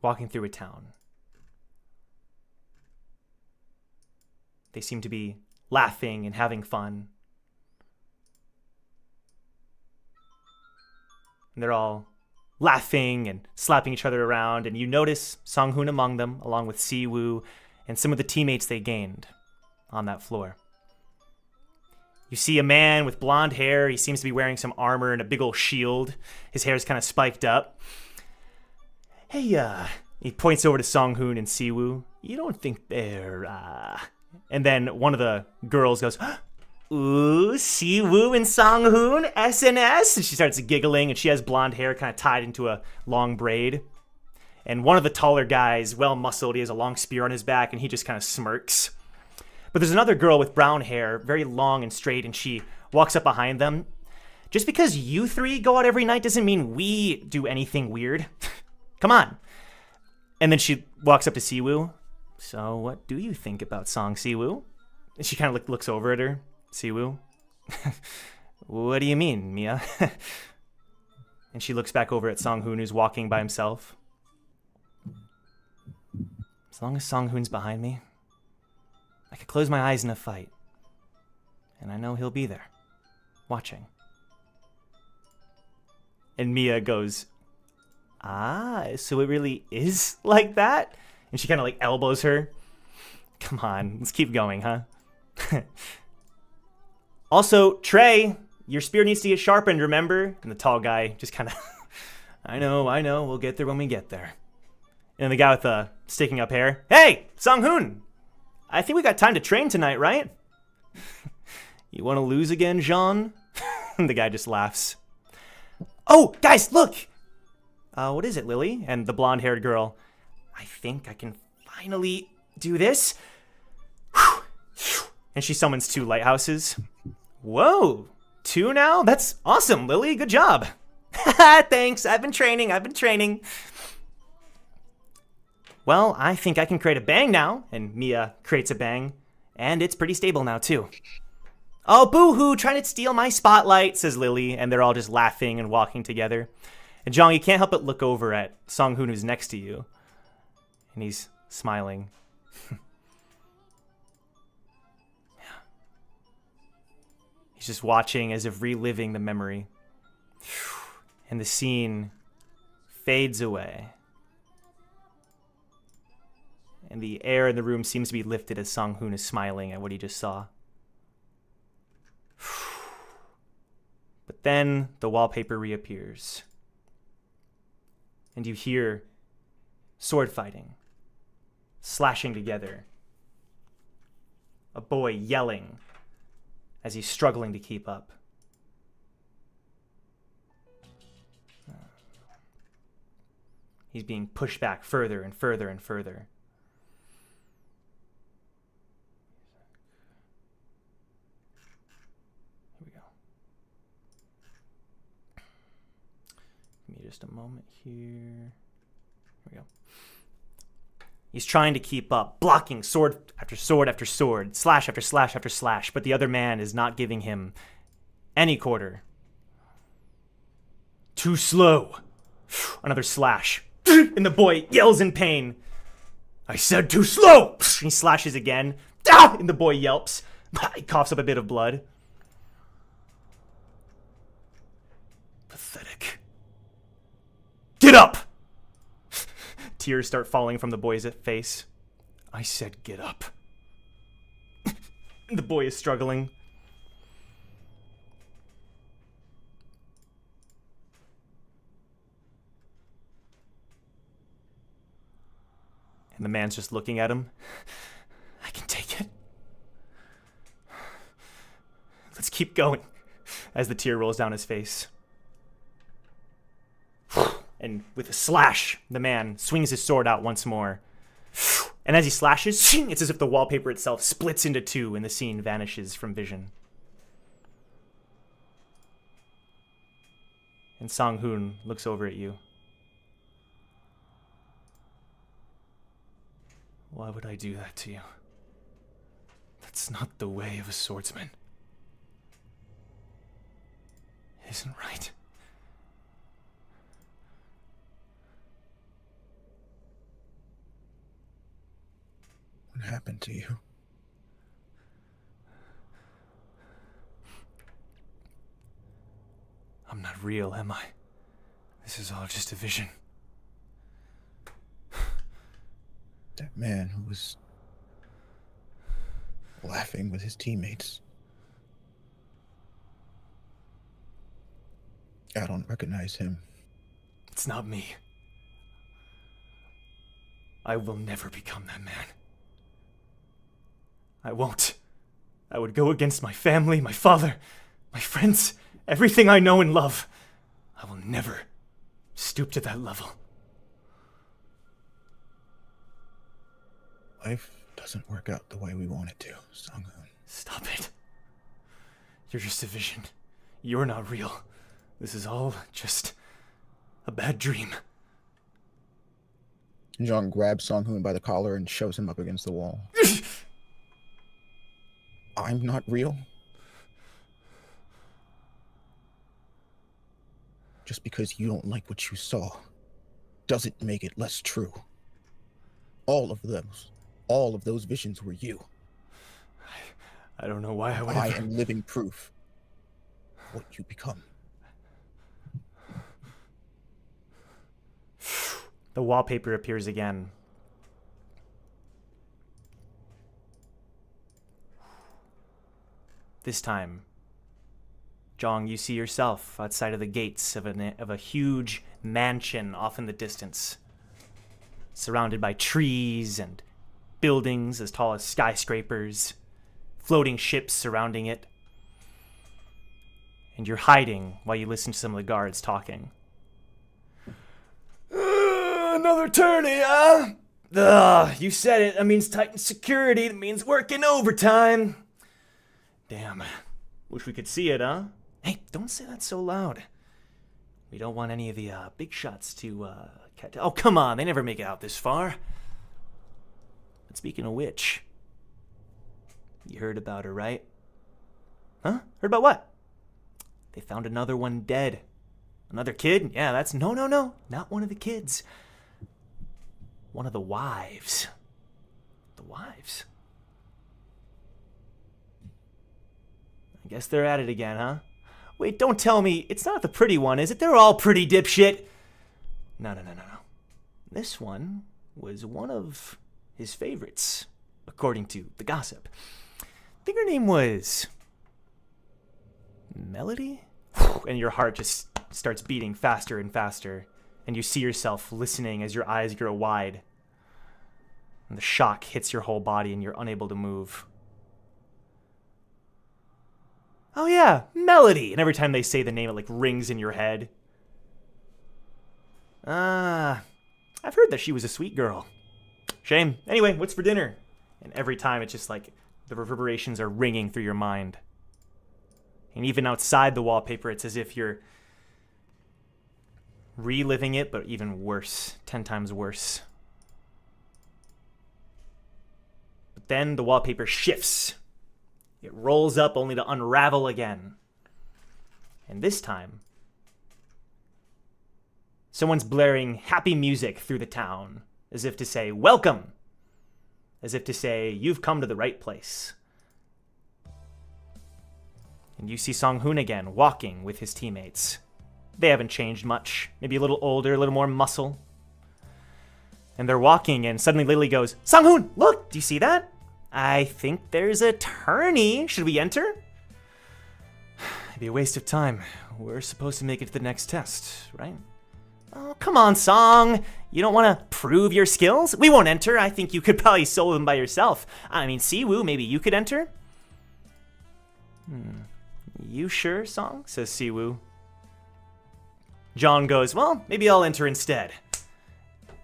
walking through a town. They seem to be laughing and having fun. And they're all laughing and slapping each other around, and you notice Sang-Hoon among them, along with Siwoo and some of the teammates they gained on that floor. You see a man with blonde hair. He seems to be wearing some armor and a big old shield. His hair's kind of spiked up. Hey, he points over to Sang-Hoon and Siwoo. You don't think they're, And then one of the girls goes, ooh, Siwoo and Sang-Hoon, SNS? And she starts giggling, and she has blonde hair kind of tied into a long braid. And one of the taller guys, well-muscled, he has a long spear on his back, and he just kind of smirks. But there's another girl with brown hair, very long and straight, and she walks up behind them. Just because you three go out every night doesn't mean we do anything weird. Come on. And then she walks up to Siwoo. So what do you think about Song, Siwoo? And she kind of looks over at her. Siwoo? What do you mean, Mia? And she looks back over at Sang-Hoon, who's walking by himself. As long as Sang-Hoon's behind me, I could close my eyes in a fight. And I know he'll be there, watching. And Mia goes, so it really is like that? And she kind of like elbows her. Come on, let's keep going, huh? Also, Trey, your spear needs to get sharpened, remember? And the tall guy just kind of, I know, we'll get there when we get there. And the guy with the sticking up hair, hey, Sang-Hoon, I think we got time to train tonight, right? You want to lose again, Jean? And the guy just laughs. Oh, guys, look! What is it, Lily? And the blonde-haired girl, I think I can finally do this. And she summons 2 lighthouses. Whoa, 2 now? That's awesome, Lily. Good job. Thanks, I've been training. Well, I think I can create a bang now. And Mia creates a bang. And it's pretty stable now, too. Oh, boo-hoo, trying to steal my spotlight, says Lily. And they're all just laughing and walking together. And Jong, you can't help but look over at Sang-Hoon, who's next to you. And he's smiling. He's just watching as if reliving the memory. And the scene fades away. And the air in the room seems to be lifted as Sang-Hoon is smiling at what he just saw. But then the wallpaper reappears. And you hear sword fighting, slashing together. A boy yelling as he's struggling to keep up. He's being pushed back further and further and further. Here we go. Give me just a moment here. Here we go. He's trying to keep up, blocking sword after sword after sword, slash after slash after slash, but the other man is not giving him any quarter. Too slow. Another slash. And the boy yells in pain. I said too slow. He slashes again. And the boy yelps. He coughs up a bit of blood. Pathetic. Get up! Tears start falling from the boy's face. I said get up. The boy is struggling. And the man's just looking at him. I can take it. Let's keep going. As the tear rolls down his face. And with a slash, the man swings his sword out once more. And as he slashes, it's as if the wallpaper itself splits into 2 and the scene vanishes from vision. And Sang-Hoon looks over at you. Why would I do that to you? That's not the way of a swordsman. It isn't right. What happened to you? I'm not real, am I? This is all just a vision. That man who was laughing with his teammates. I don't recognize him. It's not me. I will never become that man. I won't. I would go against my family, my father, my friends, everything I know and love. I will never stoop to that level. Life doesn't work out the way we want it to, Sang-Hoon. Stop it. You're just a vision. You're not real. This is all just a bad dream. Jeong grabs Sang-Hoon by the collar and shoves him up against the wall. I'm not real? Just because you don't like what you saw doesn't make it less true. All of those visions were you. I don't know why I would I am living proof of what you become. The wallpaper appears again. This time, Jeong, you see yourself outside of the gates of a huge mansion off in the distance, surrounded by trees and buildings as tall as skyscrapers, floating ships surrounding it. And you're hiding while you listen to some of the guards talking. Another tourney, huh? You said it. That means tighten security. That means working overtime. Damn. Wish we could see it, huh? Hey, don't say that so loud. We don't want any of the big shots to catch. Oh, come on. They never make it out this far. But speaking of which, you heard about her, right? Huh? Heard about what? They found another one dead. Another kid? Yeah, that's... No. Not one of the kids. One of the wives. The wives? I guess they're at it again, huh? Wait, don't tell me it's not the pretty one, is it? They're all pretty, dipshit. No. This one was one of his favorites, according to the gossip. I think her name was... Melody? And your heart just starts beating faster and faster, and you see yourself listening as your eyes grow wide. And the shock hits your whole body and you're unable to move. Oh yeah, Melody! And every time they say the name, it like rings in your head. I've heard that she was a sweet girl. Shame. Anyway, what's for dinner? And every time it's just like the reverberations are ringing through your mind. And even outside the wallpaper, it's as if you're reliving it, but even worse. 10 times worse. But then the wallpaper shifts. It rolls up only to unravel again. And this time, someone's blaring happy music through the town, as if to say, welcome! As if to say, you've come to the right place. And you see Sang-Hoon again, walking with his teammates. They haven't changed much. Maybe a little older, a little more muscle. And they're walking, and suddenly Lily goes, Sang-Hoon, look, do you see that? I think there's a tourney. Should we enter? It'd be a waste of time. We're supposed to make it to the next test, right? Oh, come on, Sang. You don't want to prove your skills? We won't enter. I think you could probably solo them by yourself. I mean, Siwoo, maybe you could enter? You sure, Sang? Says Siwoo. John goes, well, maybe I'll enter instead.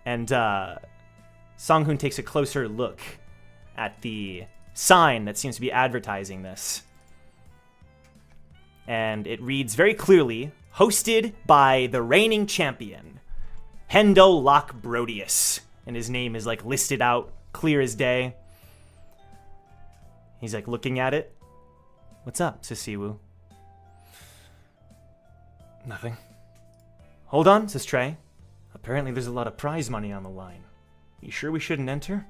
And Sang-Hoon takes a closer look at the sign that seems to be advertising this. And it reads very clearly, hosted by the reigning champion, Hendo Lok Brodius. And his name is like listed out, clear as day. He's like looking at it. What's up, says Siwoo. Nothing. Hold on, says Trey. Apparently there's a lot of prize money on the line. You sure we shouldn't enter?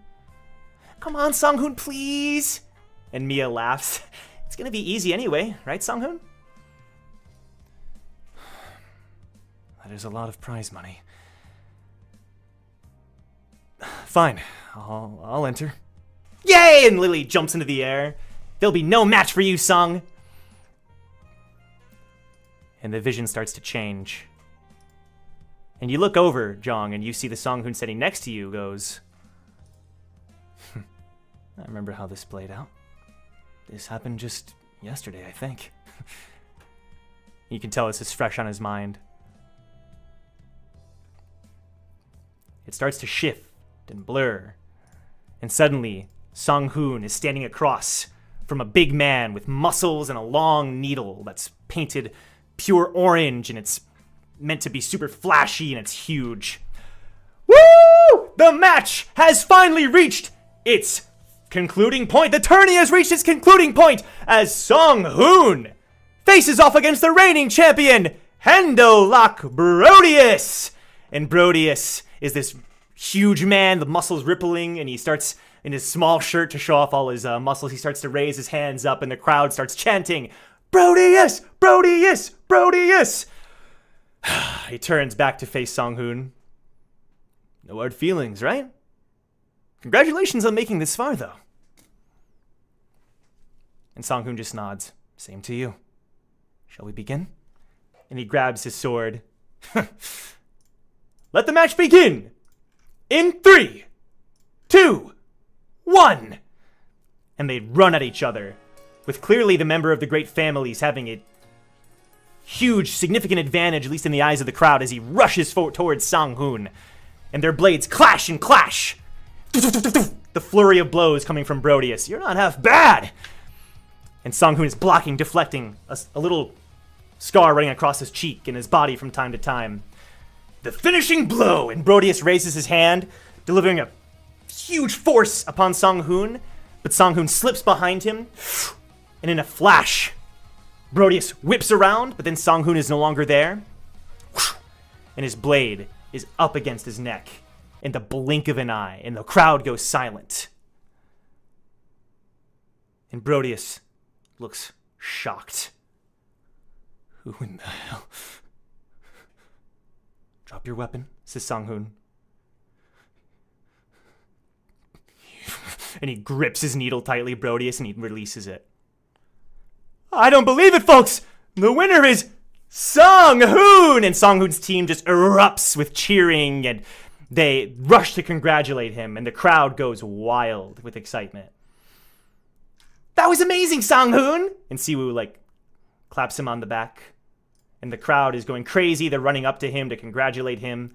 Come on, Sang-Hoon, please. And Mia laughs. It's gonna be easy anyway, right, Sang-Hoon? That is a lot of prize money. Fine, I'll enter. Yay! And Lily jumps into the air. There'll be no match for you, Sang. And the vision starts to change. And you look over, Jeong, and you see the Sang-Hoon sitting next to you goes, I remember how this played out. This happened just yesterday, I think. You can tell this is fresh on his mind. It starts to shift and blur. And suddenly, Sang-Hoon is standing across from a big man with muscles and a long needle that's painted pure orange, and it's meant to be super flashy, and it's huge. Woo! The match has finally reached its concluding point. The tourney has reached its concluding point as Sang-Hoon faces off against the reigning champion, Handolak Brodius. And Brodius is this huge man, the muscles rippling, and he starts in his small shirt to show off all his muscles. He starts to raise his hands up, and the crowd starts chanting, Brodius! Brodius! Brodius! He turns back to face Sang-Hoon. No hard feelings, right? Congratulations on making this far, though. And Sang-Hoon just nods. Same to you. Shall we begin? And he grabs his sword. Let the match begin! In 3, 2, 1! And they run at each other, with clearly the member of the great families having a huge, significant advantage, at least in the eyes of the crowd, as he rushes forward towards Sang-Hoon. And their blades clash and clash. The flurry of blows coming from Brodius. You're not half bad! And Sang-Hoon is blocking, deflecting, a little scar running across his cheek and his body from time to time. The finishing blow! And Brodius raises his hand, delivering a huge force upon Sang-Hoon, but Sang-Hoon slips behind him, and in a flash, Brodius whips around, but then Sang-Hoon is no longer there, and his blade is up against his neck in the blink of an eye, and the crowd goes silent. And Brodius looks shocked. Who in the hell? Drop your weapon, says Sang-Hoon. And he grips his needle tightly, Brodius, and he releases it. I don't believe it, folks! The winner is Sang-Hoon! And Sang-Hoon's team just erupts with cheering, and they rush to congratulate him, and the crowd goes wild with excitement. That was amazing, Sang-Hoon! And Siwoo, claps him on the back. And the crowd is going crazy. They're running up to him to congratulate him.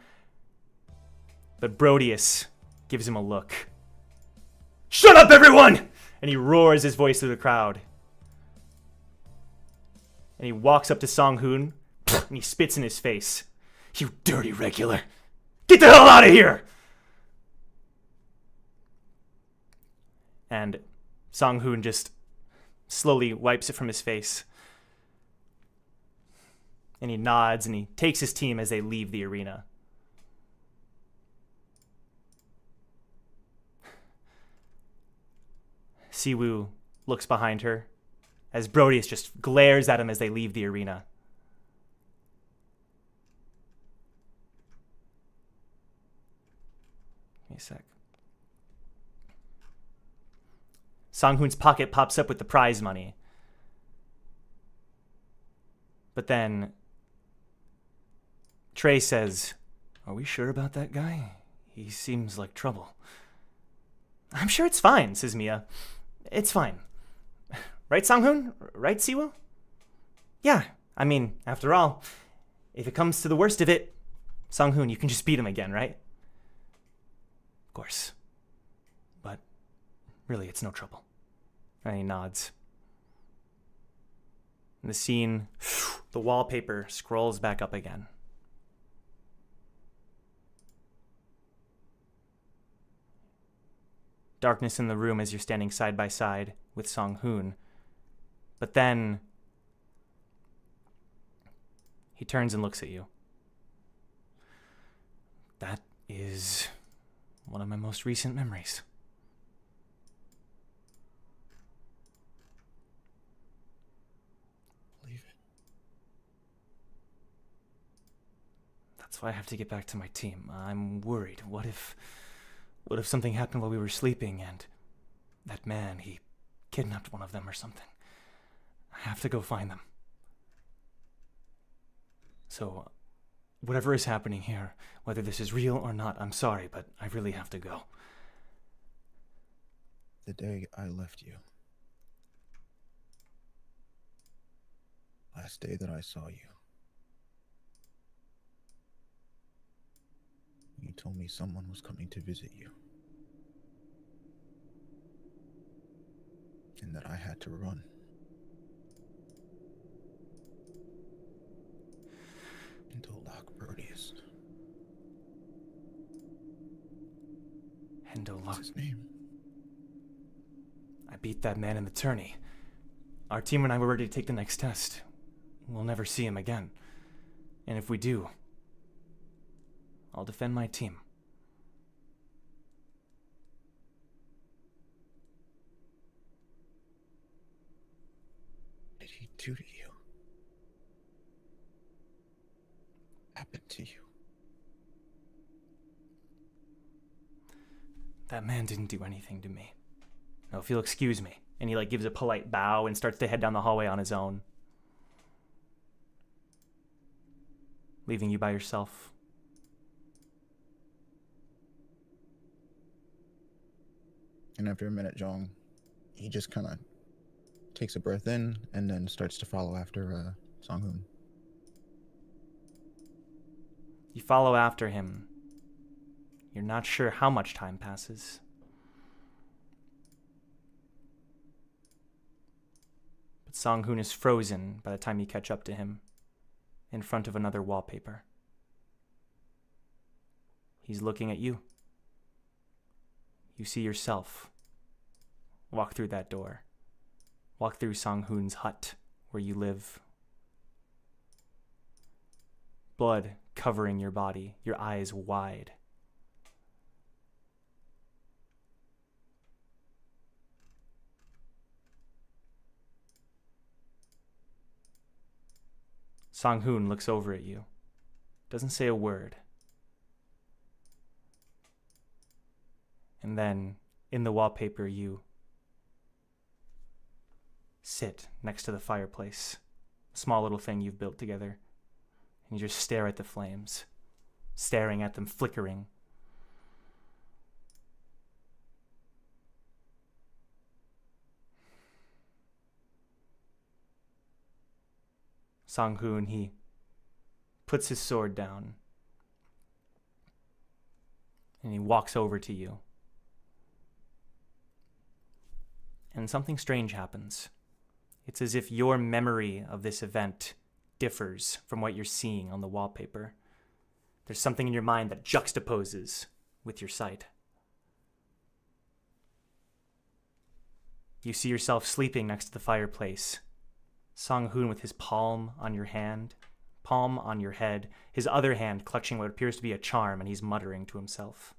But Brodius gives him a look. Shut up, everyone! And he roars his voice through the crowd. And he walks up to Sang-Hoon, and he spits in his face. You dirty regular. Get the hell out of here! And Sang-Hoon just slowly wipes it from his face. And he nods, and he takes his team as they leave the arena. Siwoo looks behind her as Brodius just glares at him as they leave the arena. Give me a sec. Sang-Hoon's pocket pops up with the prize money. But then Trey says, Are we sure about that guy? He seems like trouble. I'm sure it's fine, says Mia. It's fine. Right, Sang-Hoon? Right, Siwoo? Yeah, I mean, after all, if it comes to the worst of it, Sang-Hoon, you can just beat him again, right? Of course. But really, it's no trouble. And he nods. And the scene, the wallpaper scrolls back up again. Darkness in the room as you're standing side by side with Sang-Hoon. But then he turns and looks at you. That is one of my most recent memories. Leave it. That's why I have to get back to my team. I'm worried. What if something happened while we were sleeping and that man, he kidnapped one of them or something? I have to go find them. So, whatever is happening here, whether this is real or not, I'm sorry, but I really have to go. The day I left you. Last day that I saw you. You told me someone was coming to visit you. and that I had to run. Into Lock Proteus. Hendo What's Lock. his name? I beat that man in the tourney. Our team and I were ready to take the next test. We'll never see him again. And if we do, I'll defend my team. What did he do to you? Happened to you? That man didn't do anything to me. Now, if you'll excuse me. And he gives a polite bow and starts to head down the hallway on his own. Leaving you by yourself. And after a minute, Jeong, he just kind of takes a breath in and then starts to follow after Sang-Hoon. You follow after him. You're not sure how much time passes. But Sang-Hoon is frozen by the time you catch up to him, in front of another wallpaper. He's looking at you. You see yourself. Walk through that door. Walk through Sang-Hoon's hut, where you live. Blood covering your body, your eyes wide. Sang-Hoon looks over at you, doesn't say a word. And then, in the wallpaper, you sit next to the fireplace, a small little thing you've built together, and you just stare at the flames, staring at them flickering. Sang-Hoon, he puts his sword down and he walks over to you. And something strange happens. It's as if your memory of this event differs from what you're seeing on the wallpaper. There's something in your mind that juxtaposes with your sight. You see yourself sleeping next to the fireplace. Sang-Hoon with his palm on your hand, palm on your head, his other hand clutching what appears to be a charm, and he's muttering to himself.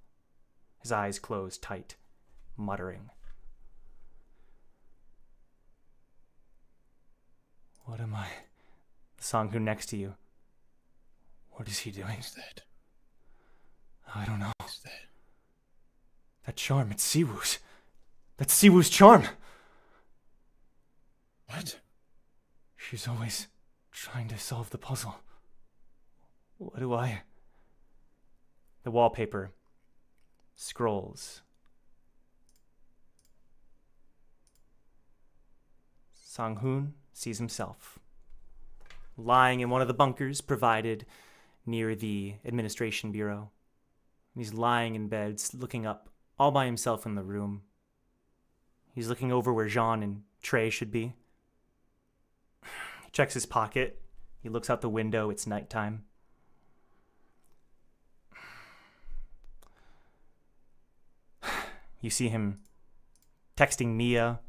His eyes closed tight, muttering. What am I? Sang-Hoon next to you. What is he doing? What's that? I don't know. What's that? That charm, it's Siwoo's. That's Siwoo's charm! What? She's always trying to solve the puzzle. What do I... The wallpaper scrolls. Sang-Hoon sees himself lying in one of the bunkers provided near the administration bureau. He's lying in bed, looking up, all by himself in the room. He's looking over where Jean and Trey should be. He checks his pocket. He looks out the window. It's nighttime. You see him texting Mia,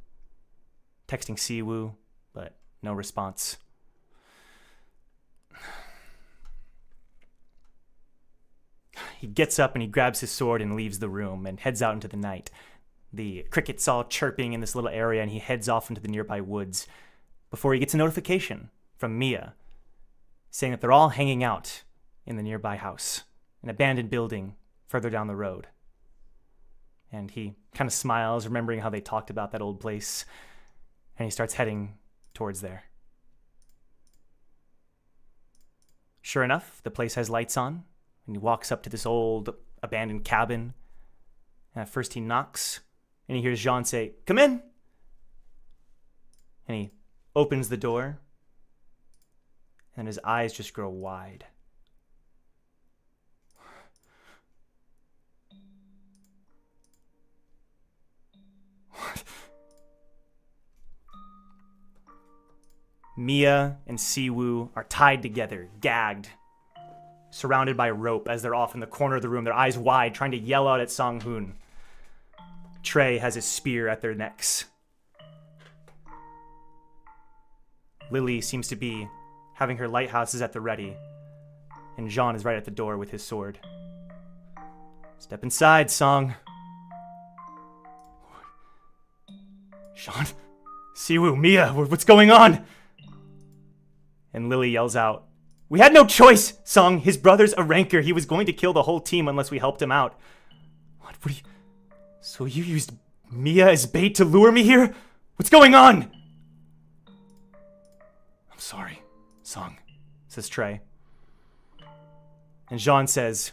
texting Siwoo, but no response. He gets up and he grabs his sword and leaves the room and heads out into the night. The crickets all chirping in this little area, and he heads off into the nearby woods before he gets a notification from Mia saying that they're all hanging out in the nearby house, an abandoned building further down the road. And he kind of smiles, remembering how they talked about that old place, and he starts heading towards there. Sure enough, the place has lights on, and he walks up to this old abandoned cabin. And at first he knocks, and he hears Jean say, "Come in!" And he opens the door, and his eyes just grow wide. Mia and Siwoo are tied together, gagged, surrounded by rope as they're off in the corner of the room, their eyes wide, trying to yell out at Sang-Hoon. Trey has his spear at their necks. Lily seems to be having her lighthouses at the ready, and Jean is right at the door with his sword. Step inside, Sang. Jean? Siwoo, Mia, what's going on? And Lily yells out, "We had no choice, Sang. His brother's a ranker. He was going to kill the whole team unless we helped him out." What are you... So you used Mia as bait to lure me here? What's going on? I'm sorry, Sang, says Trey. And Jean says,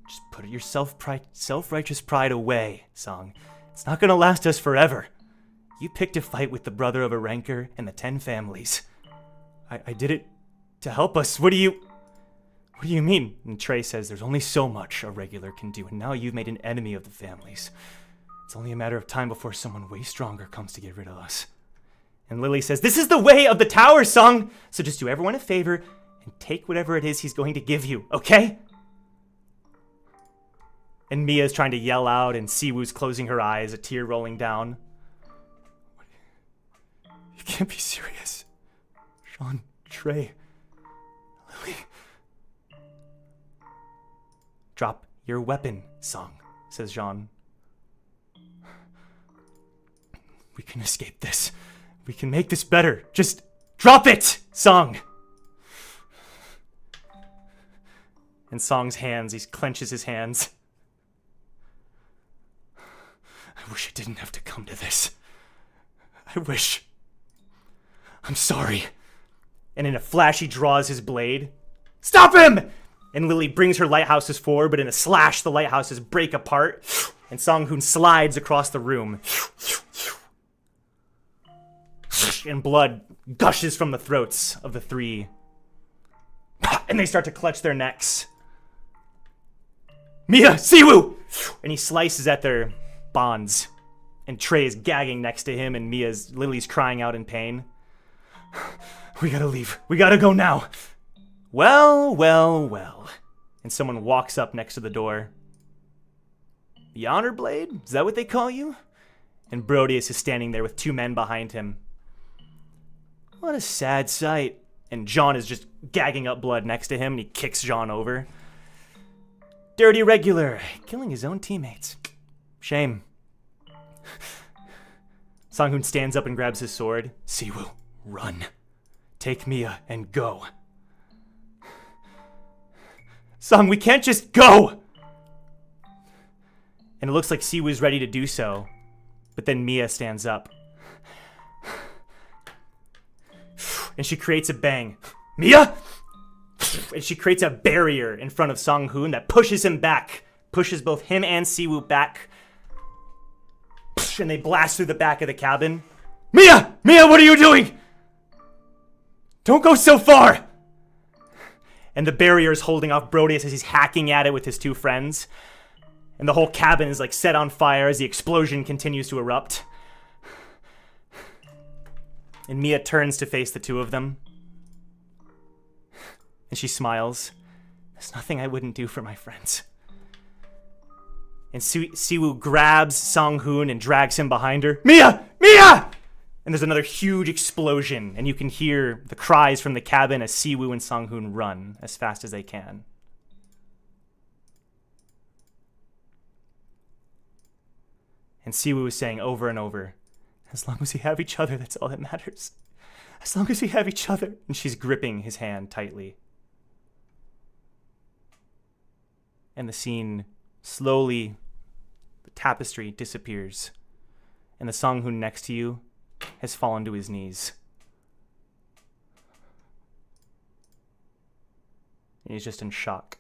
"Just put your self-righteous pride away, Sang. It's not gonna last us forever. You picked a fight with the brother of a ranker and the 10 families. I did it to help us. What do you mean?" And Trey says, "There's only so much a regular can do, and now you've made an enemy of the families. It's only a matter of time before someone way stronger comes to get rid of us." And Lily says, "This is the way of the tower, Sang. So just do everyone a favor and take whatever it is he's going to give you, okay?" And Mia's trying to yell out, and Siwoo's closing her eyes, a tear rolling down. You can't be serious. Jean, Trey, Lily. "Drop your weapon, Sang," says Jean. "We can escape this. We can make this better. Just drop it, Sang." And Sang's hands, he clenches his hands. "I wish it didn't have to come to this. I wish. I'm sorry." And in a flash, he draws his blade. "Stop him!" And Lily brings her lighthouses forward, but in a slash, the lighthouses break apart, and Sang-Hoon slides across the room. And blood gushes from the throats of the three. And they start to clutch their necks. "Mia, Siwoo!" And he slices at their bonds. And Trey is gagging next to him, and Lily's crying out in pain. "We gotta leave. We gotta go now." Well, well, well. And someone walks up next to the door. "The Honor Blade? Is that what they call you?" And Brodius is standing there with 2 men behind him. What a sad sight. And John is just gagging up blood next to him, and he kicks John over. Dirty regular, killing his own teammates. Shame. Sang-Hoon stands up and grabs his sword. "Siwoo, run. Take Mia and go." "Sang, we can't just go!" And it looks like Siwoo's ready to do so. But then Mia stands up. And she creates a bang. "Mia!" And she creates a barrier in front of Sang-Hoon that pushes him back. Pushes both him and Siwoo back. And they blast through the back of the cabin. "Mia! Mia, what are you doing? Don't go so far!" And the barrier is holding off Brodius as he's hacking at it with his 2 friends. And the whole cabin is like set on fire as the explosion continues to erupt. And Mia turns to face the 2 of them. And she smiles. "There's nothing I wouldn't do for my friends." And Siwoo grabs Sang-Hoon and drags him behind her. "Mia! Mia!" And there's another huge explosion, and you can hear the cries from the cabin as Siwoo and Sang-Hoon run as fast as they can. And Siwoo is saying over and over, "As long as we have each other, that's all that matters. As long as we have each other." And she's gripping his hand tightly. And the scene slowly, the tapestry disappears. And the Sang-Hoon next to you has fallen to his knees. And he's just in shock.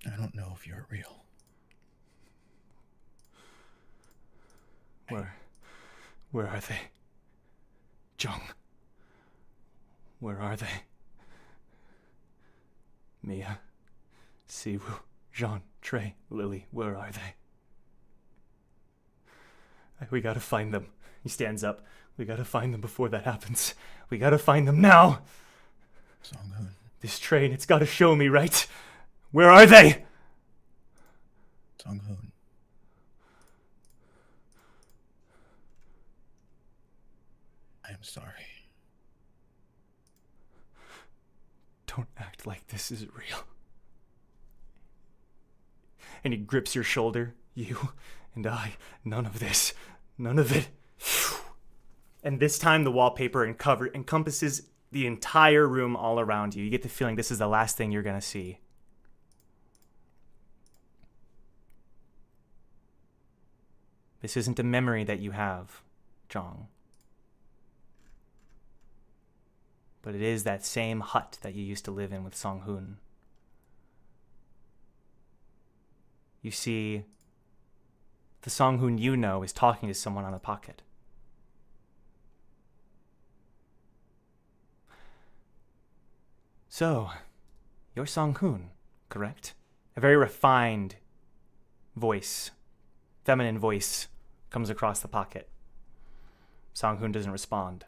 I don't know if you're real. Where? Where are they? Jeong. Where are they? Mia, Siwoo, Jean, Trey, Lily, where are they? We gotta find them. He stands up. We gotta find them before that happens. We gotta find them now. Sang-Hoon. This train, it's gotta show me, right? Where are they? Sang-Hoon. I am sorry. Don't act like this is real. And he grips your shoulder. You and I, none of this. None of it. And this time the wallpaper encompasses the entire room all around you. You get the feeling this is the last thing you're gonna see. This isn't a memory that you have, Jeong. But it is that same hut that you used to live in with Sang-Hoon. You see, the Sang-Hoon you know is talking to someone on a pocket. So, you're Sang-Hoon, correct? A very refined voice, feminine voice, comes across the pocket. Sang-Hoon doesn't respond.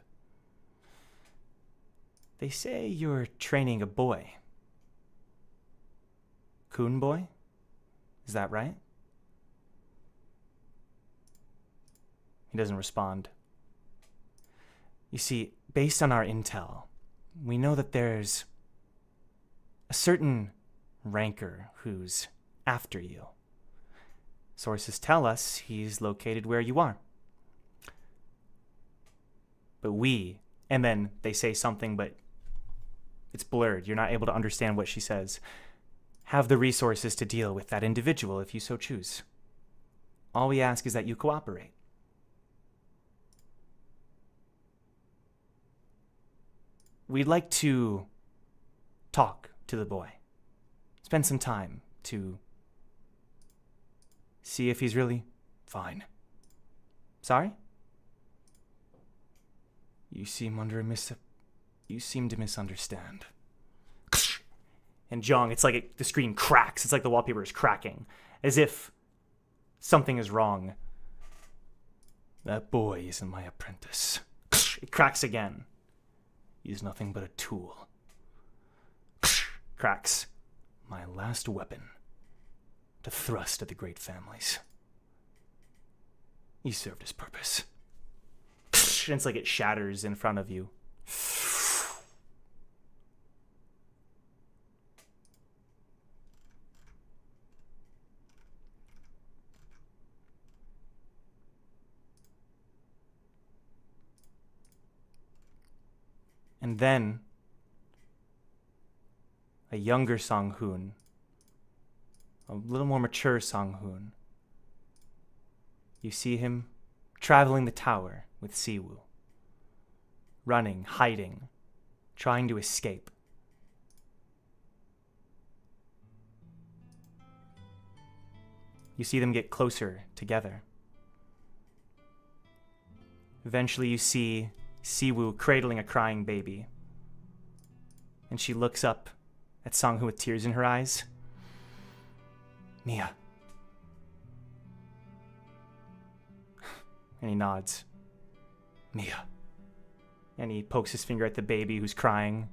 They say you're training a boy. Khun boy? Is that right? He doesn't respond. You see, based on our intel, we know that there's a certain ranker who's after you. Sources tell us he's located where you are. But and then they say something, but it's blurred. You're not able to understand what she says. Have the resources to deal with that individual if you so choose. All we ask is that you cooperate. We'd like to talk to the boy. Spend some time to see if he's really fine. Sorry? You seem to misunderstand. And Jeong, it's like the screen cracks. It's like the wallpaper is cracking, as if something is wrong. That boy isn't my apprentice. It cracks again. He's nothing but a tool. Cracks. My last weapon to thrust at the great families. He served his purpose. And it's like it shatters in front of you. And then a younger Sang-Hoon, a little more mature Sang-Hoon. You see him traveling the tower with Siwoo, running, hiding, trying to escape. You see them get closer together. Eventually you see Siwoo cradling a crying baby. And she looks up at Sang-Hoon with tears in her eyes. Mia. And he nods. Mia. And he pokes his finger at the baby who's crying.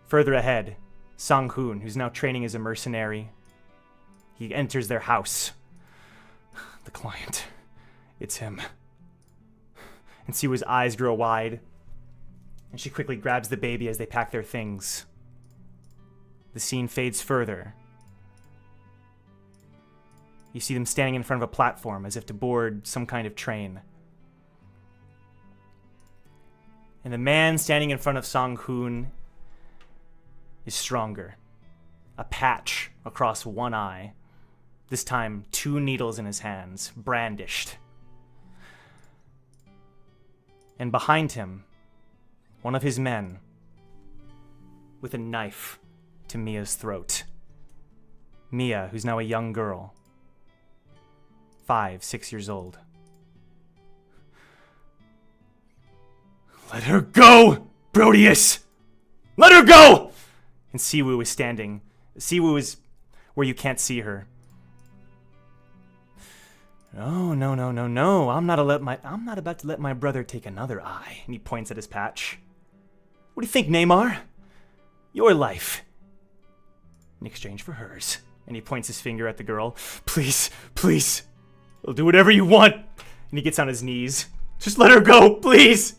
Further ahead, Sang-Hoon, who's now training as a mercenary, he enters their house. The client. It's him. And Siwoo's eyes grow wide, and she quickly grabs the baby as they pack their things. The scene fades further. You see them standing in front of a platform as if to board some kind of train. And the man standing in front of Sang-Hoon is stronger. A patch across one eye. This time, 2 needles in his hands, brandished. And behind him, one of his men with a knife to Mia's throat. Mia, who's now a young girl, 5, 6 years old. Let her go, Proteus! Let her go! And Siwoo is standing. Siwoo is where you can't see her. Oh, no, no, no, no. I'm not about to let my brother take another eye. And he points at his patch. What do you think, Neymar? Your life. In exchange for hers. And he points his finger at the girl. Please, please. I'll do whatever you want. And he gets on his knees. Just let her go, please.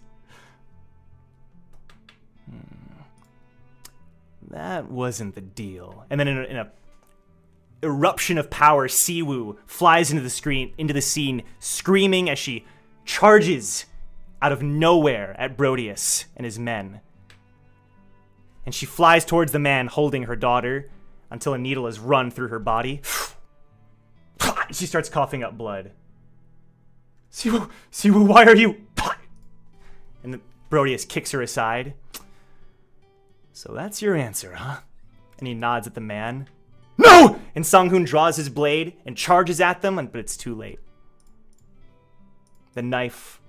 That wasn't the deal. And then in a eruption of power, Siwoo flies into the scene, screaming as she charges out of nowhere at Proteus and his men. And she flies towards the man holding her daughter until a needle has run through her body. She starts coughing up blood. Siwoo, why are you? And Proteus kicks her aside. So that's your answer, huh? And he nods at the man. No! And Sang-Hoon draws his blade and charges at them, but it's too late. The knife,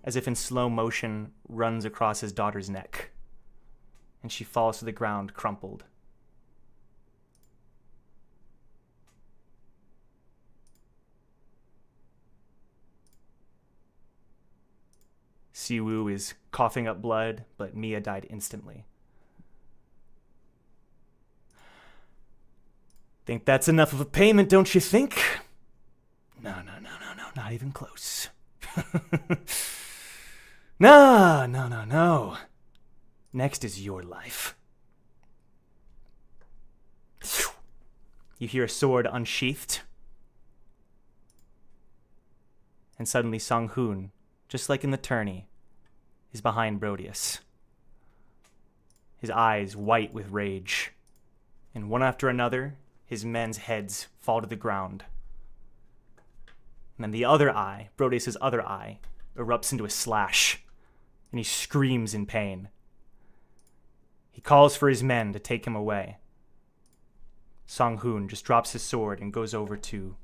as if in slow motion, runs across his daughter's neck. And she falls to the ground, crumpled. Siwoo is coughing up blood, but Mia died instantly. Think that's enough of a payment, don't you think? No, not even close. No. Next is your life. You hear a sword unsheathed. And suddenly Sang-Hoon, just like in the tourney, is behind Proteus. His eyes white with rage. And one after another, his men's heads fall to the ground. And then the other eye, Proteus' other eye, erupts into a slash, and he screams in pain. He calls for his men to take him away. Sang-Hoon just drops his sword and goes over to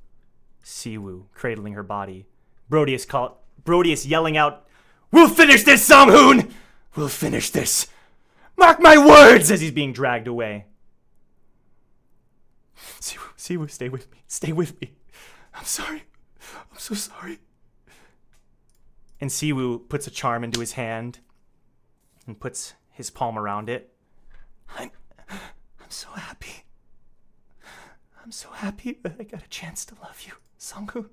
Siwoo, cradling her body. Proteus yelling out, "We'll finish this, Sang-Hoon! We'll finish this! Mark my words!" as he's being dragged away. Siwoo, stay with me. Stay with me. I'm sorry. I'm so sorry. And Siwoo puts a charm into his hand and puts his palm around it. I'm so happy. I'm so happy that I got a chance to love you, Sang-Hoon.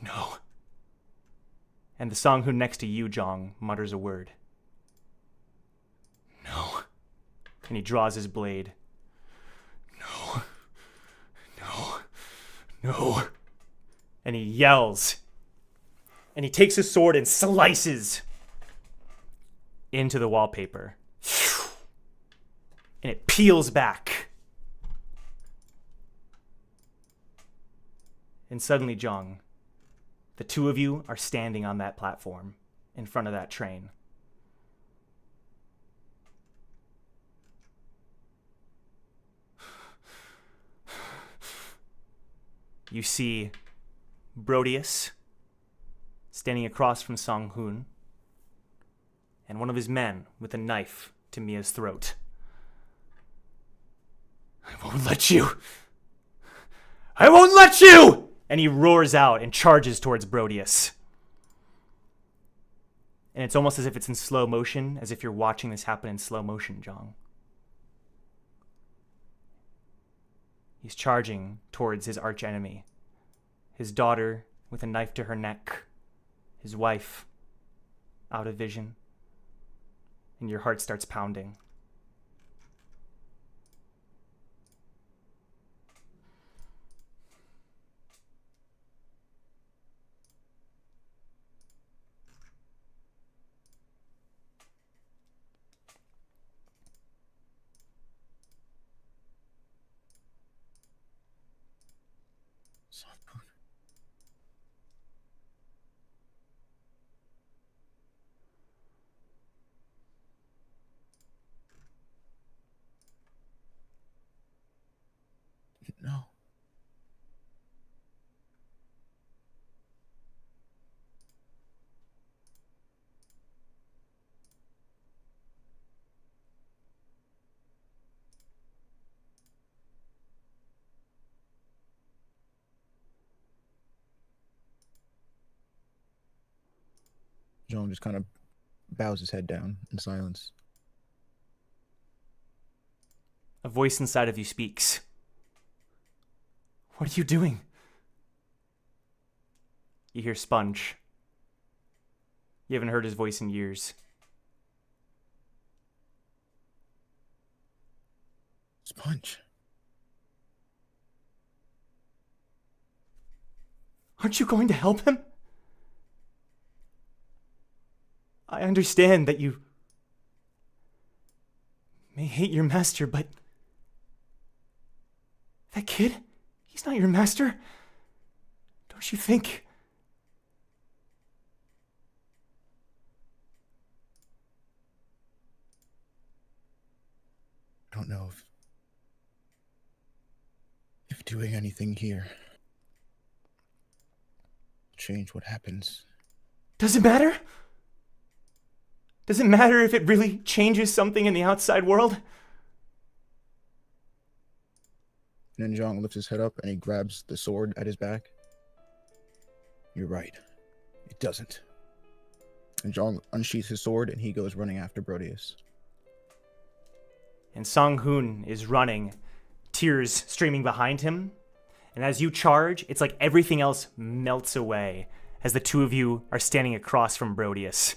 No. And the Sang-Hoon next to Yu Jong mutters a word. No. And he draws his blade. No. And he yells. And he takes his sword and slices into the wallpaper. And it peels back. And suddenly, Jong, the two of you are standing on that platform in front of that train. You see Proteus standing across from Sang-Hoon and one of his men with a knife to Mia's throat. I won't let you! I won't let you! And he roars out and charges towards Proteus. And it's almost as if it's in slow motion, as if you're watching this happen in slow motion, Jong. He's charging towards his archenemy. His daughter with a knife to her neck. His wife out of vision. And your heart starts pounding. Jeong just kind of bows his head down in silence. A voice inside of you speaks. What are you doing? You hear Sponge. You haven't heard his voice in years. Sponge. Aren't you going to help him? I understand that you may hate your master, but that kid, he's not your master. Don't you think? I don't know if doing anything here change what happens. Does it matter? Does it matter if it really changes something in the outside world? And then Jeong lifts his head up and he grabs the sword at his back. You're right. It doesn't. And Jeong unsheaths his sword and he goes running after Brodius. And Sang-Hoon is running, tears streaming behind him. And as you charge, it's like everything else melts away as the two of you are standing across from Brodius.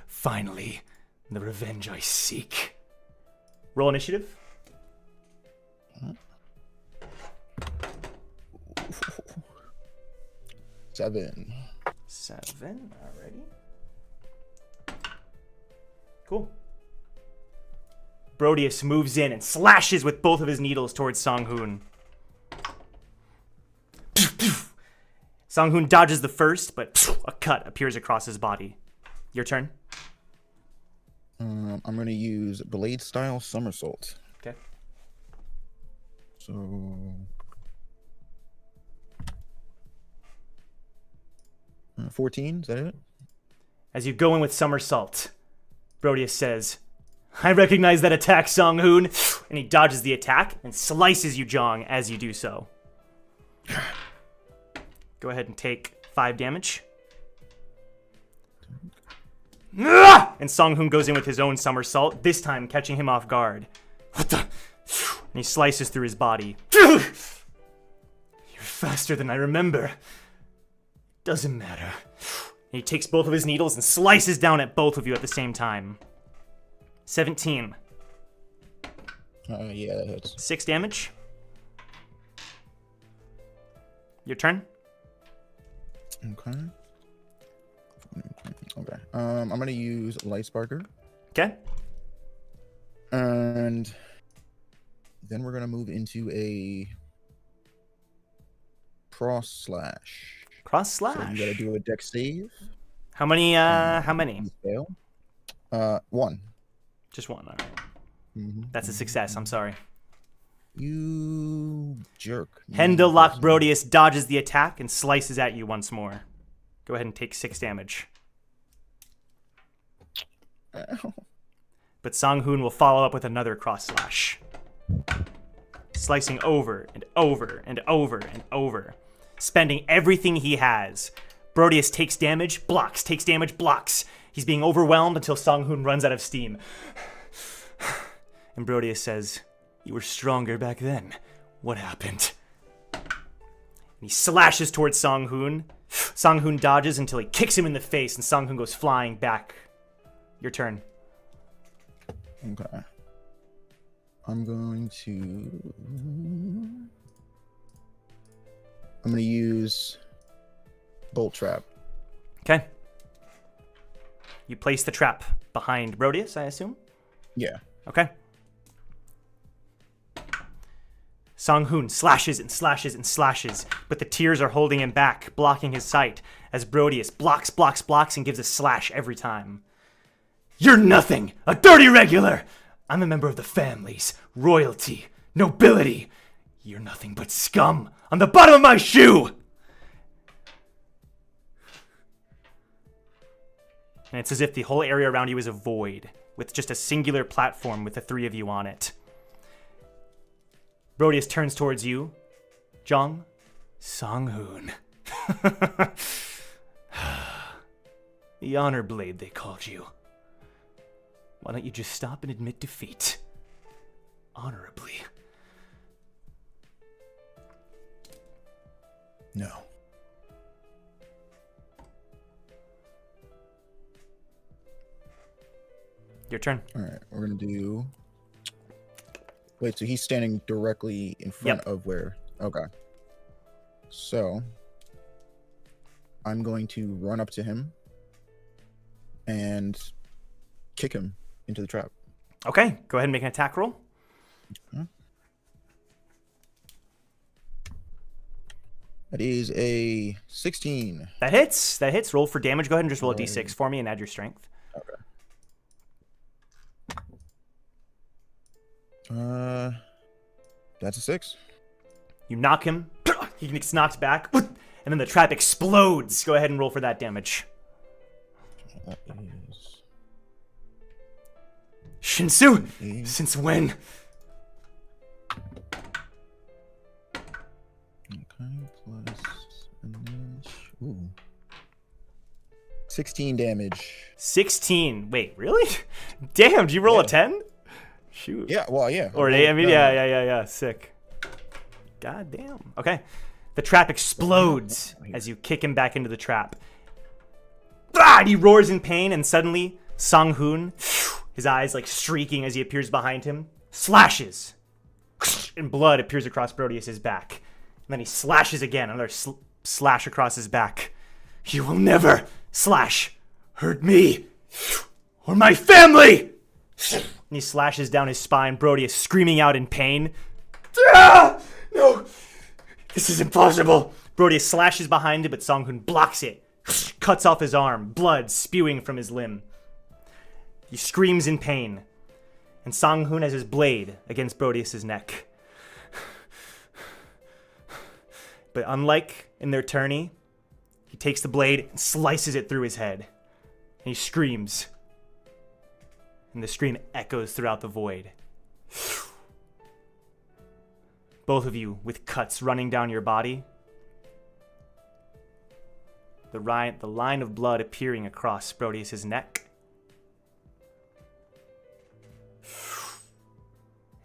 Finally, the revenge I seek. Roll initiative. Seven. 7, alrighty. Cool. Brodius moves in and slashes with both of his needles towards Sang-Hoon. Sang-Hoon dodges the first, but a cut appears across his body. Your turn. I'm going to use Blade Style Somersault. Okay. So... 14, is that it? As you go in with somersault, Brodius says, I recognize that attack, Sang-Hoon. And he dodges the attack and slices you, Jeong, as you do so. Go ahead and take 5 damage. And Sang-Hoon goes in with his own somersault, this time catching him off guard. What the? And he slices through his body. You're faster than I remember. Doesn't matter. And he takes both of his needles and slices down at both of you at the same time. 17. Yeah, that hits. 6 damage. Your turn. Okay. Okay. I'm gonna use Light Sparker, Okay. and then we're gonna move into a cross slash. Cross So slash. you gotta do a dex save. How many? How many? You fail. 1. Just one. All right. Mm-hmm. That's a success. I'm sorry. You jerk. Hendellock Brodius dodges the attack and slices at you once more. Go ahead and take 6 damage. Ow. But Sang-Hoon will follow up with another cross slash. Slicing over and over and over and over. Spending everything he has. Brodius takes damage, blocks, takes damage, blocks. He's being overwhelmed until Sang-Hoon runs out of steam. And Brodius says, you were stronger back then. What happened? And he slashes towards Sang-Hoon. Sang-Hoon dodges until he kicks him in the face and Sang-Hoon goes flying back. Your turn. Okay. I'm going to use Bolt Trap. Okay. You place the trap behind Brodius, I assume? Yeah. Okay. Sang-Hoon slashes and slashes and slashes, but the tears are holding him back, blocking his sight, as Brodius blocks, and gives a slash every time. You're nothing! A dirty regular! I'm a member of the families, royalty, nobility. You're nothing but scum on the bottom of my shoe! And it's as if the whole area around you is a void, with just a singular platform with the 3 of you on it. Brodius turns towards you. Jeong, Sang-Hoon. The honor blade, they called you. Why don't you just stop and admit defeat? Honorably. No. Your turn. All right, we're gonna do. Wait, so he's standing directly in front of where? Okay. So I'm going to run up to him and kick him into the trap. Okay, go ahead and make an attack roll. That is a 16. That hits. That hits. Roll for damage. Go ahead and just roll a d6 for me and add your strength. Okay. That's a 6. You knock him. He gets knocked back. And then the trap explodes. Go ahead and roll for that damage. That is Shinsu! 8. Since when? Okay, plus damage. Ooh. 16 damage. 16. Wait, really? Damn, did you roll a 10? Shoot. Yeah, well, yeah. Or an 8. I mean, yeah. Sick. God damn. Okay. The trap explodes as you kick him back into the trap. Ah! And he roars in pain, and suddenly, Sang-Hoon, his eyes like streaking as he appears behind him, slashes. And blood appears across Proteus's back. And then he slashes again, another slash across his back. You will never hurt me or my family! And he slashes down his spine, Proteus screaming out in pain. Ah! No! This is impossible! Proteus slashes behind him, but Sang-Hoon blocks it. Cuts off his arm, blood spewing from his limb. He screams in pain. And Sang-Hoon has his blade against Proteus's neck. But unlike in their tourney, he takes the blade and slices it through his head. And he screams. And the scream echoes throughout the void. Both of you with cuts running down your body. The line of blood appearing across Proteus's neck.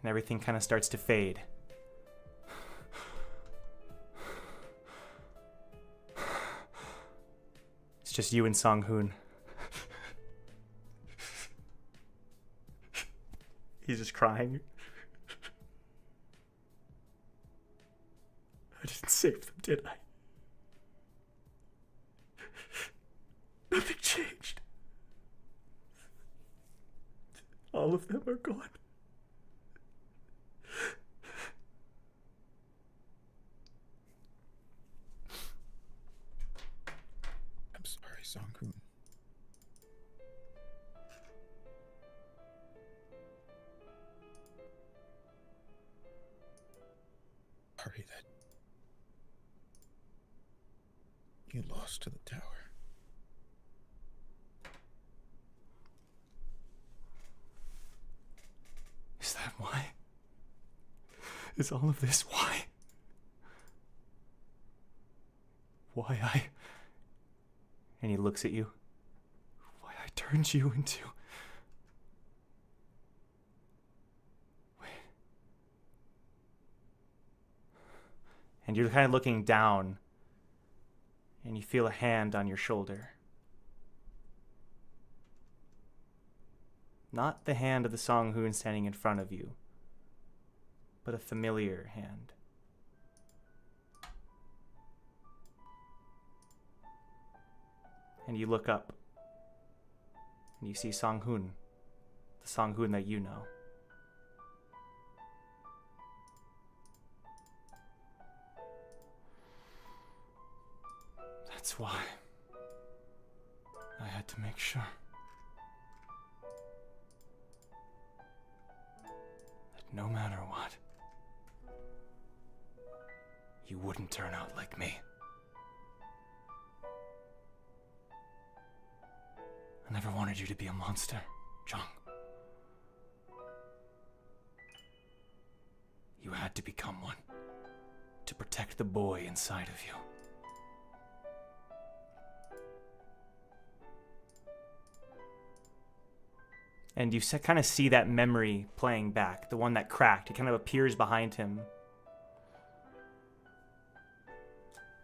And everything kind of starts to fade. It's just you and Sang-Hoon. He's just crying. I didn't save them, did I? Nothing changed. All of them are gone. I'm sorry, Sang-Hoon. Sorry that you lost to the tower. Is that why? Is all of this why? Why I... And he looks at you. Why I turned you into... Wait. And you're kind of looking down, and you feel a hand on your shoulder. Not the hand of the Sang-Hoon standing in front of you, but a familiar hand. And you look up, and you see Sang-Hoon, the Sang-Hoon that you know. That's why I had to make sure that no matter what, you wouldn't turn out like me. I never wanted you to be a monster, Jeong. You had to become one to protect the boy inside of you. And you kind of see that memory playing back, the one that cracked. It kind of appears behind him.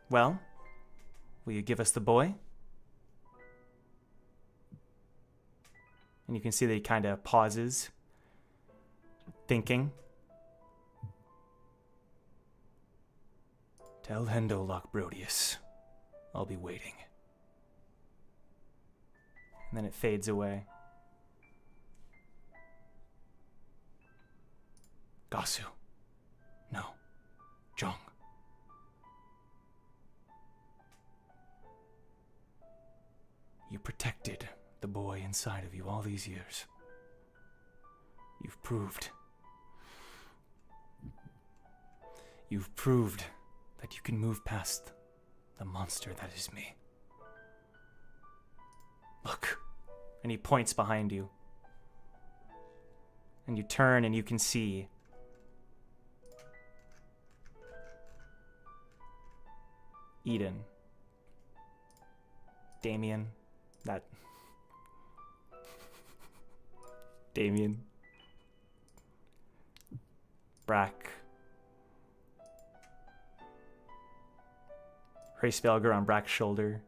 Well, will you give us the boy? And you can see that he kind of pauses, thinking. Tell Hendo Lockbrodius, I'll be waiting. And then it fades away. Gasu. No. Jong. You protected the boy inside of you all these years. You've proved that you can move past the monster that is me. Look. And he points behind you. And you turn and you can see Eden. Damien. Damien. Brack. Hraesvelgr on Brack's shoulder.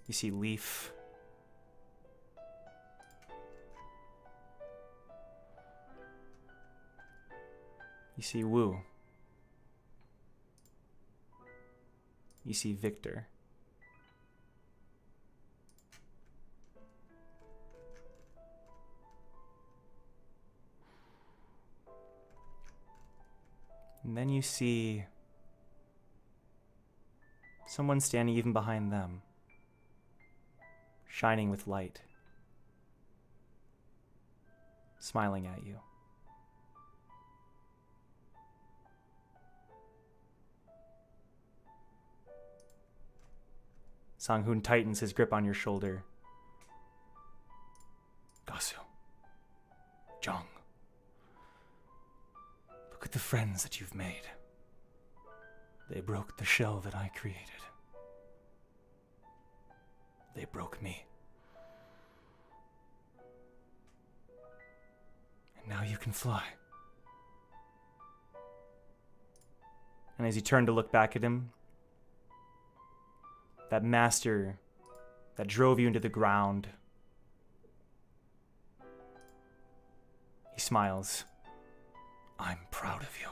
You see Leaf. You see Wu. You see Victor. And then you see someone standing even behind them, shining with light, smiling at you. Sang-Hoon tightens his grip on your shoulder. Gasu. Jong. Look at the friends that you've made. They broke the shell that I created. They broke me. And now you can fly. And as you turn to look back at him, that master that drove you into the ground, he smiles. I'm proud of you.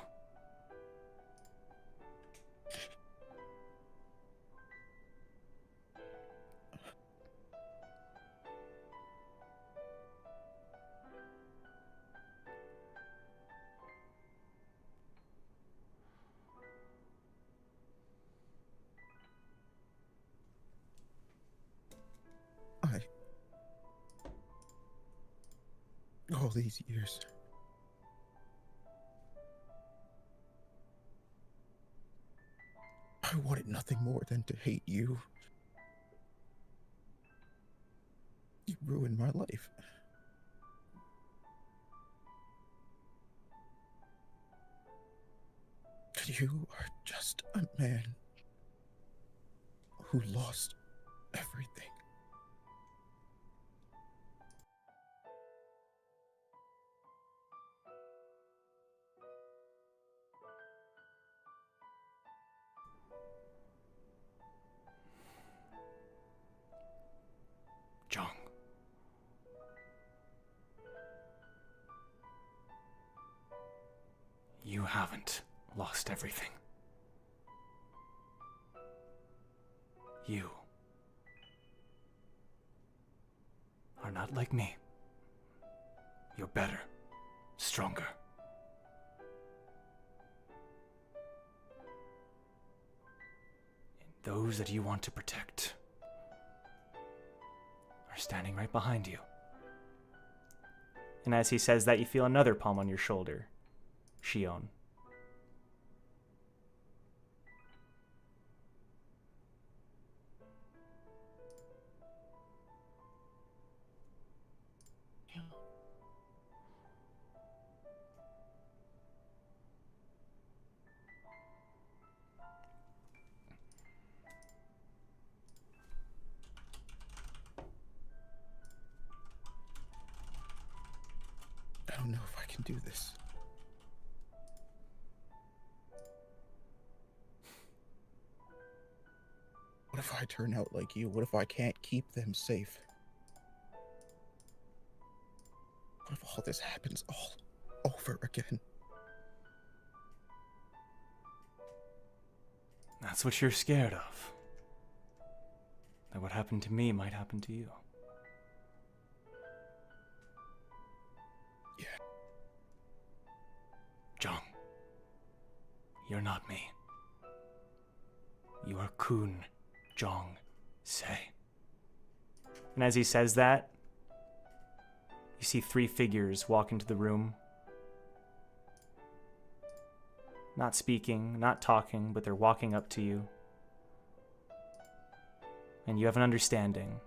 All these years, I wanted nothing more than to hate you. You ruined my life. You are just a man who lost everything. Jong. You haven't lost everything. You are not like me. You're better, stronger. And those that you want to protect are standing right behind you. And as he says that, you feel another palm on your shoulder. Shion. do this? What if I turn out like you? What if I can't keep them safe? What if all this happens all over again? That's what you're scared of. That what happened to me might happen to you. Yeah. Jeong, you're not me. You are Khun Jeong Sae. And as he says that, you see 3 figures walk into the room. Not speaking, not talking, but they're walking up to you. And you have an understanding.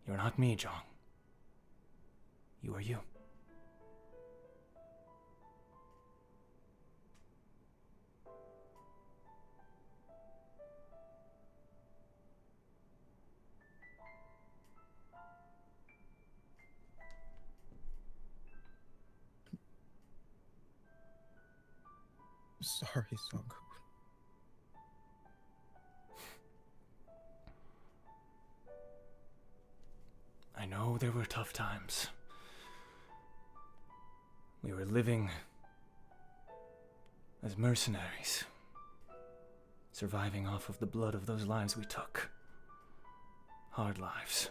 You're not me, Jeong. You are you. I'm sorry, Sang-Hoon. I know there were tough times. We were living as mercenaries, surviving off of the blood of those lives we took. Hard lives.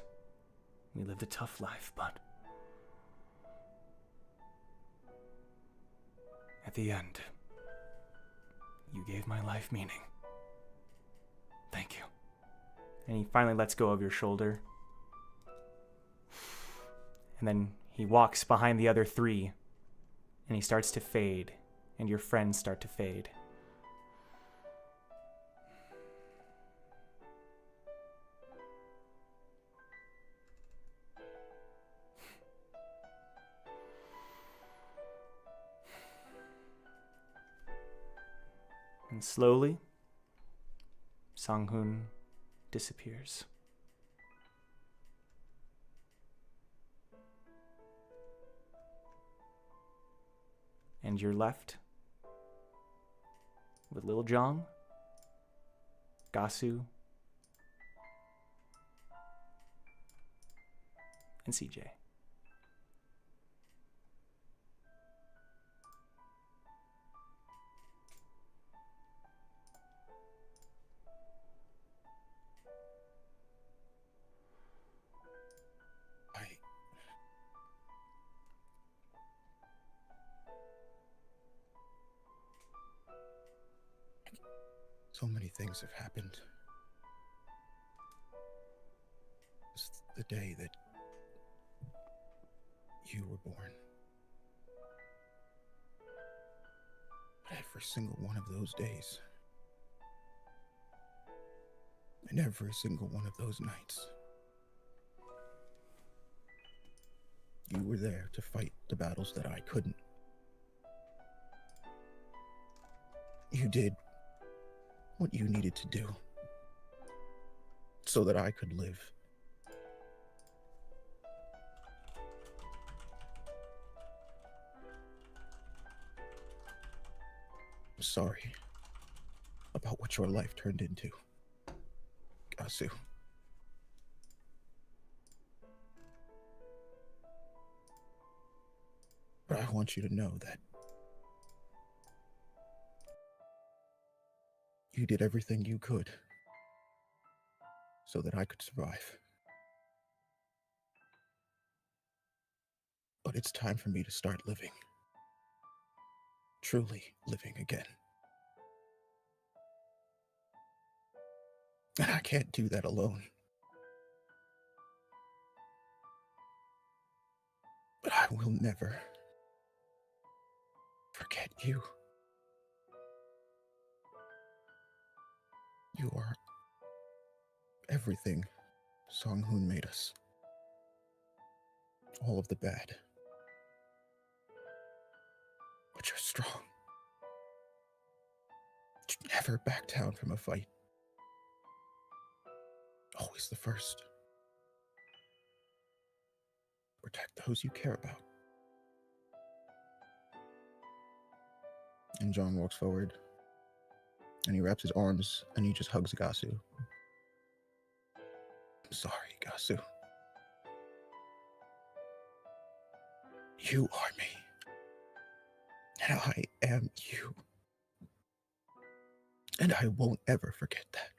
We lived a tough life, but at the end, you gave my life meaning. Thank you. And he finally lets go of your shoulder. And then he walks behind the other 3, and he starts to fade, and your friends start to fade. And slowly, Sang-Hoon disappears. And you're left with Lil Jeong, Gasu, and CJ. So many things have happened. It's the day that you were born. But every single one of those days, and every single one of those nights, you were there to fight the battles that I couldn't. You did what you needed to do so that I could live. I'm sorry about what your life turned into, Gasu. But I want you to know that you did everything you could so that I could survive. But it's time for me to start living. Truly living again. And I can't do that alone. But I will never forget you. You are everything Sang-Hoon made us. All of the bad. But you're strong. You never back down from a fight. Always the first. Protect those you care about. And John walks forward, and he wraps his arms, and he just hugs Gasu. I'm sorry, Gasu. You are me. And I am you. And I won't ever forget that.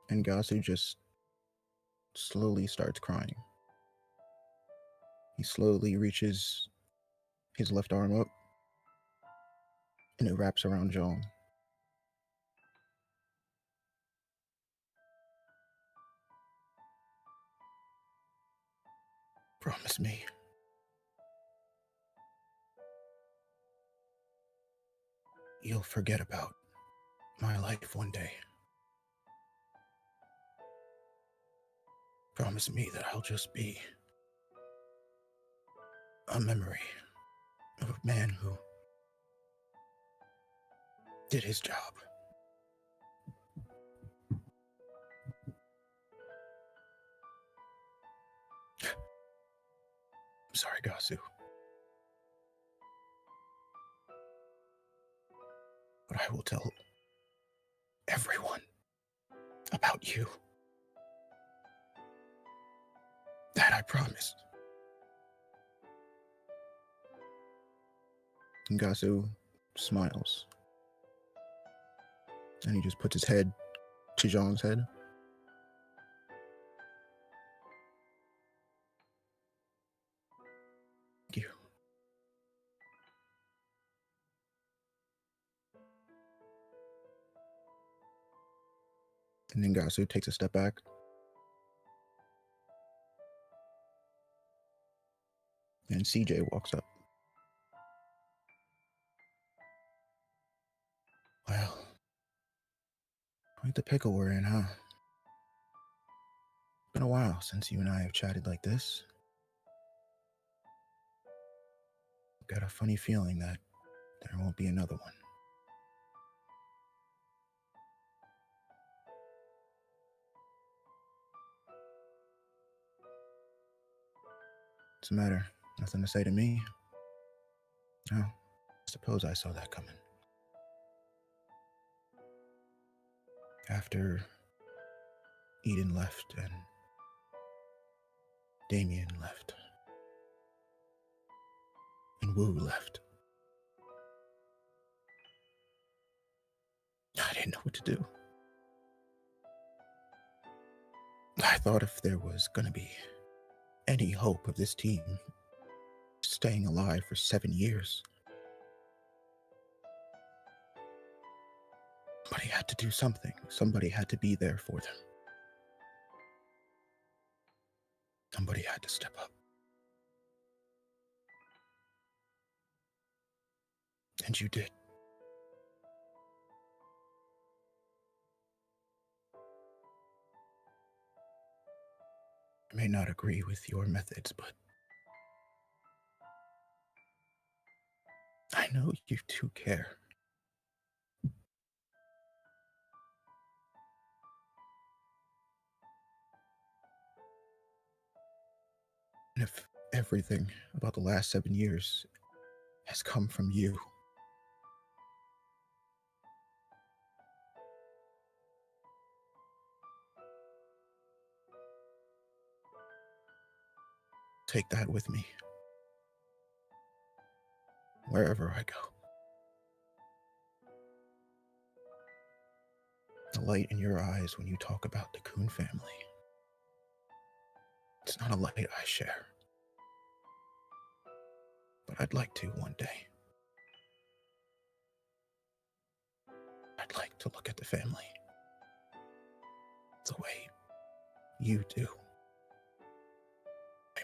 And Gasu just slowly starts crying. He slowly reaches his left arm up, and it wraps around Jong. Promise me. You'll forget about my life one day. Promise me that I'll just be a memory of a man who did his job. I'm sorry, Gasu. But I will tell everyone about you. That I promise. And Gasu smiles. And he just puts his head to Zhang's head. Thank you. And then Gasu takes a step back. And CJ walks up. Well, quite the pickle we're in, huh? Been a while since you and I have chatted like this. Got a funny feeling that there won't be another one. What's the matter? Nothing to say to me? No, I suppose I saw that coming. After Eden left and Damien left and Wu left, I didn't know what to do. I thought if there was gonna be any hope of this team staying alive for 7 years, somebody had to do something. Somebody had to be there for them. Somebody had to step up. And you did. I may not agree with your methods, but I know you do care. And if everything about the last 7 years has come from you, take that with me wherever I go. The light in your eyes when you talk about the Khun family, it's not a light I share. But I'd like to one day. I'd like to look at the family the way you do.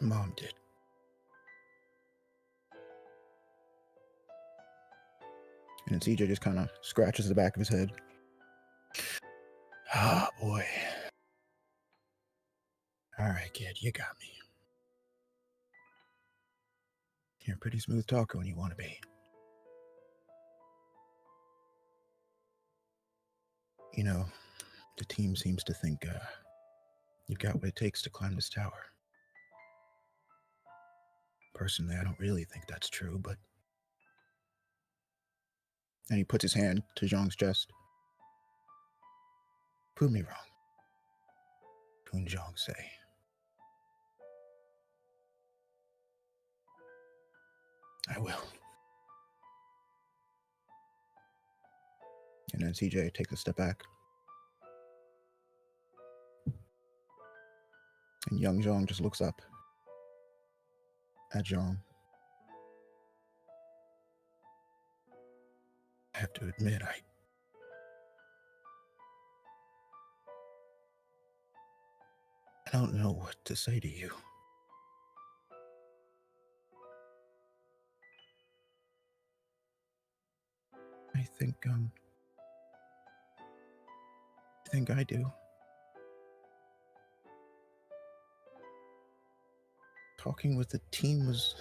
My mom did. And then CJ just kind of scratches the back of his head. Ah, boy. All right, kid, you got me. You're a pretty smooth talker when you want to be. You know, the team seems to think you've got what it takes to climb this tower. Personally, I don't really think that's true, but... And he puts his hand to Jeong's chest. Prove me wrong. Khun Jeong Sae. I will. And then CJ takes a step back. And young Jeong just looks up at Jeong. I have to admit, I don't know what to say to you. I think I do. Talking with the team was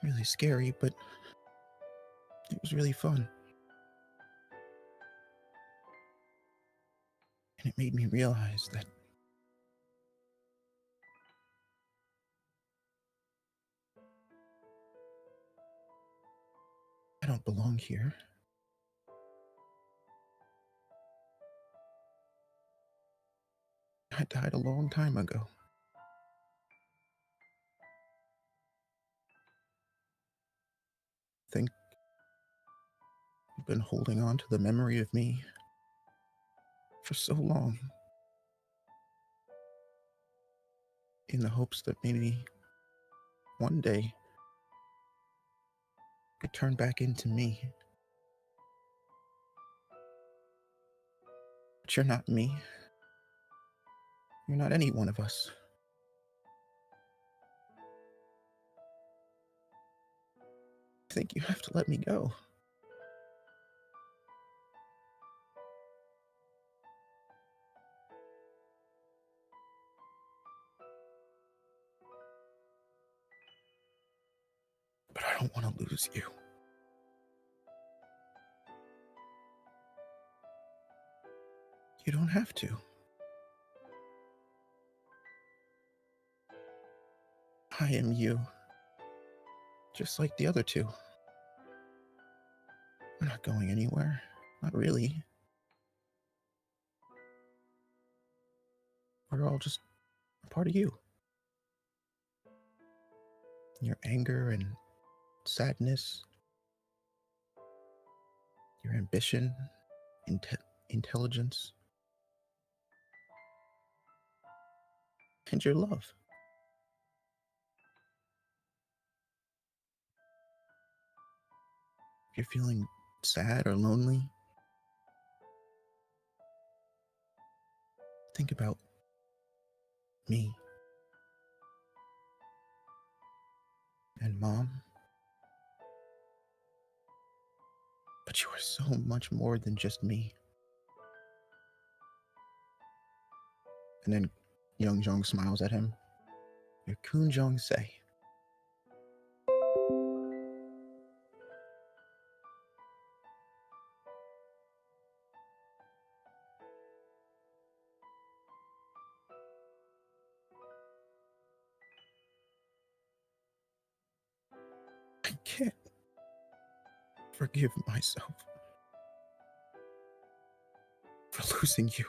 really scary, but it was really fun. And it made me realize that I don't belong here. I died a long time ago. I think you've been holding on to the memory of me for so long, in the hopes that maybe one day you could turn back into me. But you're not me. You're not any one of us. I think you have to let me go. But I don't want to lose you. You don't have to. I am you. Just like the other two. We're not going anywhere. Not really. We're all just a part of you. Your anger and sadness. Your ambition. Intelligence. And your love. If you're feeling sad or lonely, think about me and Mom. But you are so much more than just me. And then young Jeong smiles at him. You're Khun Jeong Sae. I can't forgive myself for losing you.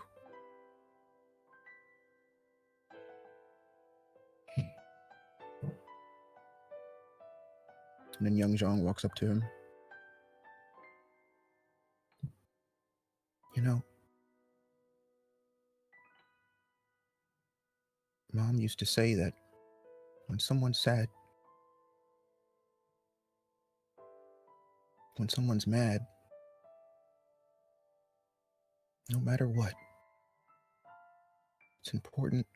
And then young Jeong walks up to him. You know, Mom used to say that when someone's sad, when someone's mad, no matter what, it's important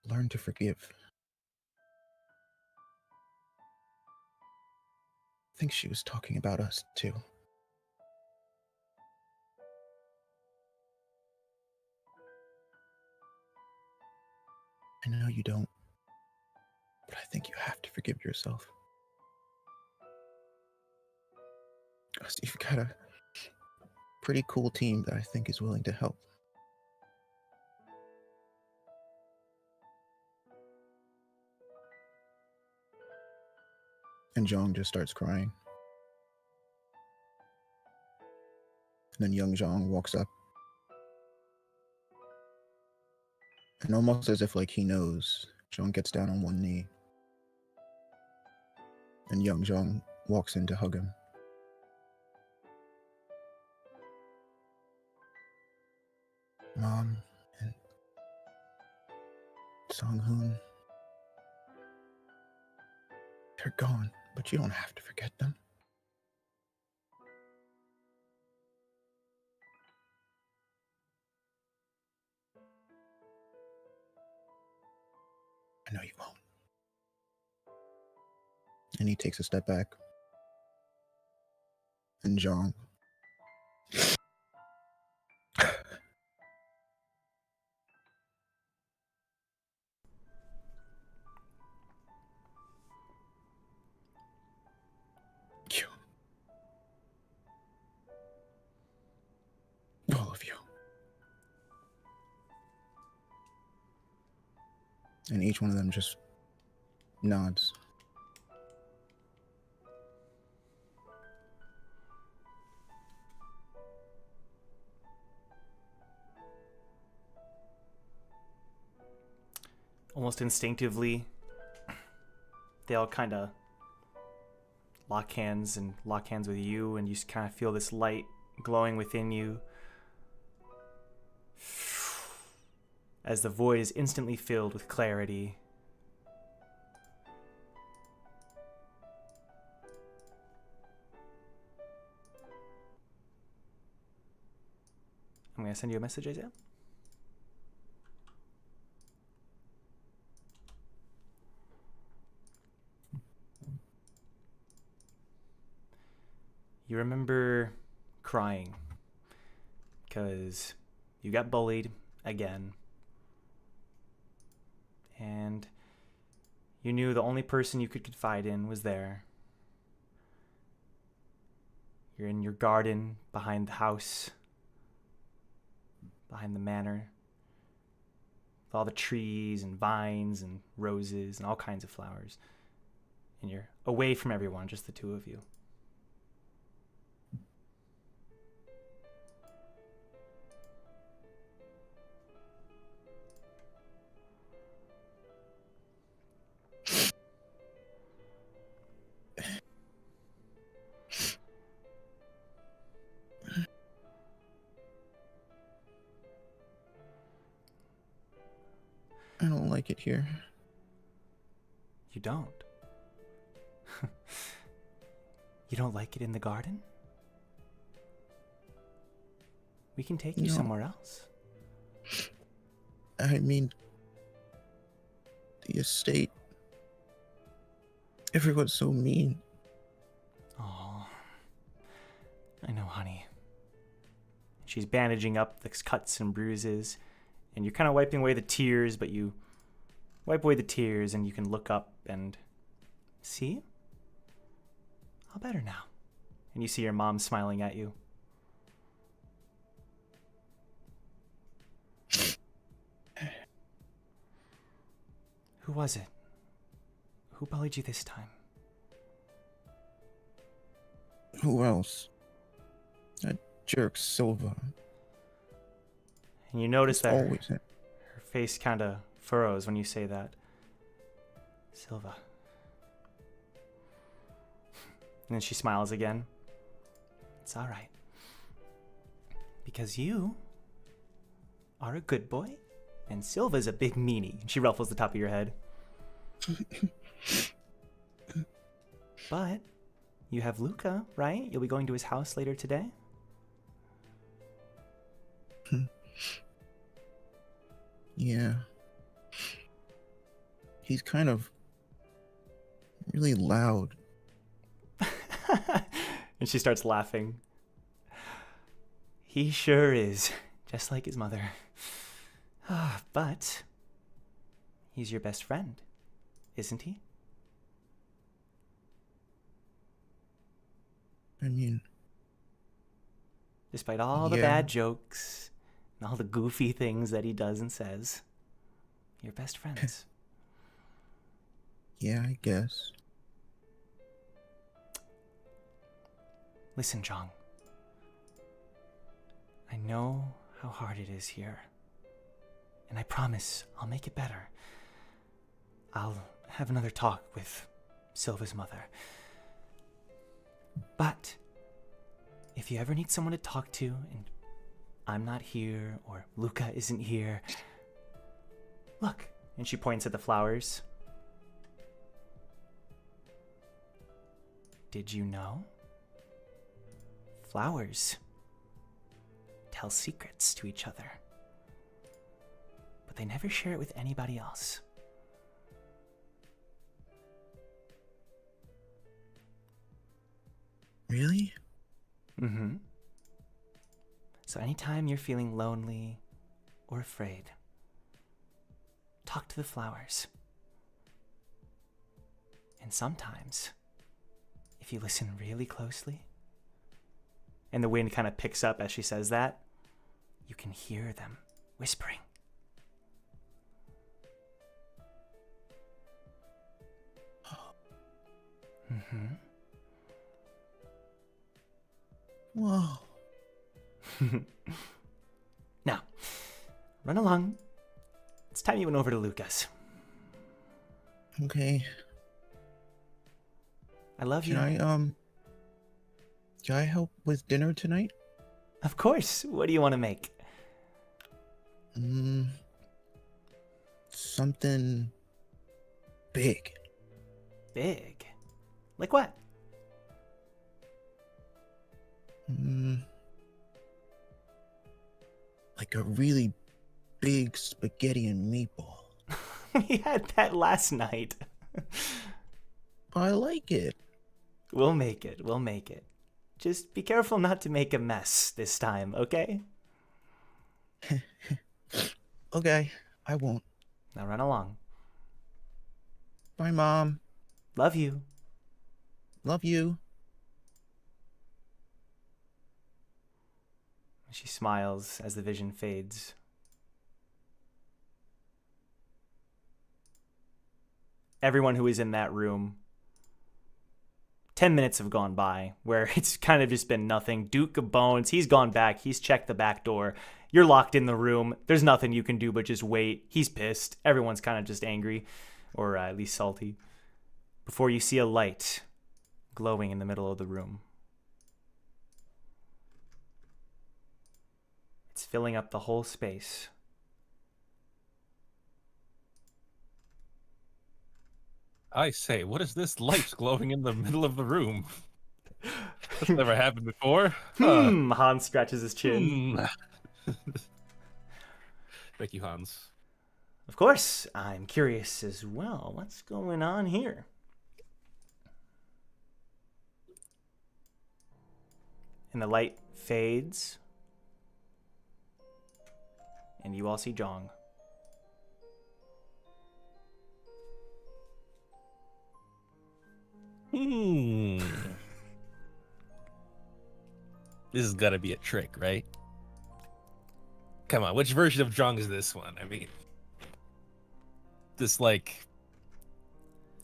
to learn to forgive. I think she was talking about us too. I know you don't, but I think you have to forgive yourself. Because you've got pretty cool team that I think is willing to help. And Jeong just starts crying. And then young Jeong walks up. And almost as if like he knows, Jeong gets down on one knee. And young Jeong walks in to hug him. Mom and Sang-Hoon, they're gone, but you don't have to forget them. I know you won't. And he takes a step back. And Jeong. You. All of you. And each one of them just nods. Almost instinctively, they all kind of lock hands with you, and you kind of feel this light glowing within you as the void is instantly filled with clarity. I'm going to send you a message, Isaiah. You remember crying because you got bullied again, and you knew the only person you could confide in was there. You're in your garden behind the house, behind the manor, with all the trees and vines and roses and all kinds of flowers, and you're away from everyone, just the two of you. I don't like it here. You don't? You don't like it in the garden? We can take you No. somewhere else. I mean, the estate. Everyone's so mean. Oh, I know, honey. She's bandaging up the cuts and bruises, and you're kind of wiping away the tears, but you wipe away the tears and you can look up and see? All better now. And you see your mom smiling at you. Who was it? Who bullied you this time? Who else? That jerk Silva. And you notice It's that her always him. face kind of furrows when you say that. Silva. And then she smiles again. It's all right. Because you are a good boy, and Silva's a big meanie. And she ruffles the top of your head. But you have Luca, right? You'll be going to his house later today? Yeah. He's kind of really loud. And she starts laughing. He sure is, just like his mother. But he's your best friend, isn't he? I mean, Despite all the Yeah. bad jokes and all the goofy things that he does and says, you're best friends. Yeah, I guess. Listen, Jong. I know how hard it is here. And I promise I'll make it better. I'll have another talk with Silva's mother. But if you ever need someone to talk to and I'm not here or Luca isn't here, look. And she points at the flowers. Did you know? Flowers tell secrets to each other, but they never share it with anybody else. Really? Mm-hmm. So anytime you're feeling lonely or afraid, talk to the flowers. And sometimes, if you listen really closely, and the wind kind of picks up as she says that, you can hear them whispering. Mm-hmm. Whoa. Now, run along. It's time you went over to Lucas. Okay. I love you. Can I help with dinner tonight? Of course. What do you want to make? Something big. Big? Like what? Like a really big spaghetti and meatball. We had that last night. I like it. We'll make it. We'll make it. Just be careful not to make a mess this time, okay? Okay, I won't. Now run along. Bye, Mom. Love you. Love you. She smiles as the vision fades. Everyone who is in that room, 10 minutes have gone by where it's kind of just been nothing. Duke of Bones, he's gone back. He's checked the back door. You're locked in the room. There's nothing you can do but just wait. He's pissed. Everyone's kind of just angry, or at least salty. Before you see a light glowing in the middle of the room. It's filling up the whole space. I say, what is this light glowing in the middle of the room? That's never happened before. Hans scratches his chin. Thank you, Hans. Of course, I'm curious as well. What's going on here? And the light fades. And you all see Jong. This has got to be a trick, right? Come on, which version of Jong is this one? I mean, this like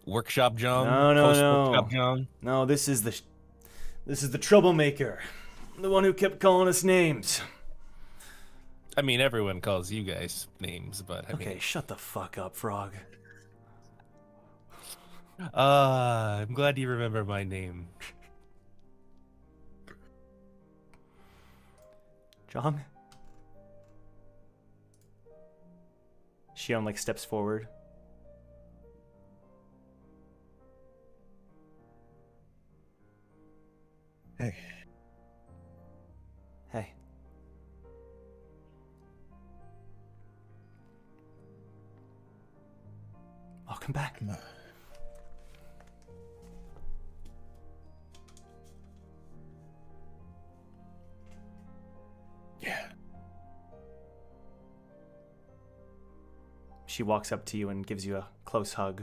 workshop Jong? No. Post-workshop Jong? No, this is the troublemaker. The one who kept calling us names. I mean, everyone calls you guys names, but I Okay, mean... shut the fuck up, Frog. I'm glad you remember my name. Jong? Shion like steps forward. Hey. Hey. Welcome back. Come on. Yeah. She walks up to you and gives you a close hug.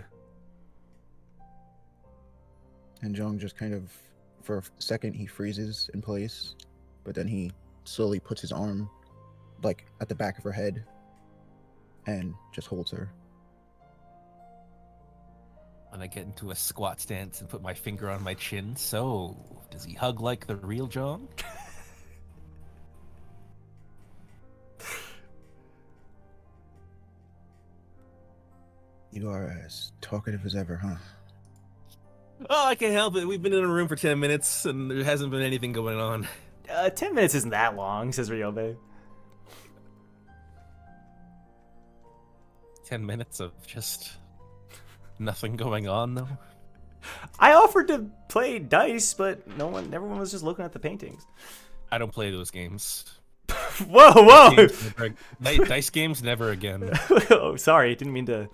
And Jong just kind of, for a second, he freezes in place, but then he slowly puts his arm like at the back of her head and just holds her. And I get into a squat stance and put my finger on my chin. So, does he hug like the real Jong? You are as talkative as ever, huh? Oh, I can't help it. We've been in a room for 10 minutes and there hasn't been anything going on. 10 minutes isn't that long, says Ryobe. 10 minutes of just nothing going on, though. I offered to play dice, but everyone was just looking at the paintings. I don't play those games. Whoa! Dice games never again. Oh, sorry, didn't mean to.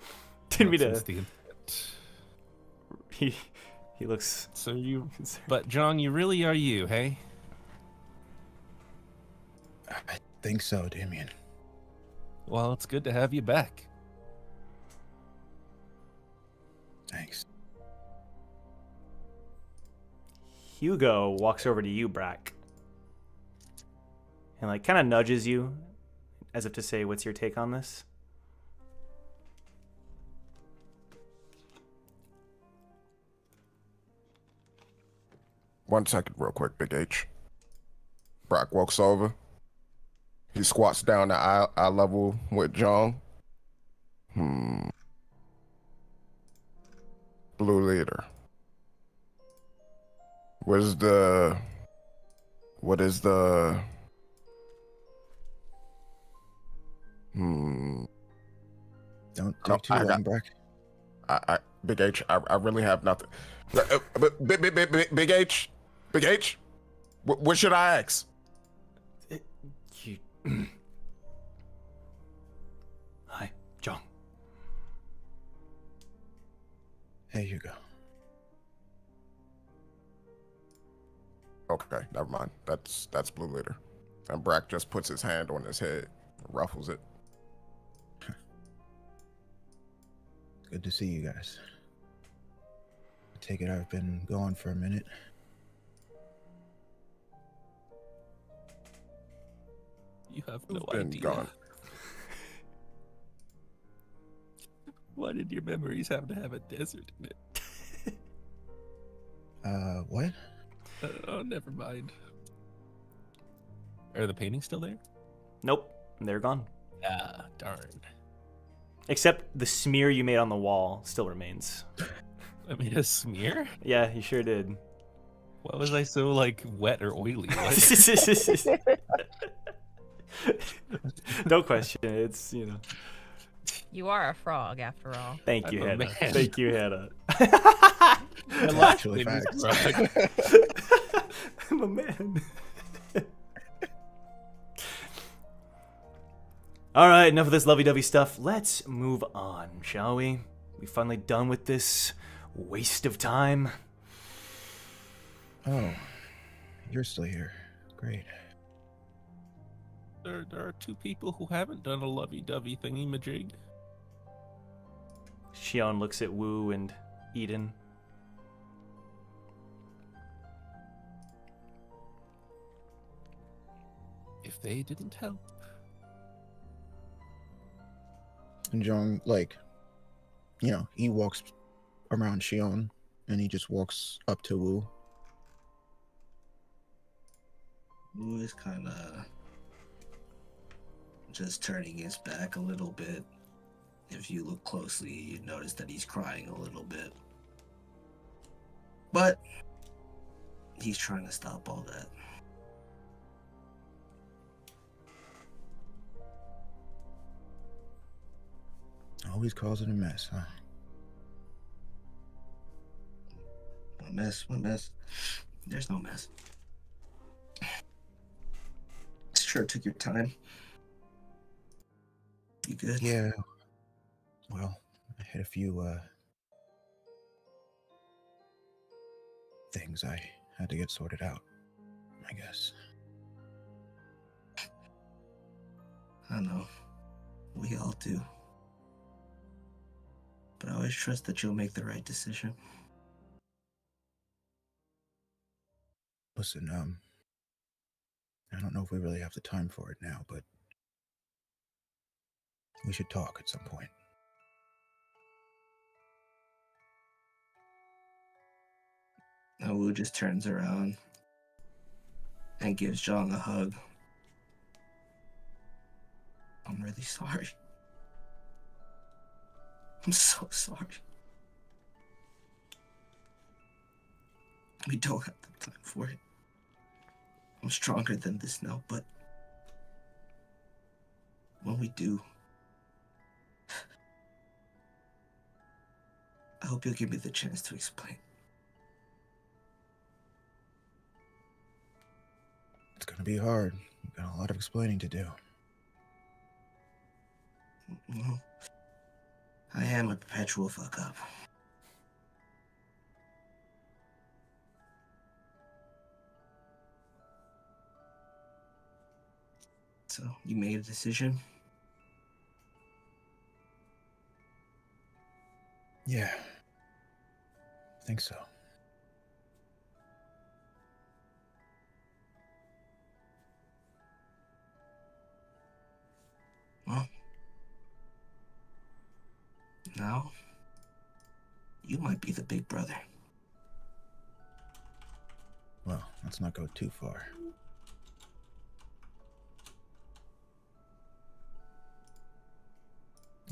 Since the internet. He looks. So you, but Jong, you really are you, hey? I think so, Damien. Well, it's good to have you back. Thanks. Hugo walks over to you, Brack, and like kind of nudges you, as if to say, "What's your take on this?" One second, real quick, Big H. Brock walks over. He squats down to eye level with Jong. Blue leader. What is the Don't No, take too I long, got- Brack. Big H, I really have nothing. But Big H, what should I ask? Hi, Jong. Hey, Hugo. Okay, never mind. That's Blue Leader. And Brack just puts his hand on his head, ruffles it. Good to see you guys. I take it I've been gone for a minute. You have no Been idea. gone. Why did your memories have to have a desert in it? What? Oh, never mind. Are the paintings still there? Nope, they're gone. Ah, darn. Except the smear you made on the wall still remains. I made a smear? Yeah, you sure did. Why was I so, like, wet or oily? What? Don't question it. It's, You are a frog, after all. Thank you, I'm a Hannah. man. Thank you, Hannah. My last Actually, name is facts. Brock. I'm a man. All right, enough of this lovey-dovey stuff. Let's move on, shall we? We finally done with this waste of time. Oh, you're still here. Great. There are two people who haven't done a lovey-dovey thingy-majig. Shion looks at Wu and Eden. If they didn't help. And Jong, like, he walks around Shion and he just walks up to Wu. Wu is kind of just turning his back a little bit. If you look closely, you notice that he's crying a little bit. But he's trying to stop all that. Always causing a mess, huh? What mess? What mess? There's no mess. Sure took your time. You good? Yeah. Well, I had a few things I had to get sorted out, I guess. I know. We all do. But I always trust that you'll make the right decision. Listen, I don't know if we really have the time for it now, but we should talk at some point. And Wu just turns around and gives Jong a hug. I'm really sorry. I'm so sorry. We don't have the time for it. I'm stronger than this now, but when we do, I hope you'll give me the chance to explain. It's gonna be hard. We've got a lot of explaining to do. Well, I am a perpetual fuck up. So, you made a decision? Yeah. I think so. Well, now, you might be the big brother. Well, let's not go too far.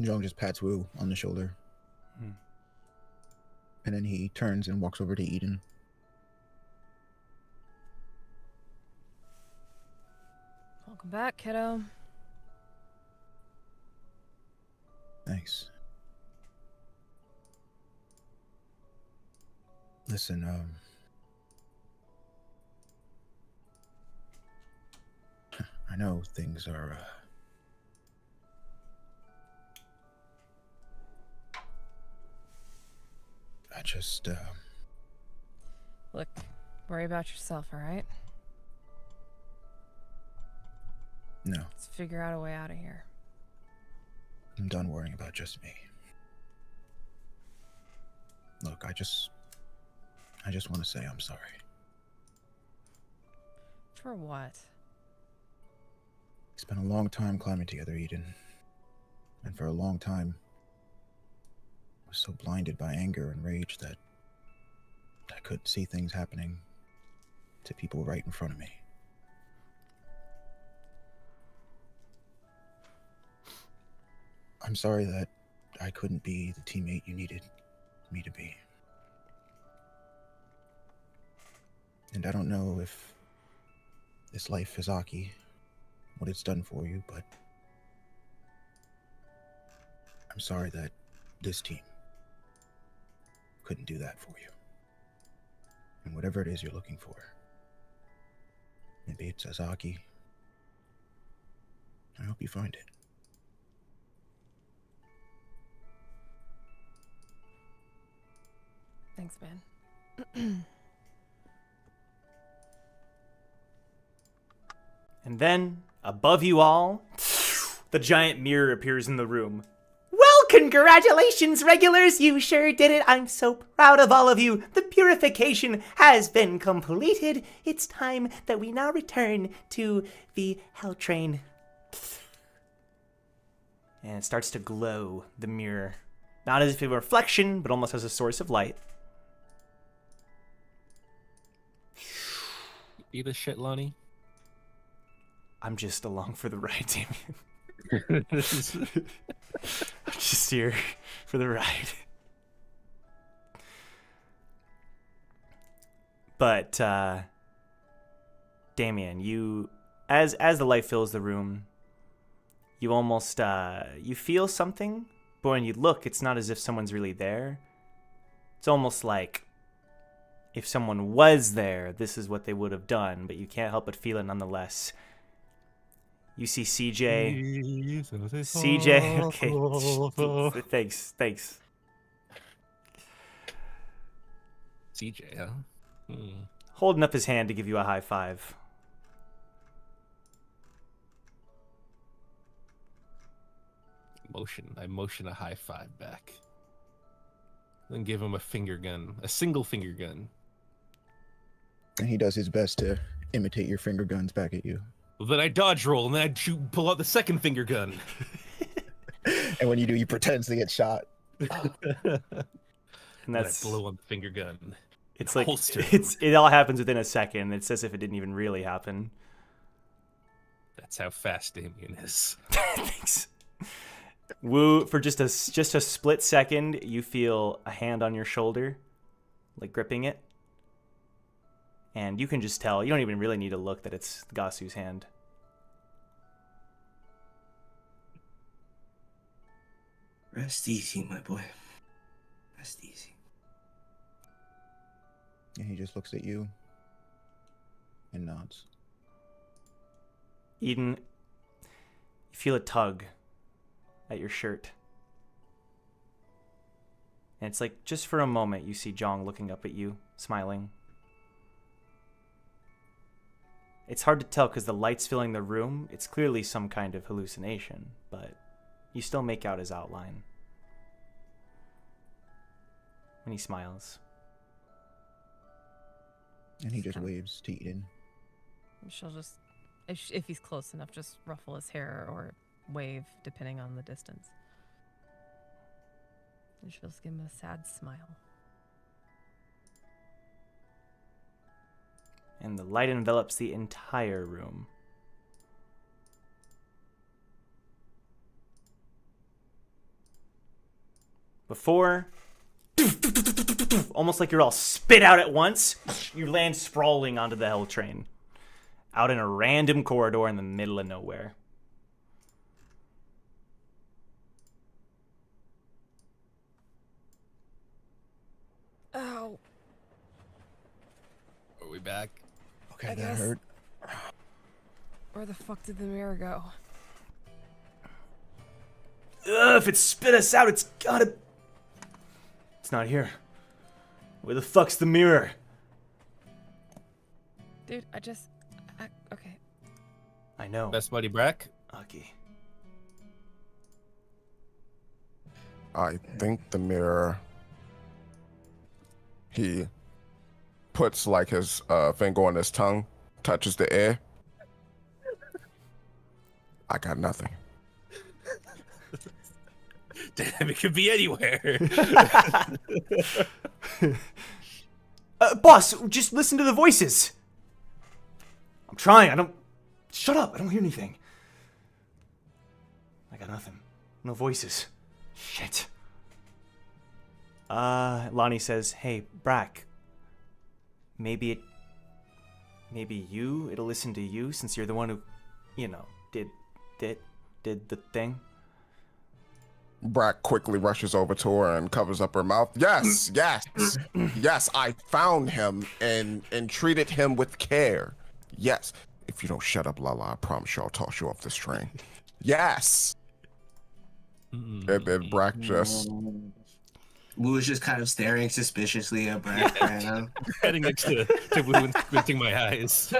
Jeong just pats Wu on the shoulder. And then he turns and walks over to Eden. Welcome back, kiddo. Thanks. Listen, I know things are, I just, Look, worry about yourself, all right? no, Let's figure out a way out of here. I'm done worrying about just me. Look, I just want to say I'm sorry. For what? We spent a long time climbing together, Eden. And for a long time, I was so blinded by anger and rage that I couldn't see things happening to people right in front of me. I'm sorry that I couldn't be the teammate you needed me to be. And I don't know if this life is Aki, what it's done for you, but I'm sorry that this team couldn't do that for you. And whatever it is you're looking for, maybe it's Azaki, I hope you find it. Thanks, man. And then, above you all, the giant mirror appears in the room. Well, congratulations, regulars! You sure did it! I'm so proud of all of you! The purification has been completed. It's time that we now return to the Hell Train. And it starts to glow, the mirror. Not as if it were a reflection, but almost as a source of light. Eat a shit, Lonnie. I'm just along for the ride, Damien. I'm just here for the ride. But Damien, you as the light fills the room, you almost you feel something, but when you look, it's not as if someone's really there. It's almost like if someone was there, this is what they would have done, but you can't help but feel it nonetheless. You see CJ. CJ, okay. Thanks. CJ, huh? Holding up his hand to give you a high five. I motion a high five back. Then give him a finger gun, a single finger gun. And he does his best to imitate your finger guns back at you. Well, then I dodge roll, and then I pull out the second finger gun. And when you do, you pretend to get shot. And that's I blow on the finger gun. it's like holster. it all happens within a second. It's as if it didn't even really happen. That's how fast Damien is. Thanks. Woo, for just a split second, you feel a hand on your shoulder, like gripping it. And you can just tell, you don't even really need to look, that it's Gasu's hand. Rest easy, my boy. Rest easy. And he just looks at you and nods. Eden, you feel a tug at your shirt. And it's like, just for a moment, you see Jeong looking up at you, smiling. It's hard to tell because the light's filling the room. It's clearly some kind of hallucination, but you still make out his outline. And he smiles. And he just waves to Eden. She'll just, if he's close enough, just ruffle his hair or wave, depending on the distance. And she'll just give him a sad smile. And the light envelops the entire room. Before, almost like you're all spit out at once, you land sprawling onto the hell train, out in a random corridor in the middle of nowhere. Ow. Are we back? Okay, I that guess- hurt. Where the fuck did the mirror go? If it spit us out, it's gotta... It's not here. Where the fuck's the mirror? Dude, okay. I know. Best buddy Brack? Aki. I think the mirror. He puts like his finger on his tongue, touches the air. I got nothing. Damn, it could be anywhere. Boss, just listen to the voices. I'm trying. Shut up. I don't hear anything. I got nothing. No voices. Shit. Lonnie says, hey, Brack. Maybe it'll listen to you since you're the one who, did the thing. Brack quickly rushes over to her and covers up her mouth. Yes, yes, I found him and treated him with care. Yes. If you don't shut up, Lala, I promise you I'll toss you off this train. Yes. And then Brack just... Wu was just kind of staring suspiciously at Brad right now. Heading next to Wu and squinting my eyes.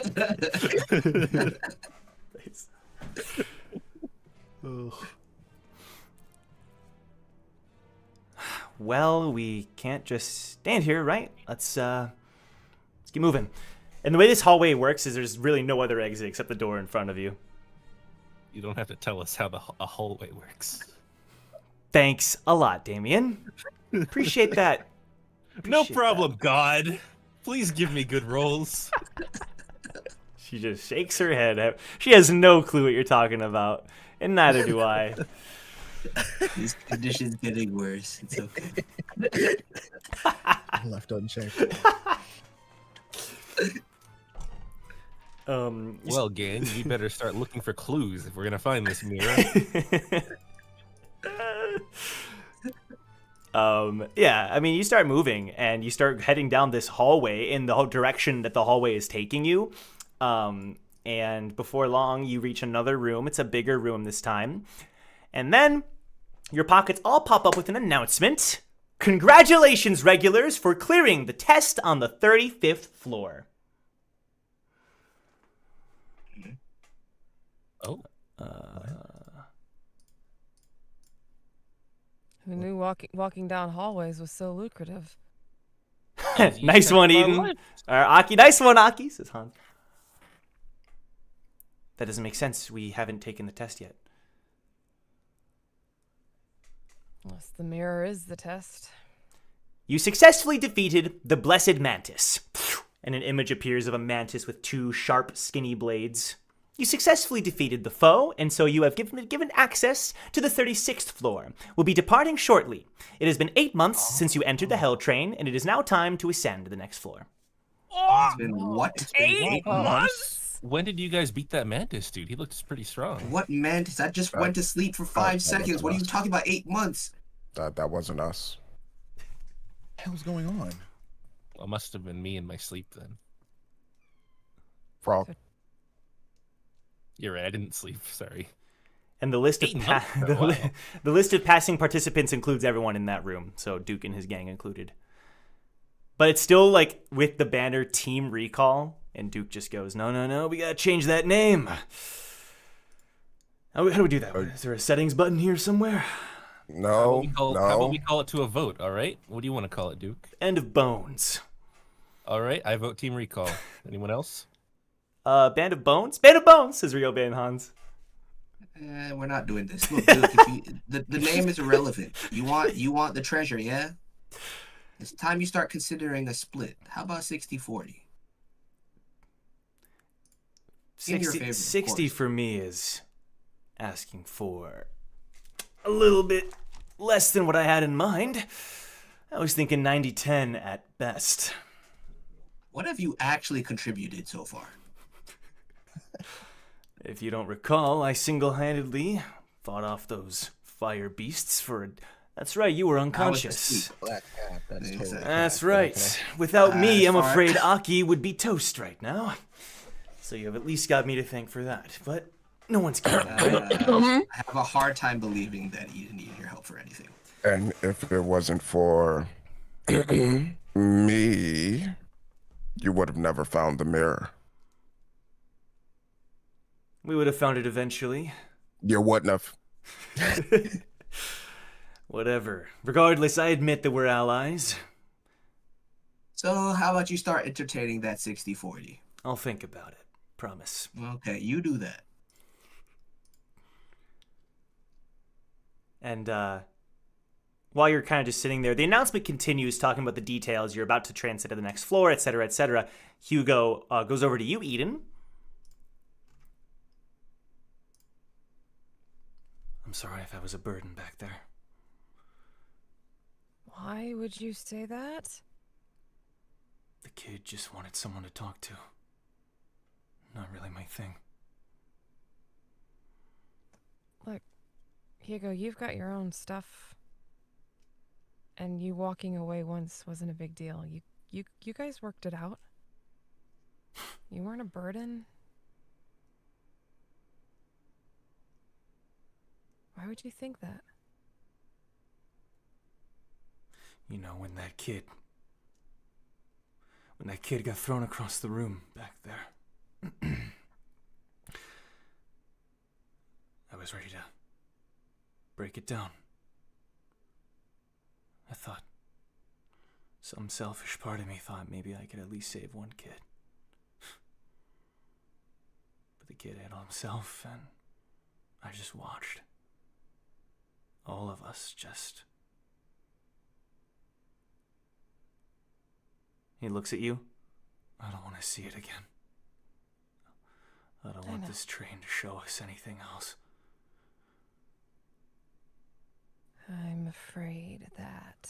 Well, we can't just stand here, right? Let's get moving. And the way this hallway works is there's really no other exit except the door in front of you. You don't have to tell us how a hallway works. Thanks a lot, Damien. Appreciate that. No Appreciate problem, God. Please give me good rolls. She just shakes her head. She has no clue what you're talking about, and neither do I. This condition's getting worse. It's okay. Left unchecked. Well, gang, we better start looking for clues if we're gonna find this mirror. Yeah, I mean, you start moving and you start heading down this hallway in the whole direction that the hallway is taking you. And before long, you reach another room. It's a bigger room this time. And then your pockets all pop up with an announcement. Congratulations, regulars, for clearing the test on the 35th floor. Oh. Who knew walking down hallways was so lucrative? Nice one, Eden. Aki, nice one, Aki, says Hans. That doesn't make sense. We haven't taken the test yet. Unless the mirror is the test. You successfully defeated the Blessed Mantis. And an image appears of a mantis with 2 sharp, skinny blades. You successfully defeated the foe, and so you have given access to the 36th floor. We'll be departing shortly. It has been 8 months since you entered the Hell Train, and it is now time to ascend to the next floor. It's been what? It's been 8 months? When did you guys beat that mantis, dude? He looks pretty strong. What mantis? I just went to sleep for 5 seconds. What are you talking about? 8 months? That wasn't us. What the hell's going on? Well, it must have been me in my sleep then. Frog. You're right, I didn't sleep. Sorry. And the list of 8 months? Wow. the list of passing participants includes everyone in that room, so Duke and his gang included. But it's still like with the banner Team Recall, and Duke just goes, "No, we gotta change that name." How do we do that? Is there a settings button here somewhere? No, How about no. we call it to a vote, all right? What do you want to call it, Duke? End of Bones. All right, I vote Team Recall. Anyone else? Band of Bones? Band of Bones, says Rio Ban Hans. We're not doing this. Look, Duke, the name is irrelevant. You want the treasure, yeah? It's time you start considering a split. How about 60-40? In your favor, of 60 course. for me is asking for a little bit less than what I had in mind. I was thinking 90-10 at best. What have you actually contributed so far? If you don't recall, I single-handedly fought off those fire beasts for a... That's right, you were unconscious. asleep. Black cap. That's Exactly. totally. That's right. Without me, As I'm far- afraid Aki would be toast right now. So you have at least got me to thank for that. But no one's counting. I have a hard time believing that he didn't need your help for anything. And if it wasn't for me, you would have never found the mirror. We would have found it eventually. You wouldn't have. Whatever. Regardless, I admit that we're allies. So how about you start entertaining that 60-40? I'll think about it. Promise. Okay, you do that. And while you're kind of just sitting there, the announcement continues talking about the details. You're about to transit to the next floor, etc., etc. Hugo goes over to you, Eden. I'm sorry if I was a burden back there. Why would you say that? The kid just wanted someone to talk to. Not really my thing. Look, Hugo, you've got your own stuff. And you walking away once wasn't a big deal. You guys worked it out. You weren't a burden. Why would you think that? You know, when that kid got thrown across the room back there, I was ready to break it down. I thought, some selfish part of me thought maybe I could at least save one kid. But the kid had himself, and I just watched. All of us just... He looks at you. I don't want to see it again. I don't want this train to show us anything else. I'm afraid that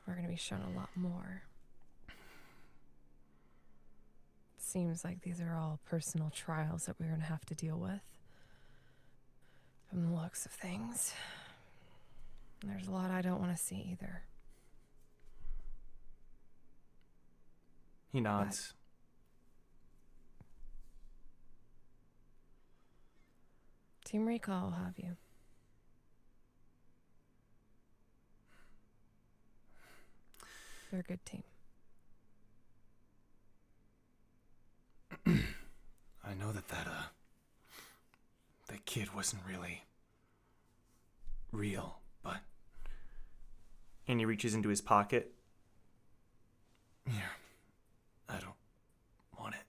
we're going to be shown a lot more. It seems like these are all personal trials that we're going to have to deal with. From the looks of things. There's a lot I don't want to see either. He nods. Team Recall will have you. They're a good team. I know that kid wasn't really real, but... And he reaches into his pocket. Here. I don't want it.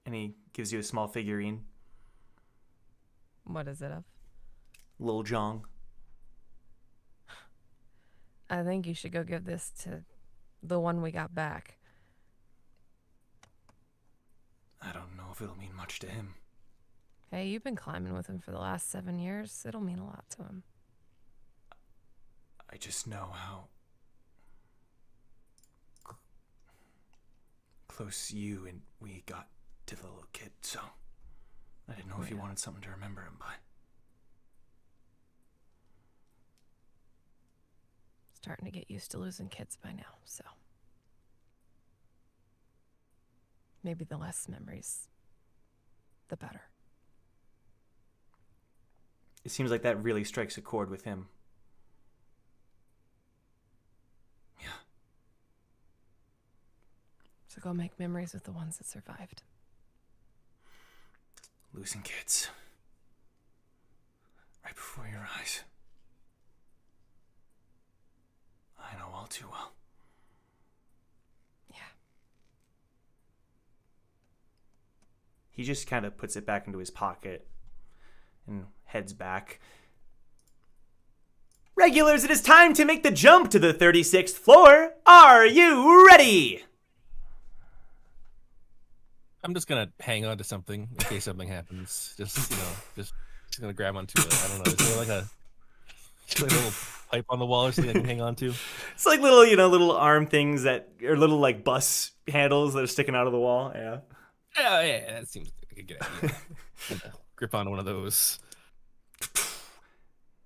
And he gives you a small figurine. What is it of? Lil Jong. I think you should go give this to the one we got back. I don't know if it'll mean much to him. Hey, you've been climbing with him for the last 7 years. It'll mean a lot to him. I just know how close you and we got to the little kid, so I didn't know if you wanted something to remember him by. Starting to get used to losing kids by now, so maybe the less memories, the better. It seems like that really strikes a chord with him. Yeah. So go make memories with the ones that survived. Losing kids. Right before your eyes. I know all too well. Yeah. He just kind of puts it back into his pocket and heads back. Regulars, it is time to make the jump to the 36th floor. Are you ready? I'm just gonna hang on to something in case something happens. Just gonna grab onto it. I don't know. Is there like a little pipe on the wall or something I can hang on to? It's like little, little arm things that are little like bus handles that are sticking out of the wall. Yeah. Yeah, that seems like a good idea. Grip on one of those.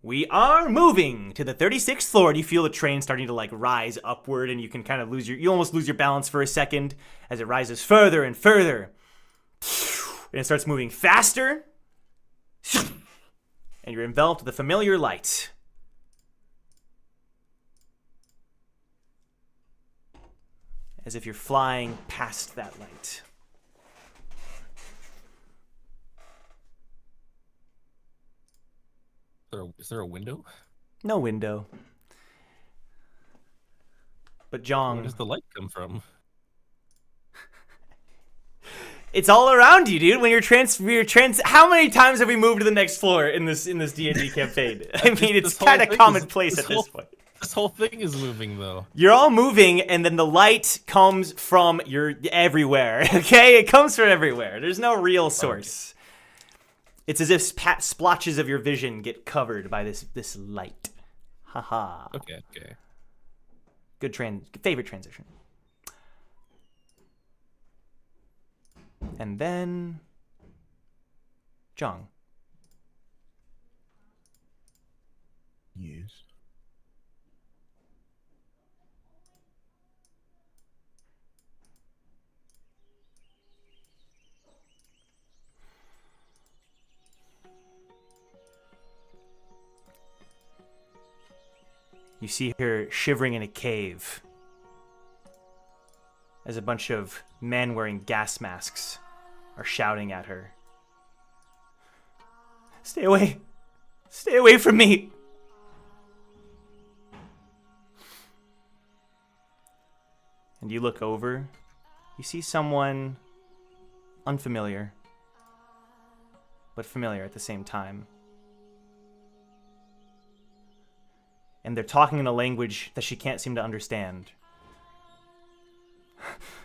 We are moving to the 36th floor. Do you feel the train starting to like rise upward, and you can kind of you almost lose your balance for a second as it rises further and further. And it starts moving faster. And you're enveloped with a familiar light. As if you're flying past that light. Is there a window? No window. But Where Jong, does the light come from? it's all around you, dude. When you're how many times have we moved to the next floor in this D&D campaign? I mean, it's kind of commonplace at this point. This whole thing is moving, though. You're all moving, and then the light comes from everywhere. Okay, it comes from everywhere. There's no real source. Okay. It's as if splotches of your vision get covered by this light. Haha. Okay. Good favorite transition. And then Jong. Yes. You see her shivering in a cave as a bunch of men wearing gas masks are shouting at her. Stay away! Stay away from me! And you look over, you see someone unfamiliar, but familiar at the same time. And they're talking in a language that she can't seem to understand.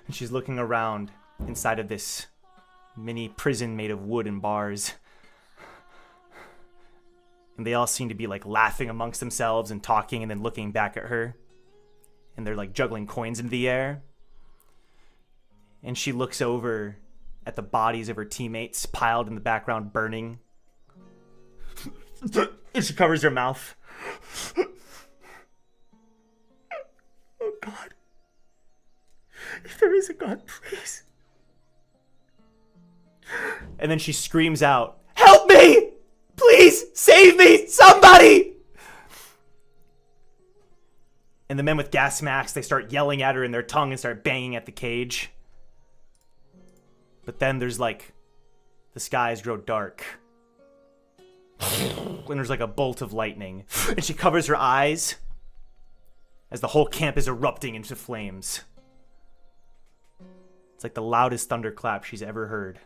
And she's looking around inside of this mini prison made of wood and bars. And they all seem to be like laughing amongst themselves and talking and then looking back at her. And they're like juggling coins into the air. And she looks over at the bodies of her teammates piled in the background burning. And she covers her mouth. Oh God. If there is a God, please. And then she screams out, "Help me! Please save me! Somebody!" And the men with gas masks, they start yelling at her in their tongue and start banging at the cage. But then there's like, the skies grow dark. When there's like a bolt of lightning. And she covers her eyes as the whole camp is erupting into flames. It's like the loudest thunderclap she's ever heard.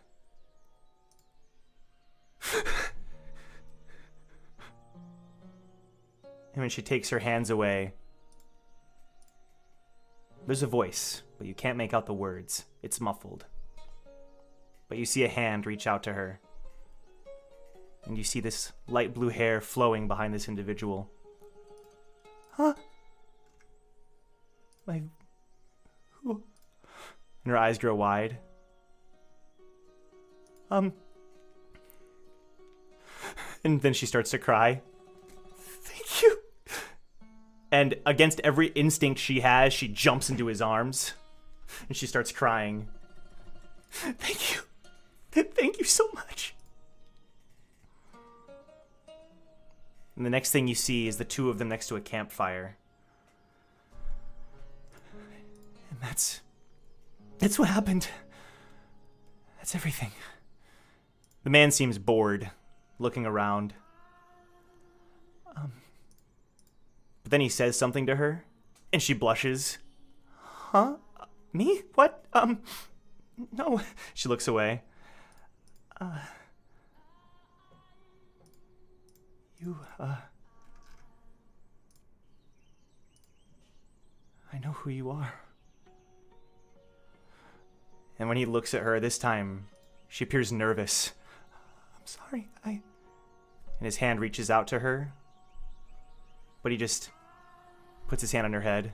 And when she takes her hands away, there's a voice, but you can't make out the words. It's muffled. But you see a hand reach out to her. And you see this light blue hair flowing behind this individual. Huh? Who? And her eyes grow wide. And then she starts to cry. Thank you. And against every instinct she has, she jumps into his arms. And she starts crying. Thank you. Thank you so much. And the next thing you see is the two of them next to a campfire. And that's what happened. That's everything. The man seems bored, looking around. But then he says something to her, and she blushes. Huh? Me? What? No. She looks away. I know who you are. And when he looks at her, this time, she appears nervous. I'm sorry, And his hand reaches out to her, but he just puts his hand on her head,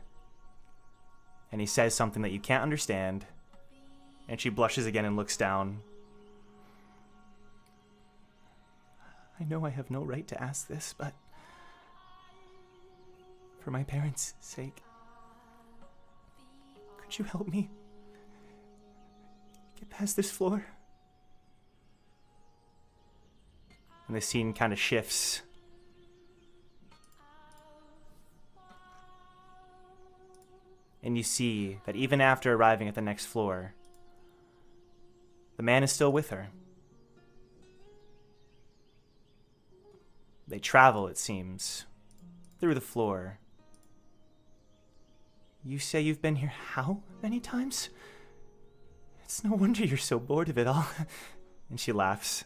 and he says something that you can't understand, and she blushes again and looks down. I know I have no right to ask this, but for my parents' sake, could you help me get past this floor? And the scene kind of shifts. And you see that even after arriving at the next floor, the man is still with her. They travel, it seems, through the floor. You say you've been here how many times? It's no wonder you're so bored of it all. And she laughs.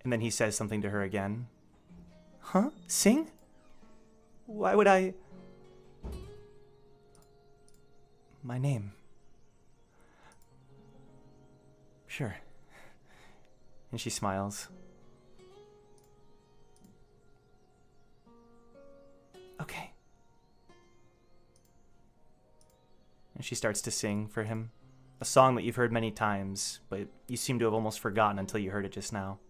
And then he says something to her again. Huh? Sing? Why would I... My name. Sure. And she smiles. Okay. And she starts to sing for him. A song that you've heard many times, but you seem to have almost forgotten until you heard it just now.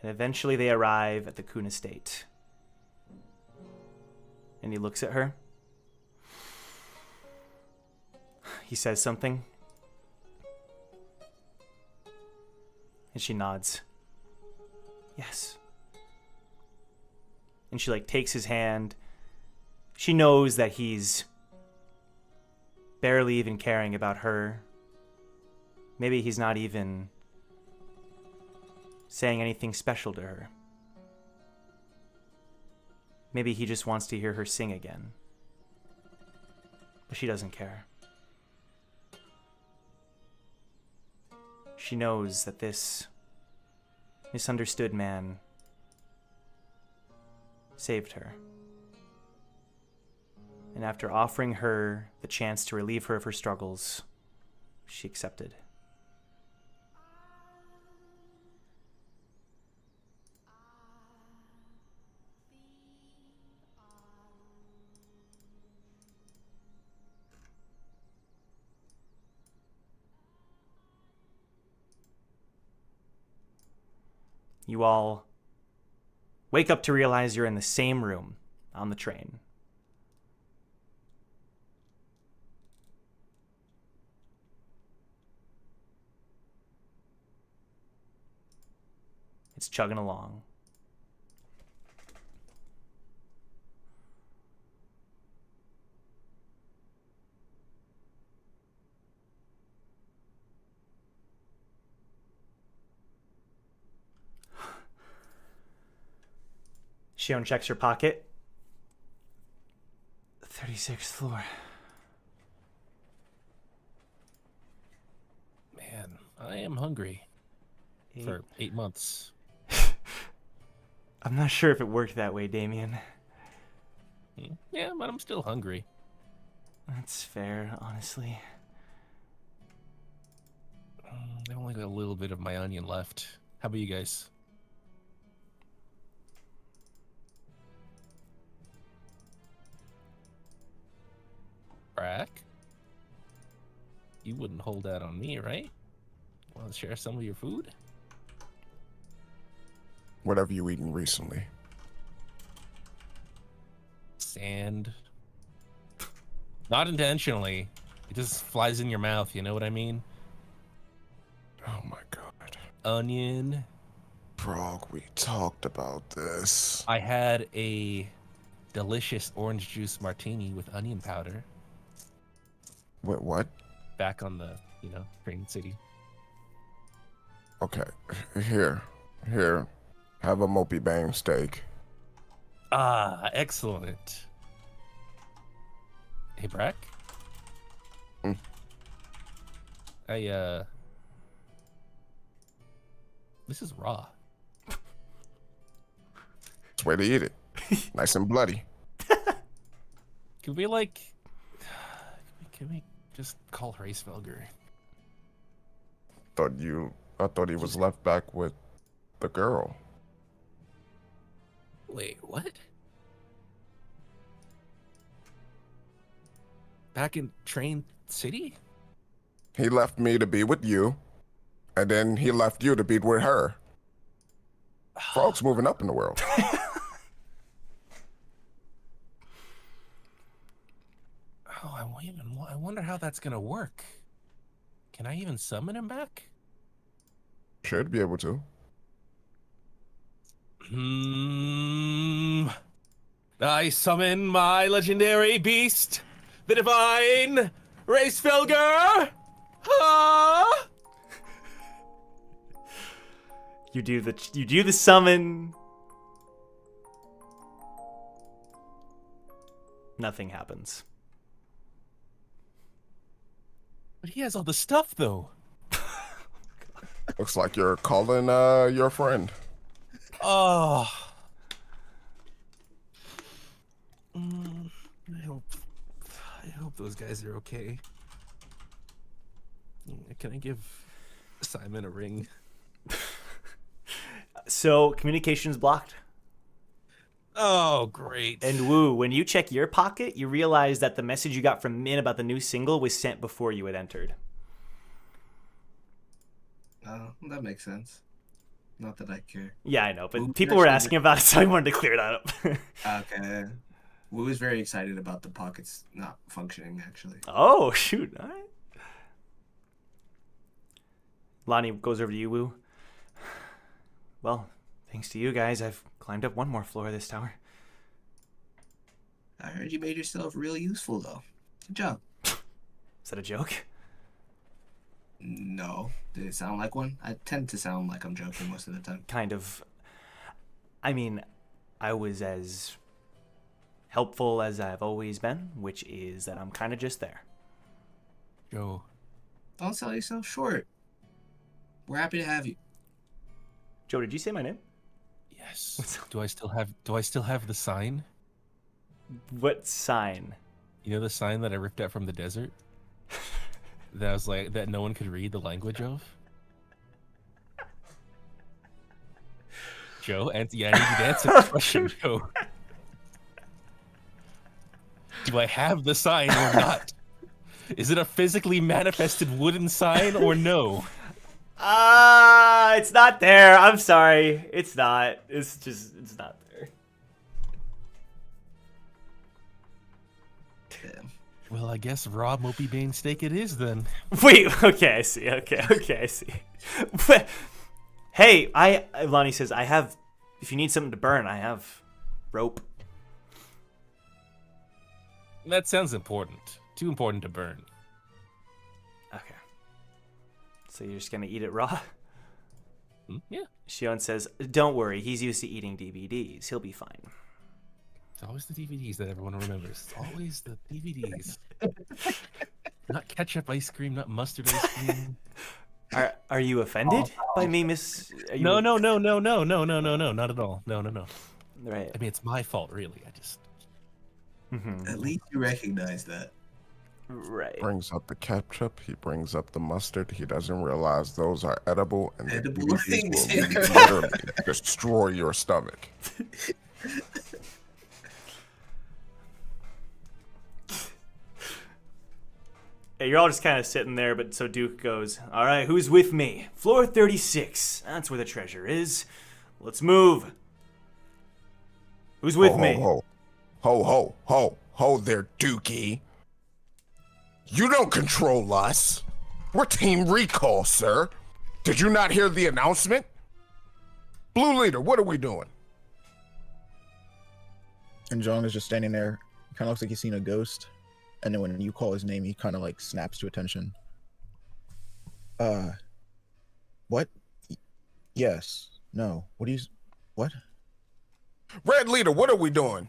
And eventually they arrive at the Khun estate. And he looks at her. He says something. And she nods. Yes. And she takes his hand. She knows that he's barely even caring about her. Maybe he's not even saying anything special to her. Maybe he just wants to hear her sing again. But she doesn't care. She knows that this misunderstood man saved her. And after offering her the chance to relieve her of her struggles, she accepted. You all wake up to realize you're in the same room on the train. It's chugging along. Shion checks her pocket. 36th floor. I am hungry for 8 months. I'm not sure if it worked that way, Damien. Yeah, but I'm still hungry. That's fair, honestly. I only got a little bit of my onion left. How about you guys? Brack? You wouldn't hold out on me, right? Want to share some of your food? What have you eaten recently? Sand. Not intentionally. It just flies in your mouth, you know what I mean? Oh my god. Onion. Frog, we talked about this. I had a delicious orange juice martini with onion powder What? back on the, Train City. Okay. Here. Have a Mopey Bang steak. Ah, excellent. Hey, Brack? Mm. This is raw. It's way to eat it. Nice and bloody. Can we, can we just call Racefelger? I thought he was left back with the girl. Wait, what? Back in Train City? He left me to be with you, and then he left you to be with her. Frog's moving up in the world. Oh, I wonder how that's gonna work. Can I even summon him back? Should be able to. I summon my legendary beast, the divine Racefelger. Ah! You do the summon. Nothing happens. But he has all the stuff, though. Looks like you're calling your friend. Oh. I hope those guys are okay. Can I give Simon a ring? So communication's blocked. Oh, great. And Woo, when you check your pocket, you realize that the message you got from Min about the new single was sent before you had entered. Oh, that makes sense. Not that I care. Yeah, I know, but Woo people were actually asking about it, so I wanted to clear that up. Okay. Woo is very excited about the pockets not functioning, actually. Oh, shoot. All right. Lonnie goes over to you, Woo. Well, thanks to you guys, I've climbed up one more floor of this tower. I heard you made yourself real useful, though. Good job. Is that a joke? No. Did it sound like one? I tend to sound like I'm joking most of the time. Kind of. I mean, I was as helpful as I've always been, which is that I'm kind of just there. Joe. Don't sell yourself short. We're happy to have you. Joe, did you say my name? Yes. Do I still have the sign? What sign? You know the sign that I ripped out from the desert? That was that no one could read the language of? Joe, I need you to answer the question, Joe. Do I have the sign or not? Is it a physically manifested wooden sign or no? It's not there. I'm sorry. It's not. It's not there. Damn. Well, I guess raw Mopey Bane steak it is then. Wait, okay, I see. Okay, I see. But, hey, Lonnie says, if you need something to burn, I have rope. That sounds important. Too important to burn. Okay. So you're just gonna eat it raw? Yeah. Shion says, don't worry, he's used to eating DVDs. He'll be fine. It's always the DVDs that everyone remembers. It's always the DVDs. Not ketchup ice cream, not mustard ice cream. Are you offended by me, Miss? Are you... No, not at all. No. Right. I mean, it's my fault, really. I just. At least you recognize that. Right. Brings up the ketchup. He brings up the mustard. He doesn't realize those are edible, and Edible the things. will literally destroy your stomach. Yeah, you're all just kind of sitting there, but so Duke goes, all right, who's with me? Floor 36. That's where the treasure is. Let's move. Who's with me? Ho there, Dookie. You don't control us. We're Team Recall, sir. Did you not hear the announcement? Blue Leader, what are we doing? And Jeong is just standing there. Kind of looks like he's seen a ghost. And then when you call his name, he kind of like snaps to attention. What? Yes. No. What do you... What? Red Leader, what are we doing?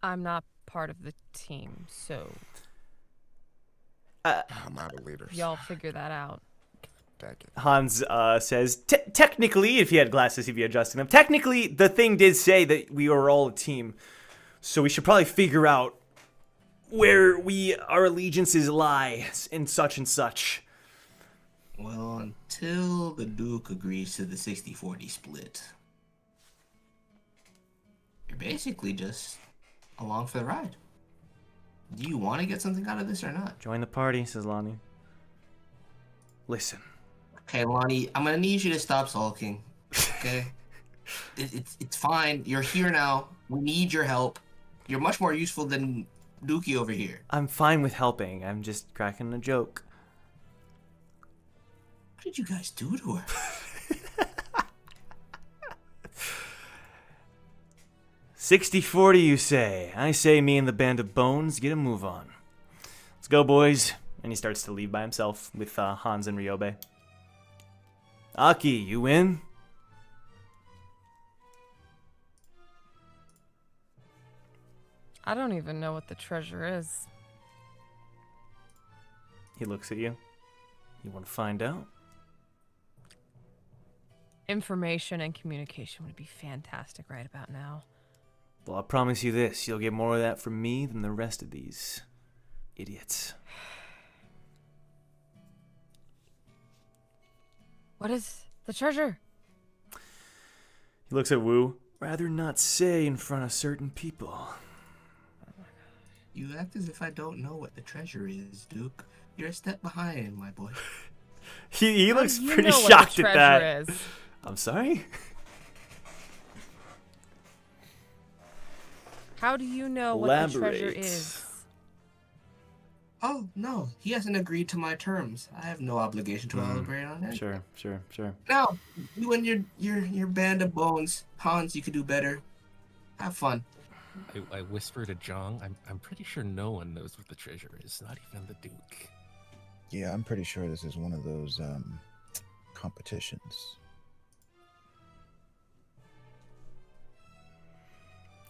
I'm not part of the team, so I'm out of leaders. y'all figure that out. Dang it. Hans says, technically, if he had glasses, he'd be adjusting them. Technically, the thing did say that we were all a team. So we should probably figure out where our allegiances lie in such and such. Well, until the Duke agrees to the 60-40 split, you're basically just along for the ride. Do you want to get something out of this or not? Join the party, says Lonnie. Listen. Okay, Lonnie, I'm gonna need you to stop sulking. Okay, it's fine. You're here now. We need your help. You're much more useful than Dookie over here. I'm fine with helping. I'm just cracking a joke. What did you guys do to her? 60-40, you say. I say me and the band of bones get a move on. Let's go, boys. And he starts to leave by himself with Hans and Ryobe. Aki, you in? I don't even know what the treasure is. He looks at you. You want to find out? Information and communication would be fantastic right about now. Well, I promise you this. You'll get more of that from me than the rest of these idiots. What is the treasure? He looks at Wu. Rather not say in front of certain people. You act as if I don't know what the treasure is, Duke. You're a step behind, my boy. He How looks do you pretty know what shocked the at that. treasure is? I'm sorry? How do you know what the treasure Elaborate. is? Oh, no. He hasn't agreed to my terms. I have no obligation to elaborate on it. Sure. Now, you and your band of bones, Hans, you could do better. Have fun. I whisper to Jeong, I'm pretty sure no one knows what the treasure is, not even the Duke. Yeah, I'm pretty sure this is one of those competitions.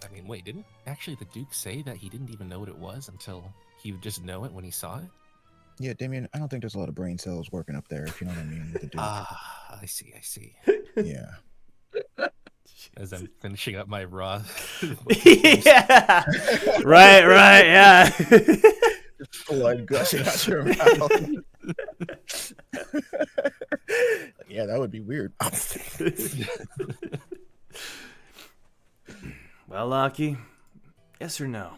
I mean, wait, didn't actually the Duke say that he didn't even know what it was until he would just know it when he saw it? Yeah, Damien, I don't think there's a lot of brain cells working up there, if you know what I mean, with the dude. Ah, I see. Yeah. As I'm finishing up my raw. Yeah. Right, yeah. Blood gushing out your mouth. Yeah, that would be weird. Well, Aki, yes or no?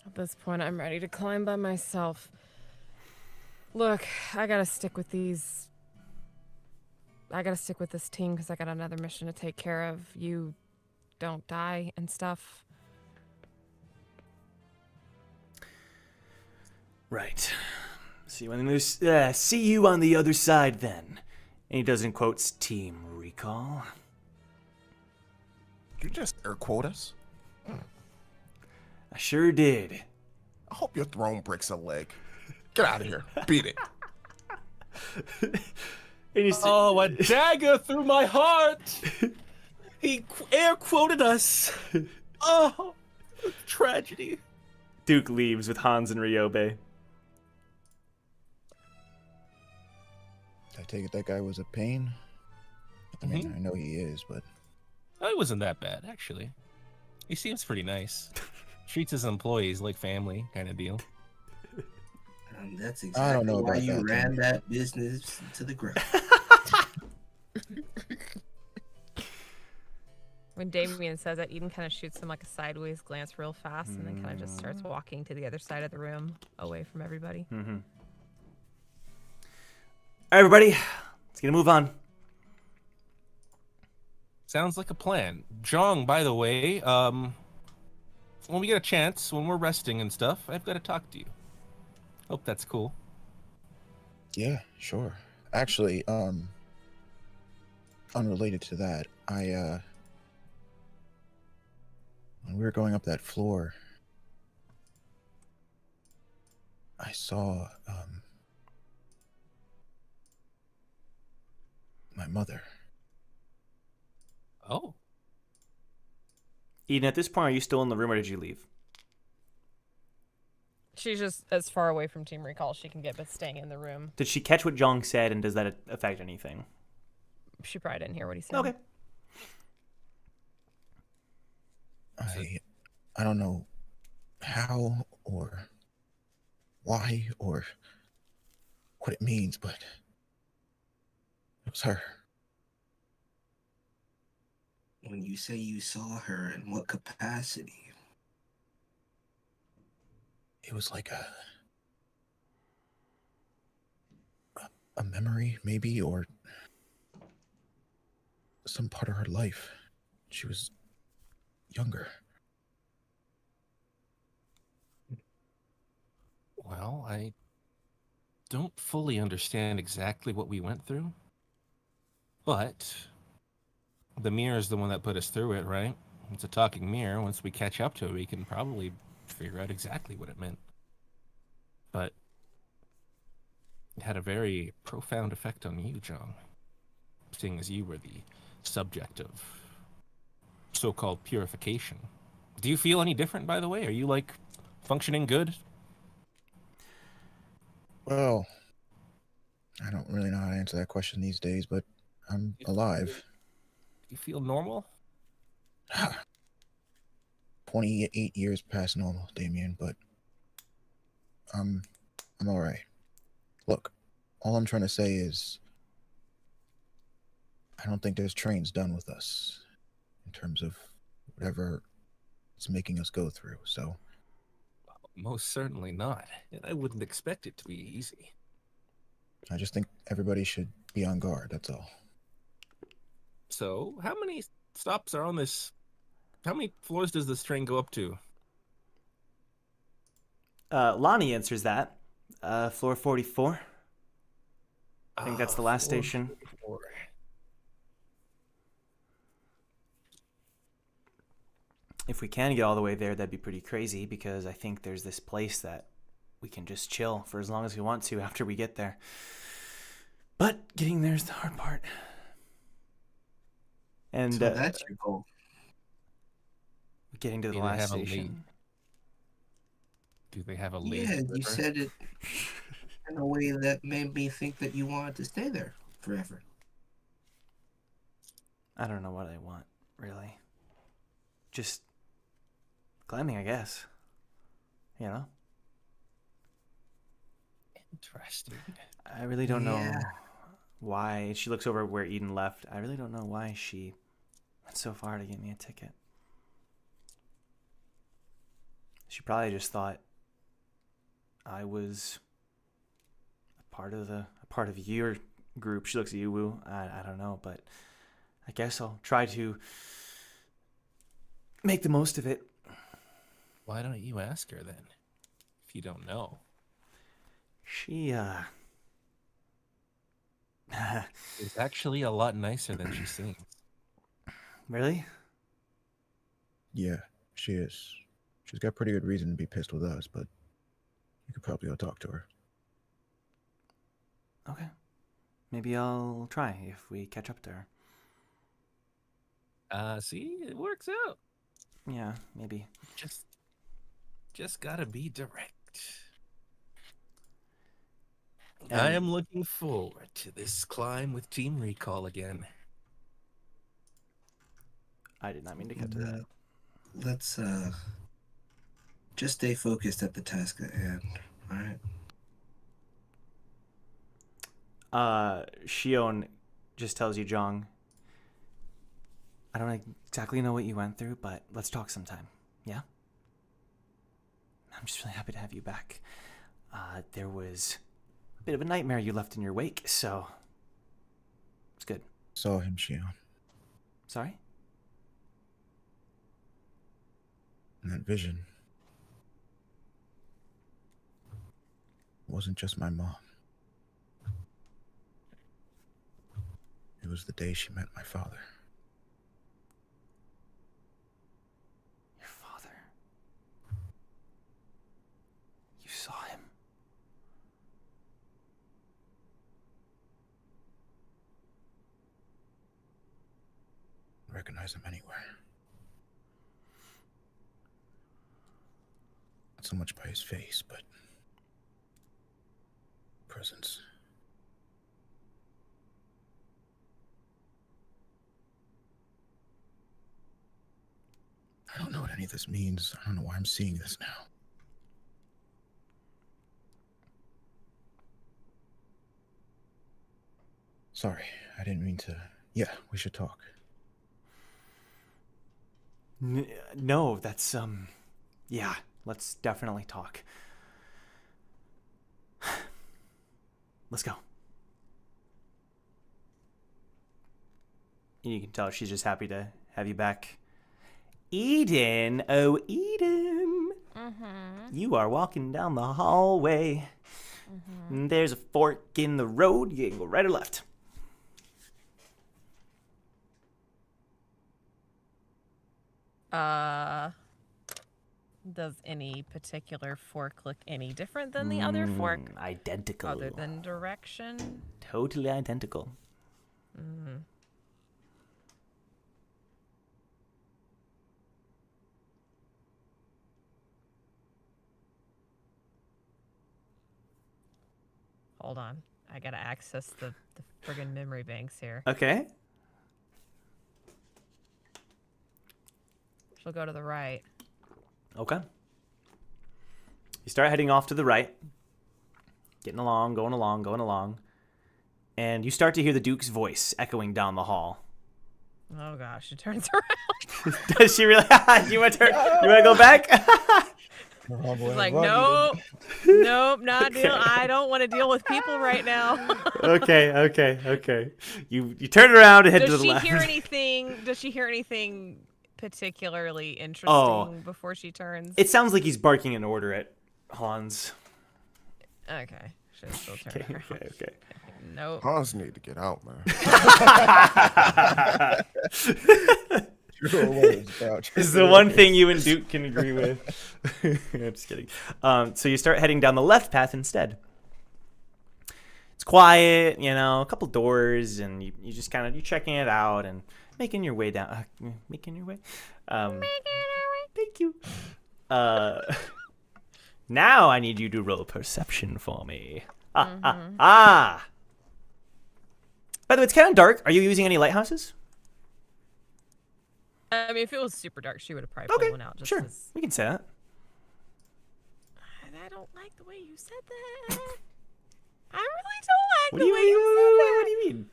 At this point, I'm ready to climb by myself. Look, I gotta stick with these. I gotta stick with this team because I got another mission to take care of. You don't die and stuff. Right. See you on the other side then. And he doesn't quotes Team Recall. You just air quote us? I sure did. I hope your throne breaks a leg. Get out of here. Beat it. And you see, Oh, a dagger through my heart! He air quoted us. Oh, tragedy. Duke leaves with Hans and Ryobe. I take it that guy was a pain. I mean, I know he is, but Oh, it wasn't that bad, actually. He seems pretty nice. Treats his employees like family, kind of deal. That's I don't exactly know why about you that, ran Tim. that business to the ground. When Damien says that, Eden kind of shoots him like a sideways glance real fast and then kind of just starts walking to the other side of the room, away from everybody. All right, everybody, let's get a move on. Sounds like a plan. Jong, by the way, when we get a chance, when we're resting and stuff, I've got to talk to you. Hope that's cool. yeah, sure. Actually, unrelated to that, when we were going up that floor, I saw, my mother. Oh, Eden, at this point, are you still in the room or did you leave? She's just as far away from Team Recall as she can get, but staying in the room. Did she catch what Jeong said, and does that affect anything? She probably didn't hear what he said. Okay. I don't know how or why or what it means, but it was her. When you say you saw her, in what capacity? It was like a memory, maybe, or some part of her life. She was younger. well, I don't fully understand exactly what we went through, but the mirror is the one that put us through it, right? It's a talking mirror. Once we catch up to it, we can probably figure out exactly what it meant. But it had a very profound effect on you, Jong, seeing as you were the subject of so-called purification. Do you feel any different, by the way? Are you, like, functioning good? Well, I don't really know how to answer that question these days, but I'm alive. Do you feel normal? 28 years past normal, Damien, but I'm all right. Look, all I'm trying to say is I don't think there's trains done with us in terms of whatever it's making us go through. So Most certainly not. And I wouldn't expect it to be easy. I just think everybody should be on guard. That's all. So, how many stops are on this? How many floors does this train go up to? Lonnie answers that. Floor 44. I think that's the last Floor station. 44. If we can get all the way there, that'd be pretty crazy because I think there's this place that we can just chill for as long as we want to after we get there. But getting there is the hard part. And So that's your goal. getting to the Do they last have a lead? station. Do they have a lady? Yeah, you river? said it in a way that made me think that you wanted to stay there forever. I don't know what I want, really. Just climbing, I guess. You know? Interesting. I really don't know Yeah. why. She looks over where Eden left. I really don't know why she went so far to get me a ticket. She probably just thought I was a part of your group. She looks at you, Woo. I don't know, but I guess I'll try to make the most of it. Why don't you ask her then? If you don't know. She It's actually a lot nicer than she seems. really? Yeah, she is. She's got pretty good reason to be pissed with us, but you could probably go talk to her. Okay. Maybe I'll try if we catch up to her. See, it works out. Yeah, maybe. Just Just gotta be direct. And- I am looking forward to this climb with Team Recall again. I did not mean to cut to that. Let's just stay focused at the task at hand. All right. Shion just tells you, Jong, I don't exactly know what you went through, but let's talk sometime. Yeah? I'm just really happy to have you back. There was a bit of a nightmare you left in your wake, so it's good. Saw him, Shion. Sorry? And that vision wasn't just my mom. It was the day she met my father. Your father. You saw him. I recognize him anywhere. Not so much by his face, but presence. I don't know what any of this means. I don't know why I'm seeing this now. Sorry, I didn't mean to. Yeah, we should talk. No, that's, yeah, let's definitely talk. Let's go. You can tell she's just happy to have you back. Eden, oh Eden, you are walking down the hallway. And there's a fork in the road. You can go right or left. Does any particular fork look any different than the other fork? Identical. Other than direction? Totally identical. Hold on. I gotta access the friggin' memory banks here. Okay. She'll go to the right. Okay. You start heading off to the right. Getting along, going along, going along. And you start to hear the Duke's voice echoing down the hall. Oh gosh, she turns around. Does she really? You want to go back? She's like, nope, nope, not deal. I don't want to deal with people right now. Okay. You turn around and head to the left. Does she hear anything particularly interesting before she turns? It sounds like he's barking an order at Hans. Okay. Should still turn around. Okay. Nope. Hans need to get out, man. True words, bro. This is the one thing you and Duke can agree with. I'm just kidding. So you start heading down the left path instead. It's quiet, a couple doors, and you just kind of you're checking it out and making your way down. Making your way. Thank you. Now I need you to roll perception for me. By the way, it's kind of dark. Are you using any lighthouses? I mean, if it was super dark, she would have probably pulled one out. Just Sure. as... We can say that. And I don't like the way you said that. I really don't like the way you said that. What do you mean?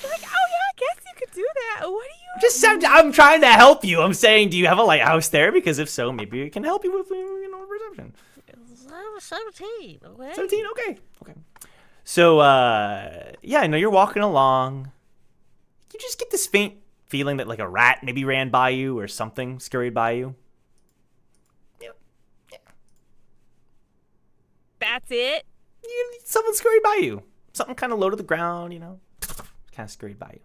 Like, oh yeah, I guess you could do that. What do you? I'm trying to help you. I'm saying, do you have a lighthouse there? Because if so, maybe it can help you with perception. 17. Okay. 17. Okay. So I know you're walking along. You just get this faint feeling that like a rat maybe ran by you or something scurried by you. Yeah. That's it. Someone scurried by you. Something kind of low to the ground, kind of scurried by you.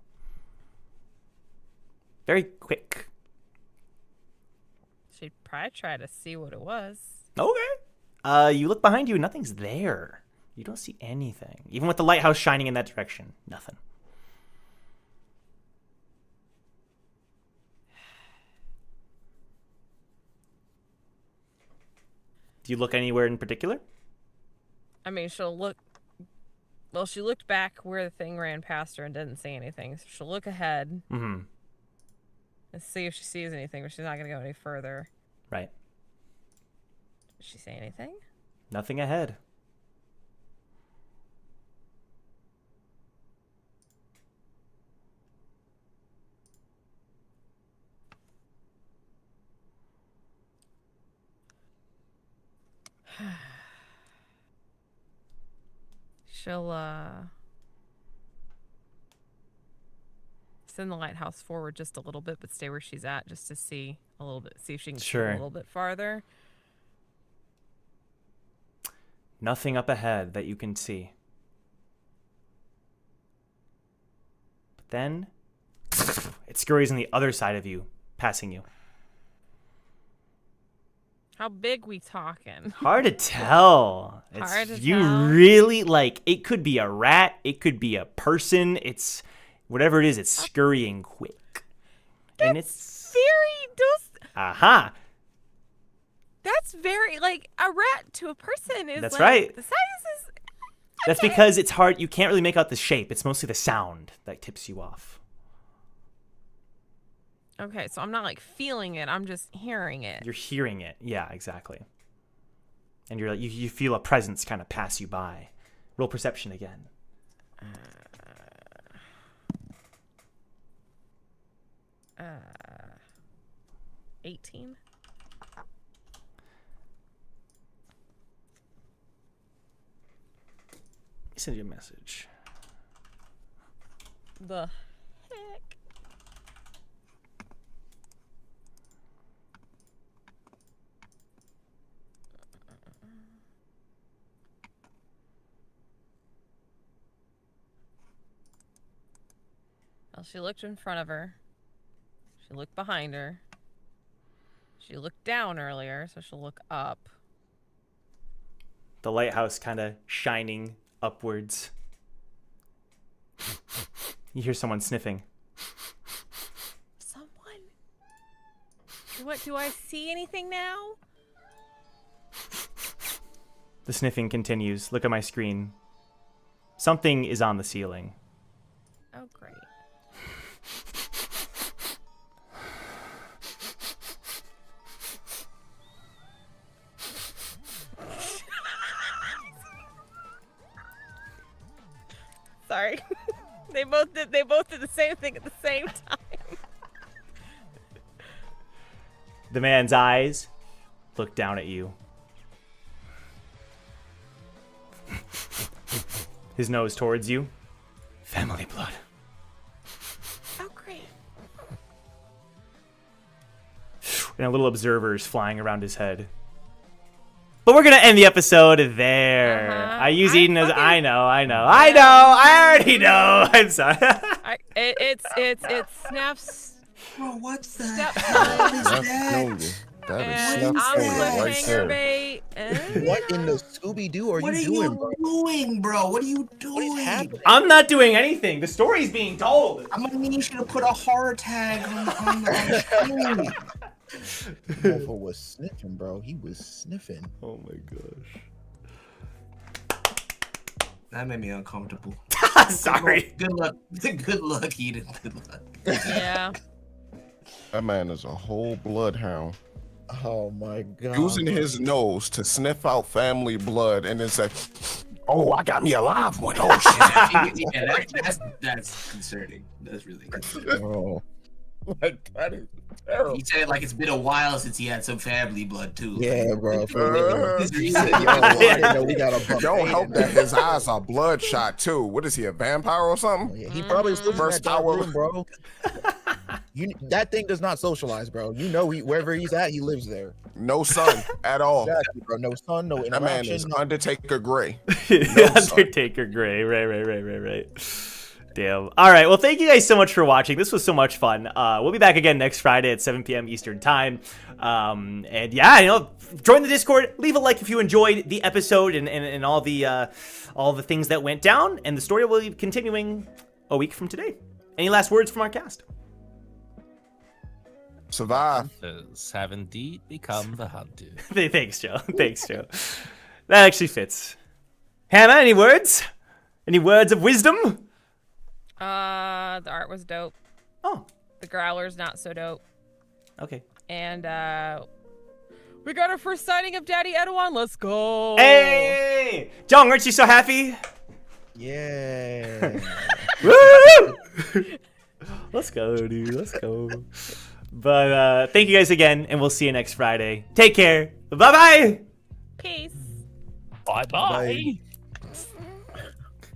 Very quick. She'd probably try to see what it was. Okay. You look behind you, nothing's there. You don't see anything. Even with the lighthouse shining in that direction, nothing. Do you look anywhere in particular? I mean, she'll look. Well, she looked back where the thing ran past her and didn't see anything. So she'll look ahead Mm-hmm. and see if she sees anything, but she's not going to go any further. Right. Does she say anything? Nothing ahead. She'll send the lighthouse forward just a little bit, but stay where she's at just to see a little bit, see if she can see Sure. a little bit farther. Nothing up ahead that you can see. But then it scurries on the other side of you, passing you. How big we talking? Hard to tell. Hard to you tell. really like it could be a rat, it could be a person, it's whatever it is, it's scurrying quick. And it's Very aha. That's very like a rat to a person is. That's like, right. The size is. That's because it's hard, you can't really make out the shape. It's mostly the sound that tips you off. Okay, so I'm not like feeling it. I'm just hearing it. You're hearing it. Yeah, exactly. And you're like you feel a presence kind of pass you by. Roll perception again. 18. Let me send you a message. The heck? Well, she looked in front of her. She looked behind her. She looked down earlier, so she'll look up. The lighthouse kind of shining upwards. You hear someone sniffing. Someone. What, do I see anything now? The sniffing continues. Look at my screen. Something is on the ceiling. Oh, great. Sorry. They both did the same thing at the same time. The man's eyes look down at you. His nose towards you. Family blood. Oh, great. And a little observer is flying around his head. But we're gonna end the episode there. Uh-huh. I use I Eden as fucking- I know. I already know. I'm sorry. It's Snap's Bro, what's that? stepson. What is That's that? Snooty. That And is I'm Snap's right cliffhanger there. bait. And What in the Scooby Doo are What are you doing, bro? you doing, bro? What are you doing? What is happening? I'm not doing anything. The story's being told. I'm gonna need you to put a horror tag on the screen. Motherfucker was sniffing, bro. He was sniffing. Oh my gosh. That made me uncomfortable. Sorry. Good luck. Good luck, Eden. Good luck. yeah. That man is a whole bloodhound. Oh my god. Using his nose to sniff out family blood and then say, "Oh, I got me a live one." Oh shit. Yeah, that's concerning. That's really concerning. Bro. Like, that is terrible. He said it like it's been a while since he had some family blood too. Yeah, bro. For real. This He is- said, yo, I didn't know we got a It don't help that his eyes are bloodshot too. What is he, a vampire or something? Yeah, he probably was living in First that dark hour. room, bro. That thing does not socialize, bro. You know, wherever he's at, he lives there. No sun at all. Exactly, bro. No sun, no That man interaction. is no- Undertaker Gray. son. Undertaker Gray. Right. Damn. All right. Well, thank you guys so much for watching. This was so much fun. We'll be back again next Friday at 7 p.m. Eastern Time. And yeah, join the Discord. Leave a like if you enjoyed the episode and all the things that went down. And the story will be continuing a week from today. Any last words from our cast? Survive. Hunters have indeed become the hunted. Thanks, Joe. Thanks, Joe. That actually fits. Hannah, any words? Any words of wisdom? The art was dope. Oh, The growler's not so dope. okay. And we got our first signing of Daddy Edouan. Let's go. Hey! Jong, aren't you so happy? Yeah. Woo! Let's go, dude. Let's go. But thank you guys again, and we'll see you next Friday. Take care. Bye-bye. Peace. Bye-bye. Bye.